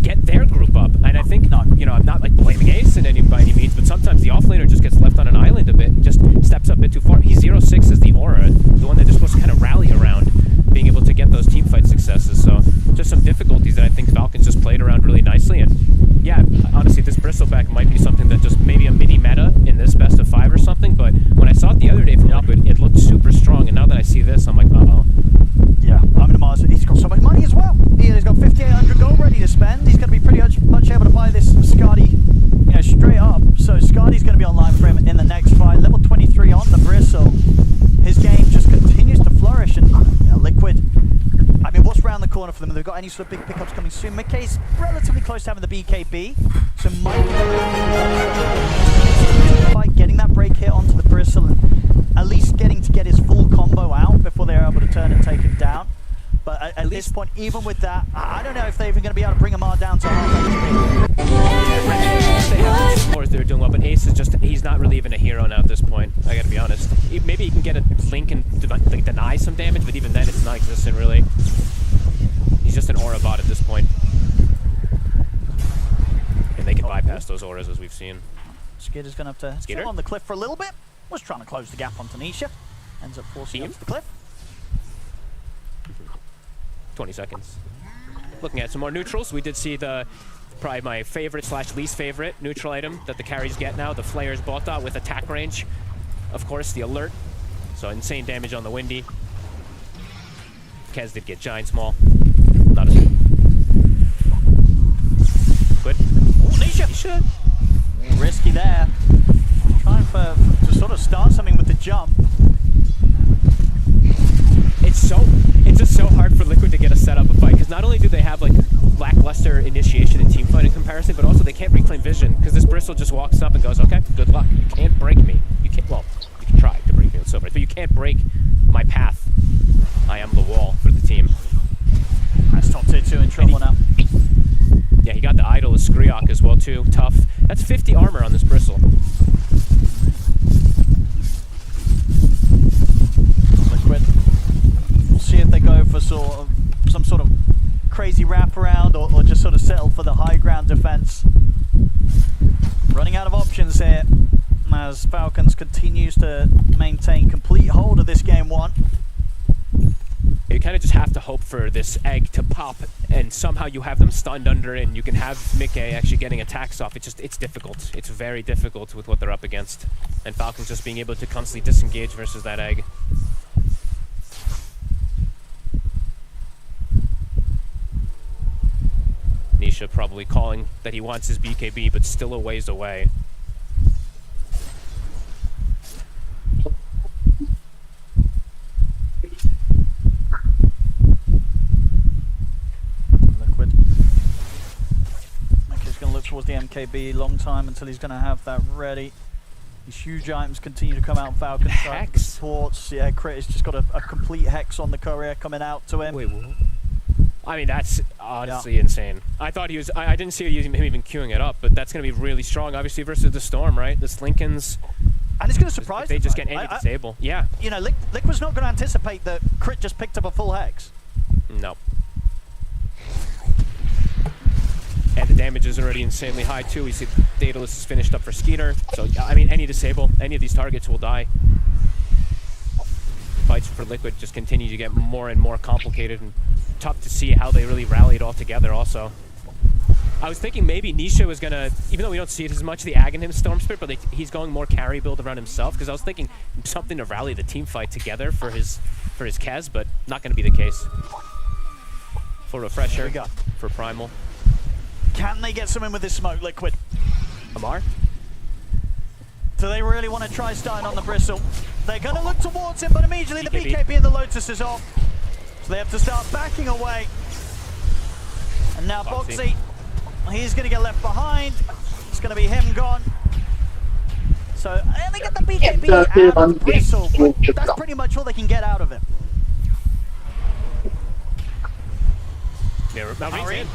get their group up. And I think, you know, I'm not like blaming Ace in any by any means, but sometimes the offlaner just gets left on an island a bit and just steps up a bit too far. He's 0-6 as the aura, the one that they're supposed to kind of rally around, being able to get those team fight successes. So just some difficulties that I think Falcons just played around really nicely. And yeah, honestly, this Bristleback might be something that just maybe a mini meta in this best of 5 or something, but when I saw it the other day from Liquid, it looked super strong, and now that I see this, I'm like, uh-oh. Yeah, I mean, Mars, he's got so much money as well. He's got 5,800 gold ready to spend. He's going to be pretty much able to buy this Skadi, you know, straight up. So Skadi's going to be online for him in the next fight. Level 23 on the Bristle. His game just continues to flourish, and you know, Liquid, I mean, what's around the corner for them? Have they got any sort of big pickups coming soon? McKay's relatively close to having the BKB, so might be getting that break hit onto the Bristle and at least getting to get his full combo out before they're able to turn and take him down. But at this point, even with that, I don't know if they're even going to be able to bring Amar down to half HP. They're doing well, but Ace is just, he's not really even a hero now at this point, I gotta be honest. Maybe he can get a Link and like, deny some damage, but even then it's not existent really. He's just an aura bot at this point. And they can bypass those auras as we've seen. Skitter's going to have to chill on the cliff for a little bit. Was trying to close the gap on Tanisha. Ends up forcing him to the cliff. 20 seconds. Looking at some more neutrals, we did see the probably my favorite / least favorite neutral item that the carries get now, the Flayer's Bota with attack range. Of course, the alert. So insane damage on the Windy. Kez did get giant small. Not as good. Good. Oh, Nisha! Risky there. Trying to sort of start something with the jump. It's just so hard for Liquid to get a set up a fight, because not only do they have like lackluster initiation and team fight in comparison, but also they can't reclaim vision, because this Bristle just walks up and goes, okay, good luck. You can't break me. You can't, well, you can try to break me with so much, but you can't break my path. I am the wall for the team. That's top tier 2 in trouble now. Yeah, he got the idol of Skriok as well too. Tough. That's 50 armor on this Bristle. Liquid. We'll see if they go for some sort of crazy wraparound or just sort of settle for the high ground defense. Running out of options here as Falcons continues to maintain complete hold of this game 1. You kind of just have to hope for this egg to pop, and somehow you have them stunned under it, and you can have Mickey actually getting attacks off. It's difficult. It's very difficult with what they're up against. And Falcons just being able to constantly disengage versus that egg. Nisha probably calling that he wants his BKB, but still a ways away. Liquid. Okay, he's going to look towards the MKB long time until he's going to have that ready. These huge items continue to come out. Falcon Hex. Sports. Yeah, Crit has just got a complete Hex on the courier coming out to him. Wait, what? I mean, that's honestly insane. I thought he was, I didn't see him even queuing it up, but that's going to be really strong, obviously, versus the Storm, right? This Lincoln's... And it's going to surprise them. They just get any disable. Yeah. You know, Liquid's not going to anticipate that Crit just picked up a full Hex. No. And the damage is already insanely high, too. We see Daedalus is finished up for Skeeter. So, I mean, any disable, any of these targets will die. Fights for Liquid just continue to get more and more complicated, and tough to see how they really rallied all together also. I was thinking maybe Nisha was gonna, even though we don't see it as much, the Aghanim Storm Spirit, but he's going more carry build around himself, because I was thinking something to rally the team fight together for his Kez, but not gonna be the case. For Refresher, for Primal. Can they get something with this smoke, Liquid? Amar? Do they really want to try starting on the Bristle? They're going to look towards him, but immediately the BKB and the Lotus is off. So they have to start backing away. And now Boxy, he's going to get left behind. It's going to be him gone. So they get the BKB out of the Bristle, but that's pretty much all they can get out of him. Maureen.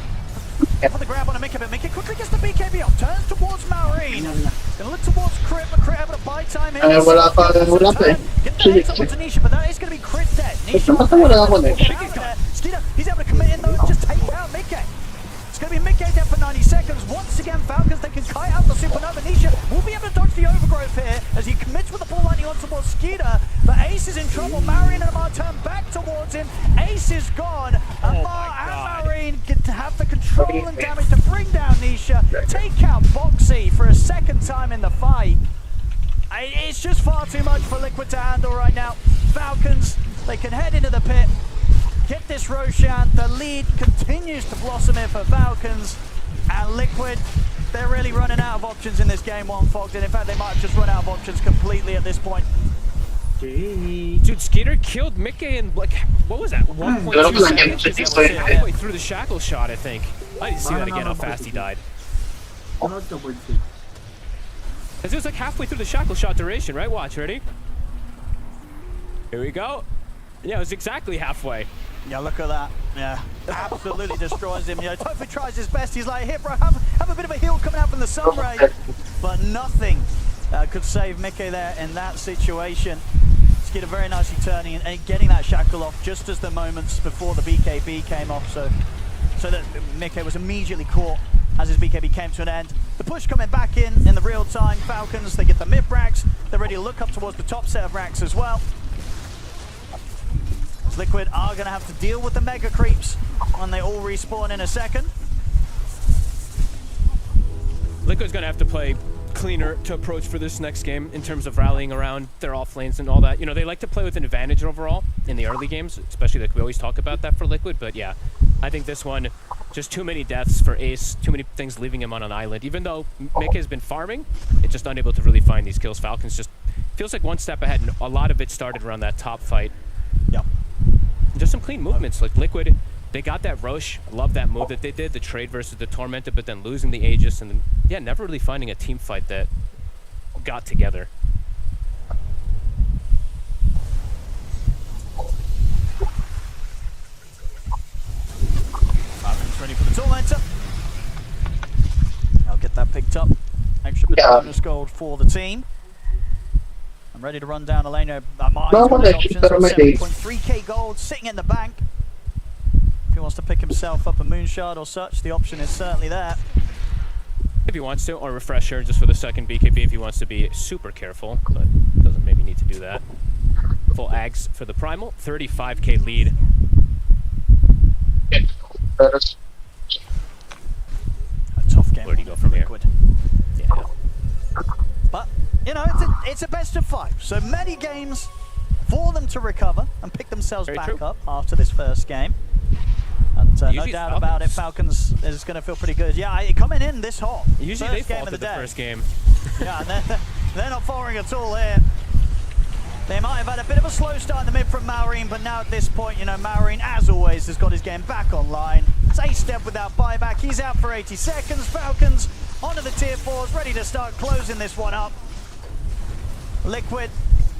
For the grab on a Mickey, but Mickey quickly gets the BKB off, turns towards Maureen. Gonna look towards Crit, but Crit able to buy time here. Wala pa eh. Get the hits to Nisha, but that is going to be Crit dead. Nisha wala ako eh. Skeeter, he's able to commit in though and just take out Mickey. It's going to be Mickey dead for 90 seconds. Once again, Falcons, they can kite out the Supernova. Nisha will be able to dodge the overgrowth here as he commits with the ball lightning on towards Skeeter. But Ace is in trouble. Marion and Amar turn back towards him. Ace is gone. Amar and Marion get to have the control and damage to bring down Nisha. Take out Boxy for a second time in the fight. It's just far too much for Liquid to handle right now. Falcons, they can head into the pit. Get this Roshan. The lead continues to blossom here for Falcons. And Liquid, they're really running out of options in this game one, Fogged. And in fact, they might have just run out of options completely at this point. Dude, Skeeter killed Mickey in, like, what was that, 1.2 seconds? That was halfway through the shackle shot, I think. I didn't see that again, how fast he died. It was like halfway through the shackle shot duration, right? Watch, ready? Here we go. Yeah, it was exactly halfway. Yeah, look at that. Yeah, absolutely destroys him. You know, Tofu tries his best. He's like, here, bro, have a bit of a heal coming out from the sun ray. But nothing could save Mickey there in that situation. Skeeter very nicely turning and getting that shackle off just as the moments before the BKB came off. So that Mickey was immediately caught as his BKB came to an end. The push coming back in the real time. Falcons, they get the mid racks. They're ready to look up towards the top set of racks as well. Liquid are going to have to deal with the mega creeps when they all respawn in a second. Liquid's going to have to play cleaner to approach for this next game in terms of rallying around their off lanes and all that. You know, they like to play with an advantage overall in the early games, especially like we always talk about that for Liquid. But yeah, I think this one, just too many deaths for Ace, too many things leaving him on an island. Even though Mickey has been farming, it's just unable to really find these kills. Falcons just feels like one step ahead, and a lot of it started around that top fight. Yep. Just some clean movements, like Liquid, they got that Roche, love that move that they did, the trade versus the Tormented, but then losing the Aegis, and then, yeah, never really finding a team fight that got together. Falcons ready for the Tormentor. I'll get that picked up. Extra bit of bonus gold for the team. I'm ready to run down Elena. Marty's got his options on 7.3k gold sitting in the bank. If he wants to pick himself up a Moonshard or such, the option is certainly there. If he wants to, or a Refresher just for the second BKB if he wants to be super careful, but doesn't maybe need to do that. Full Ags for the Primal, 35k lead. A tough game. Where do you go from here? Yeah. But, you know, it's a best of 5. So many games for them to recover and pick themselves back up after this first game. And no doubt about it, Falcons is going to feel pretty good. Yeah, coming in this hot. Usually first they game fall of the to the day. first game. Yeah, and they're not falling at all here. They might have had a bit of a slow start in the mid from Maureen, but now at this point, you know, Maureen, as always, has got his game back online. It's a step without buyback. He's out for 80 seconds. Falcons onto the tier 4s, ready to start closing this one up. Liquid,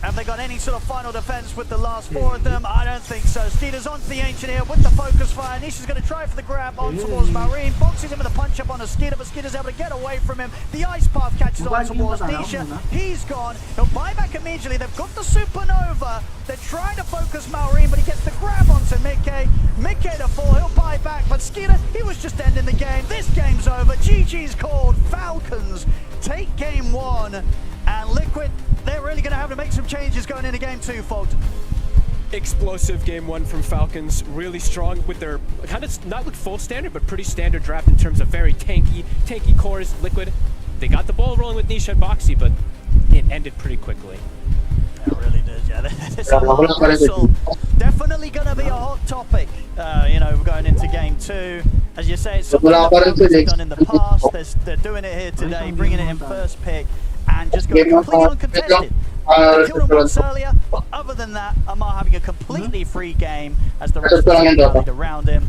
have they got any sort of final defense with the last 4 of them? I don't think so. Skeeter's onto the Ancient here with the focus fire. Nisha's going to try for the grab on towards Maureen. Boxing him with a punch up on a Skeeter, but Skeeter's able to get away from him. The ice path catches on towards Nisha. He's gone. He'll buy back immediately. They've got the Supernova. They're trying to focus Maureen, but he gets the grab onto Mickey. Mickey to fall. He'll buy back, but Skeeter, he was just ending the game. This game's over. GG's called. Falcons take game 1. And Liquid, they're really going to have to make some changes going into game 2, Fogged. Explosive game 1 from Falcons, really strong with their kind of not like full standard, but pretty standard draft in terms of very tanky cores. Liquid, they got the ball rolling with Nisha and Boxy, but it ended pretty quickly. It really did, yeah. This Bristle, definitely going to be a hot topic, you know, going into game 2. As you say, it's something that Falcons have done in the past. They're doing it here today, bringing it in first pick. And just going completely uncontested. They killed him once earlier, but other than that, Amar having a completely free game as the rest of the team rallied around him.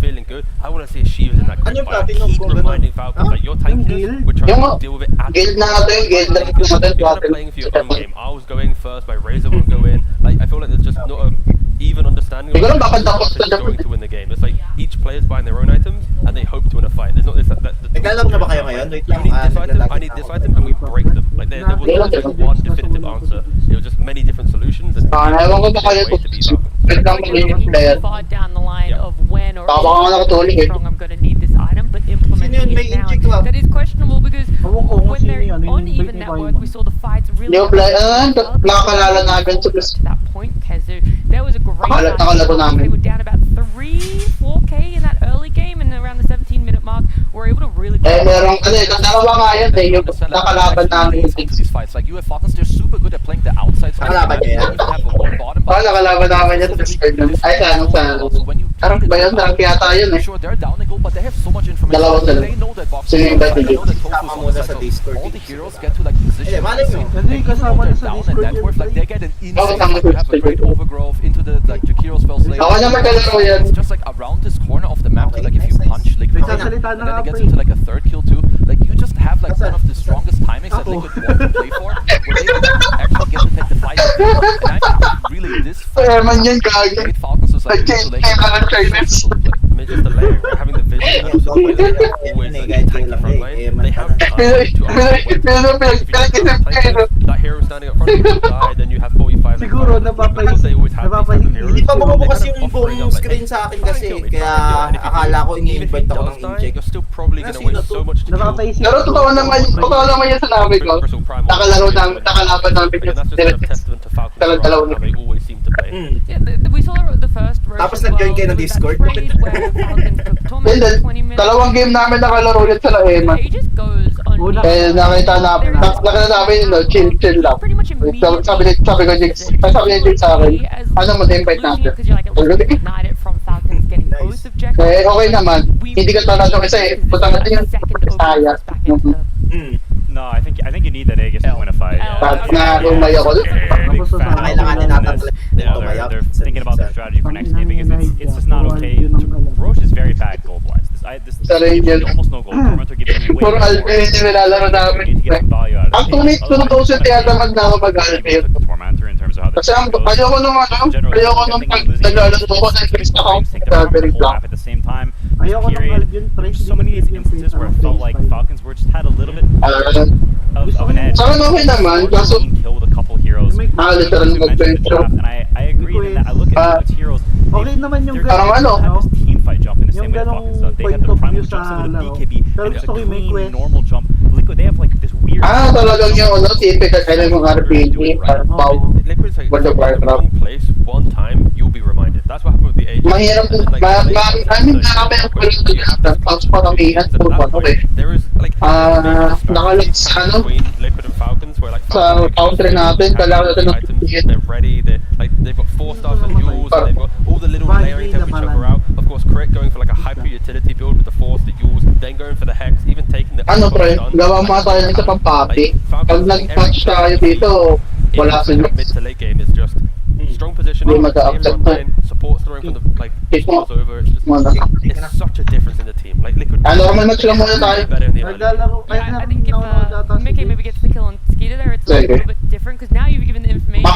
feeling good. I want to see Shivas in that Ano group yung fight. I platinum keep ko, ganun? reminding Falcons that you're tanking, we're trying to deal with it at Guild na natin, guild na natin, you're kind of platinum. playing for your own game. I was going first, my Razor won't go in. Like, I feel like there's just not a even understanding standing on going to win the game. It's like each player's buying their own items and they hope to win a fight. There's not this that Naglalaro na ba kayo ngayon? Wait you lang, need this item, naglalagay I need na this ako. item, and we break them. Like there was not just one definitive answer. It was just many different solutions and Ewan ko ba kayo way to beat Falcons. Pwede lang maging yung player. Far down the line of when or Baka ako nakatulog eh. strong I'm going to need this item, but implementing it now, that is questionable because when they're on even network, we saw the fights really Yung player, nakakalala namin sa to that point, Kezu. There was a great fight. nakalaro namin. They were down about 3-4k in that early game, and around the 17-minute mark, were able to really. Merong, dalawa nga yun eh, yung nakalaban namin yung these fights. Like UF Falcons, they're super good at playing the outside side. Nakalaban niya yan? Nakalaban namin yan sa Discord nun. Ay, sa parang ba yun? Parang yata yun eh. Sure, they're down they go, but they have so much information. Dalawa sila. They know that box. Sino yung They battle know that game? Tofu's on the side, so all the heroes get to like position. malay mo. They even though they're down in network, like they get an insane. You have a great overgrowth into the like Jakiro spell slate. Ako naman kalaro yan. It's just like around this corner of the map. Like if you punch Liquid, and then it gets into like a third kill too. Like you just have like one of the strongest timings that Liquid want to play for, where they actually get to take the fight. And I think that really this fight, Great Falcons was like so they can I mean, just the layer, right? Having the vision, and also the way that they always like, tank the front line. They have time to that hero standing up front will die, then you have 45. Siguro because they always have these type of heroes. Hindi pa bumubukas yung buong screen sa akin kasi kaya akala ko ini-invite ako ng inject. You're still probably gonna waste so much to kill. Pero totoo naman yan sa namin ko. Nakalaban namin yung direct. Dalaw-dalaw na. They always seem to play. Yeah, we saw the first version. Tapos nag-join kayo ng Discord. Dalawang game namin nakalaro ulit sa Laema. Eh, nakita namin yun, chill lang. Sabi ko, Jigs, sabi niya Jigs sa akin, ano mo na-invite natin? Eh, okay naman. Hindi ka talaga kasi, punta natin yung Bisaya. No, I think you need that Aegis to win a fight. Na umay ako doon. They're thinking about their strategy for next game because it's just not okay. Roche is very bad gold wise. This almost no gold. Tormentor gives you way Puro more. Alpine yung nilalaro namin. You need to get some value out of Ang tunay, tunod sa tiyataman na ako mag-Alpine. Tormentor in terms of how Kasi ayoko nung naglalaro ko sa next account sa very black. at the same time. So many of these instances where it felt like Falcons were just had a little bit of an edge. Saka okay naman, kaso Kill with a couple heroes. literal mag-venture. And I agree that I look at Liquid's heroes. Okay naman yung parang ano, Have this team fight jump in the same way the Falcons do. They have the primal jump, some of the BKB, and it's a clean normal jump. Liquid, they have like this weird. Talagang yung typical kind of mga RPG, parang pow. Liquid's like, if you're in the wrong place one time, you'll be reminded. That's what happened with the Aegis. Mahirap, tapos paramihan po ba, okay. There is like nakalag sa ano, Liquid and Falcons where like sa counter natin, kailangan natin ng they're ready, they've got 4 stars on Yules, and they've got all the little layering to help each other out. Of course, Crit going for like a hyper utility build with the Force, the Yules, then going for the Hex, even taking the pre, gawa mga tayo ng isa pang papi. Pag nag-punch tayo dito, wala sa mid to late game is just strong positioning, support throwing from the like scores over. It's such a difference in the team. Like Liquid. Better in the I think if Mickey maybe gets the kill on Skeeter there, it's a little bit different because now you've given the information.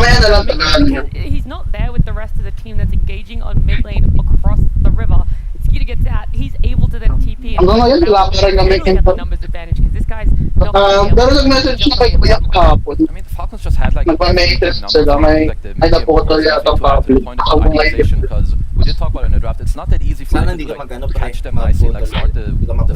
He's not there with the rest of the team that's engaging on mid lane across the river. Skeeter gets out, he's able to then TP and get the numbers advantage because this guy's not nag-message na kay Kuya kahapon. I mean, the Falcons just had like nagpa-matrix sila, may naputol yata ang public. Because we did talk about it in the draft. It's not that easy for them to like, catch them nicely, like start the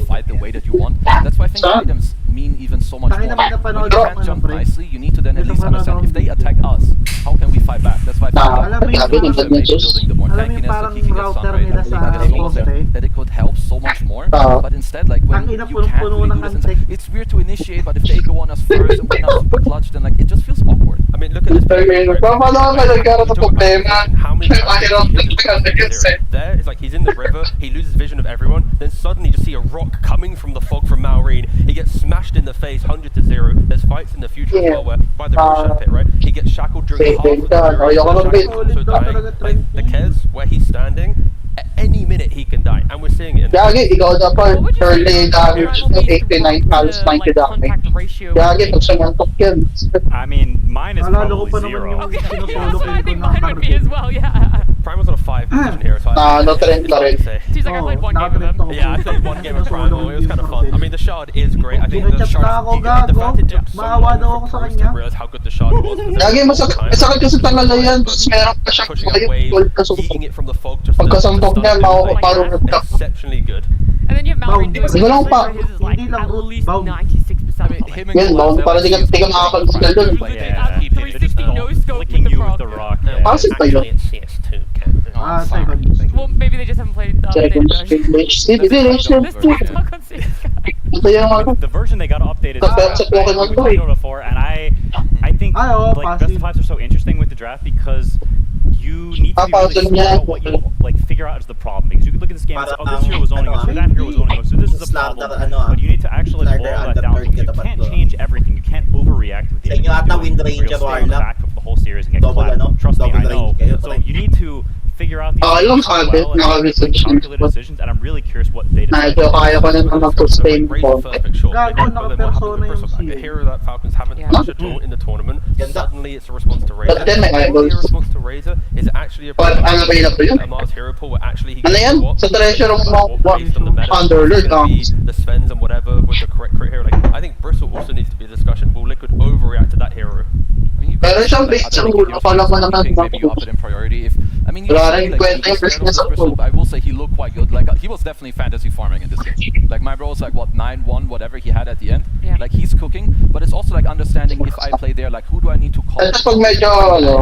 fight the way that you want. That's why I think items mean even so much more. When you can't jump nicely, you need to then at least understand if they attack us, how can we fight back? That's why I think building the more tankiness, the kicking at sun rate, that it could help so much more. But instead, like when you can't really do this, it's weird to initiate, but if they go on us first and we're not super clutch, then like it just feels awkward. I mean, look at this. How many there? It's like he's in the river, he loses vision of everyone, then suddenly you just see a rock coming from the fog from Malrine. He gets smashed in the face, 100-0. There's fights in the future as well where by the Roshan pit, right? He gets shackled during half of the also dying. Like the Kez, where he's standing, at any minute he can die, and we're seeing it in Gagi, ikaw dapat early damage ng 89 pals 90 damage. Gagi, pag sumantok yan. I mean, mine is probably 0. Okay, yeah, so I think mine would be as well, yeah. Primal's on a 5 competition here. So trend na rin. Seems like I played one game of them. Yeah, I played one game of Primal. It was kind of fun. I mean, the Shard is great. I think the Shard, the fact it took so long for Bruce to realize how good the Shard was. Lagi masakit kasi talaga yan. Tapos meron pa siyang Pushing away, eating it from the fog just pagkasambok niya, parang exceptionally good. And then you have Mallory doing Hindi lang pa. his is like at least 96%. I mean, him and Yan, Baum, para di ka makakapagsagal dun. 360 no scope with the rock. Pasit pa yun. Second. Well, maybe they just haven't played the Second updated stage. The version they got updated Sa Pokemon to eh. Dota 4, and I think like best of fives are so interesting with the draft because you need to really figure out what you figure out is the problem, because you could look at this game and say, oh, this hero was owning us, or that hero was owning us, so this is a problem. But you need to actually boil that down, because you can't change everything. You can't overreact with the enemy doing, or you'll stay on the back foot for the whole series and get clapped. Trust me, I know. So you need to figure out these things well and make calculated decisions, and I'm really curious what they decide. Kaya ko na mag-sustain ko. A hero that Falcons haven't touched at all in the tournament. Suddenly it's a response to Razor. But then may Suddenly a response to Razor is actually a Mars hero pool where actually he can Sa treasure of Underlord. the Svens and whatever with the correct hero. Like, I think Bristle also needs to be a discussion. Will Liquid overreact to that hero? Pero siyang base sa ulo, akala mo naman maybe you up it in priority. If I mean, I will say he looked quite good. Like he was definitely fantasy farming in this game. Like my bro was like what 9-1 whatever he had at the end. Yeah. Like he's cooking, but it's also like understanding if I play there, like who do I need to call? Tapos pag medyo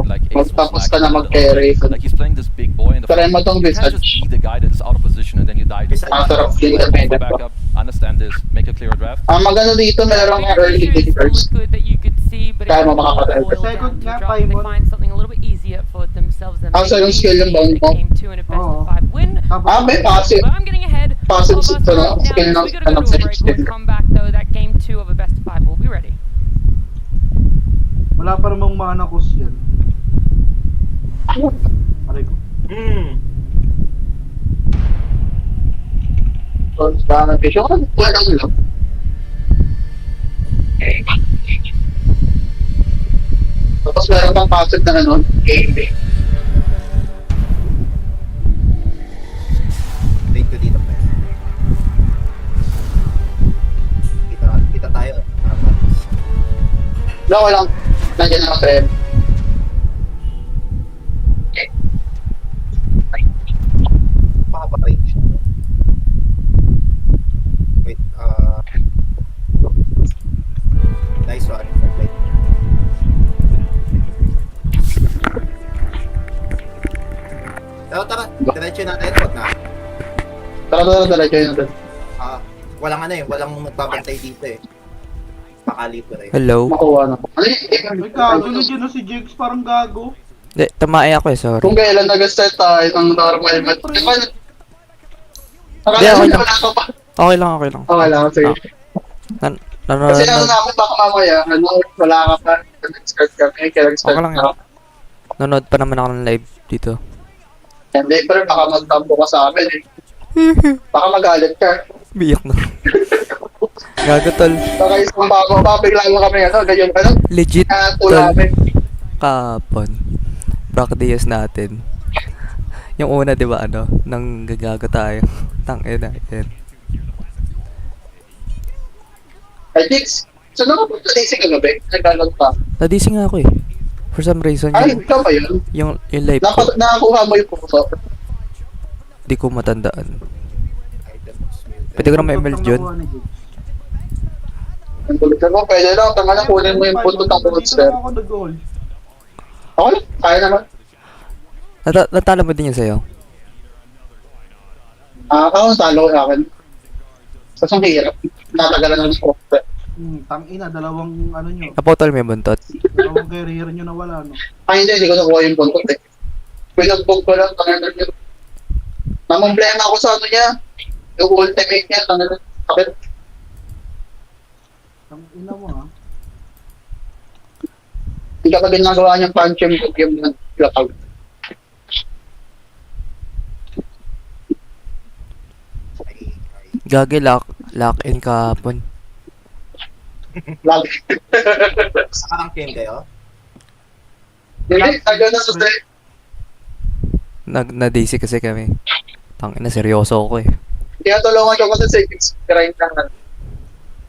like magtapos ka na mag-carry. Like he's playing this big boy in the Try mo tong you can't just be the guy that is out of position and then you die. Just sarap din depende back up, understand this, make a clear draft. Ang maganda dito merong early takers. That you could see, but Kaya mo makakatay. Second nga, they find something a little bit easier for themselves than Ang sarong skill yung bound mo. came to in a best of 5 win. May passive. But I'm getting ahead Passive of us skill now, so we gotta go to a break. We'll come back though, that game 2 of a best of 5, we'll be ready. Wala pa namang mana cost yan. Aray ko. Tapos meron pang passive na ano, game day. Thank you dito, man. Kita tayo. No, walang. Nandiyan na ako, Makapatay siya. Wait, nice one. Wait. Tara, diretso natin. Huwag na. Tara, diretso natin. Walang ano eh, walang magbabantay dito eh. Pakalito rin. Hello? Makuha na. May gago na dyan na si Jigs, parang gago. Hindi, tamae ako eh, sorry. Kung kailan nag-start tayo ng normal match. Hindi, okay lang. Okay lang. Okay lang, sige. Kasi ano na ako, baka mamaya, wala ka pa, nag-start kami, kaya nag-start okay lang na. Nanood pa naman ako ng live dito. Hindi, pero baka magtampo ka sa amin eh. Baka magalit ka. Biyak na. Gago tol. Baka isang bigla mo kami, ganyan ka lang. Legit tol. Kapon. Practice natin. Yung una, di ba, nang gagago tayo. Tangina, yan. Ay, Dix, saan ako punta DC kagabi? Naglalog pa. Nadisi nga ako eh. For some reason, ay, ikaw ba yun? Yung live ko. Nakakuha mo yung puso? Di ko matandaan. Pwede ko na ma-ML dyan. Ang gulit mo, pwede lang. Tanga na, kunin mo yung punto ng monster. Okay, kaya naman. Natalo mo din yun sa'yo? Ako, talo ko akin. Kasi ang hirap. Natagalan ng scope. Tangina, dalawang ano nyo. Napotol mo yung buntot? Dalawang career nyo na wala, no? Ay, hindi ko nakuha yung buntot eh. Pinagbog ko lang, tangan nyo. Namumblema ako sa ano niya. Yung ultimate niya, tangan nyo. Kapit. Tangina mo, ha? Hindi ka pa ginagawa niyang punch yung lapag. Gagi, lock in kahapon. Lagi. Saan game kayo? Hindi, nagano na sa Na-DC kasi kami. Tangina, seryoso ako eh. Tinatulungan ko kasi sa grind ng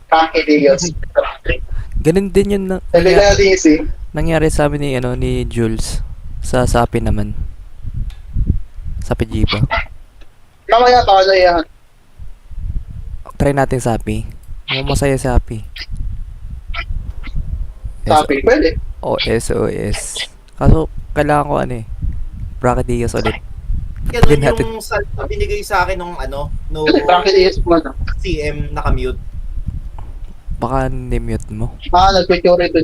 Kakilios. Ganun din yun Sabi ka na DC. nangyari sa amin ni Jules. Sa Sapi naman. Sapi Jiba. Mamaya pa ako yan. Try natin Sapi. Masaya Sapi. Sapi, pwede. OS. Kaso, kailangan ko Bracket Diaz ulit. Ganun yung binigay sa akin nung Bracket Diaz mo na. CM nakamute. Baka ni-mute mo. Nag-quit yung Robin.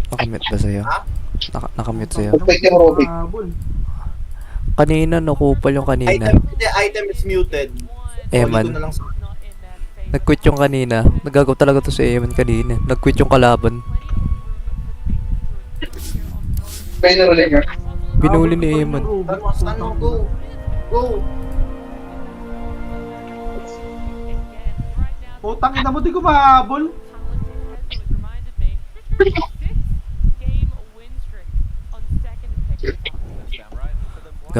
Nakamute ba sa'yo? Nakamute sa'yo? Nag-quit yung Robin. Kanina, nakupal yung kanina. Item is muted. Eman. Nag-quit yung kanina. Nagagaw talaga to si Eman kanina. Nag-quit yung kalaban. Pinuli ni Eman. Go. Putang ina mo, di ko mahabol.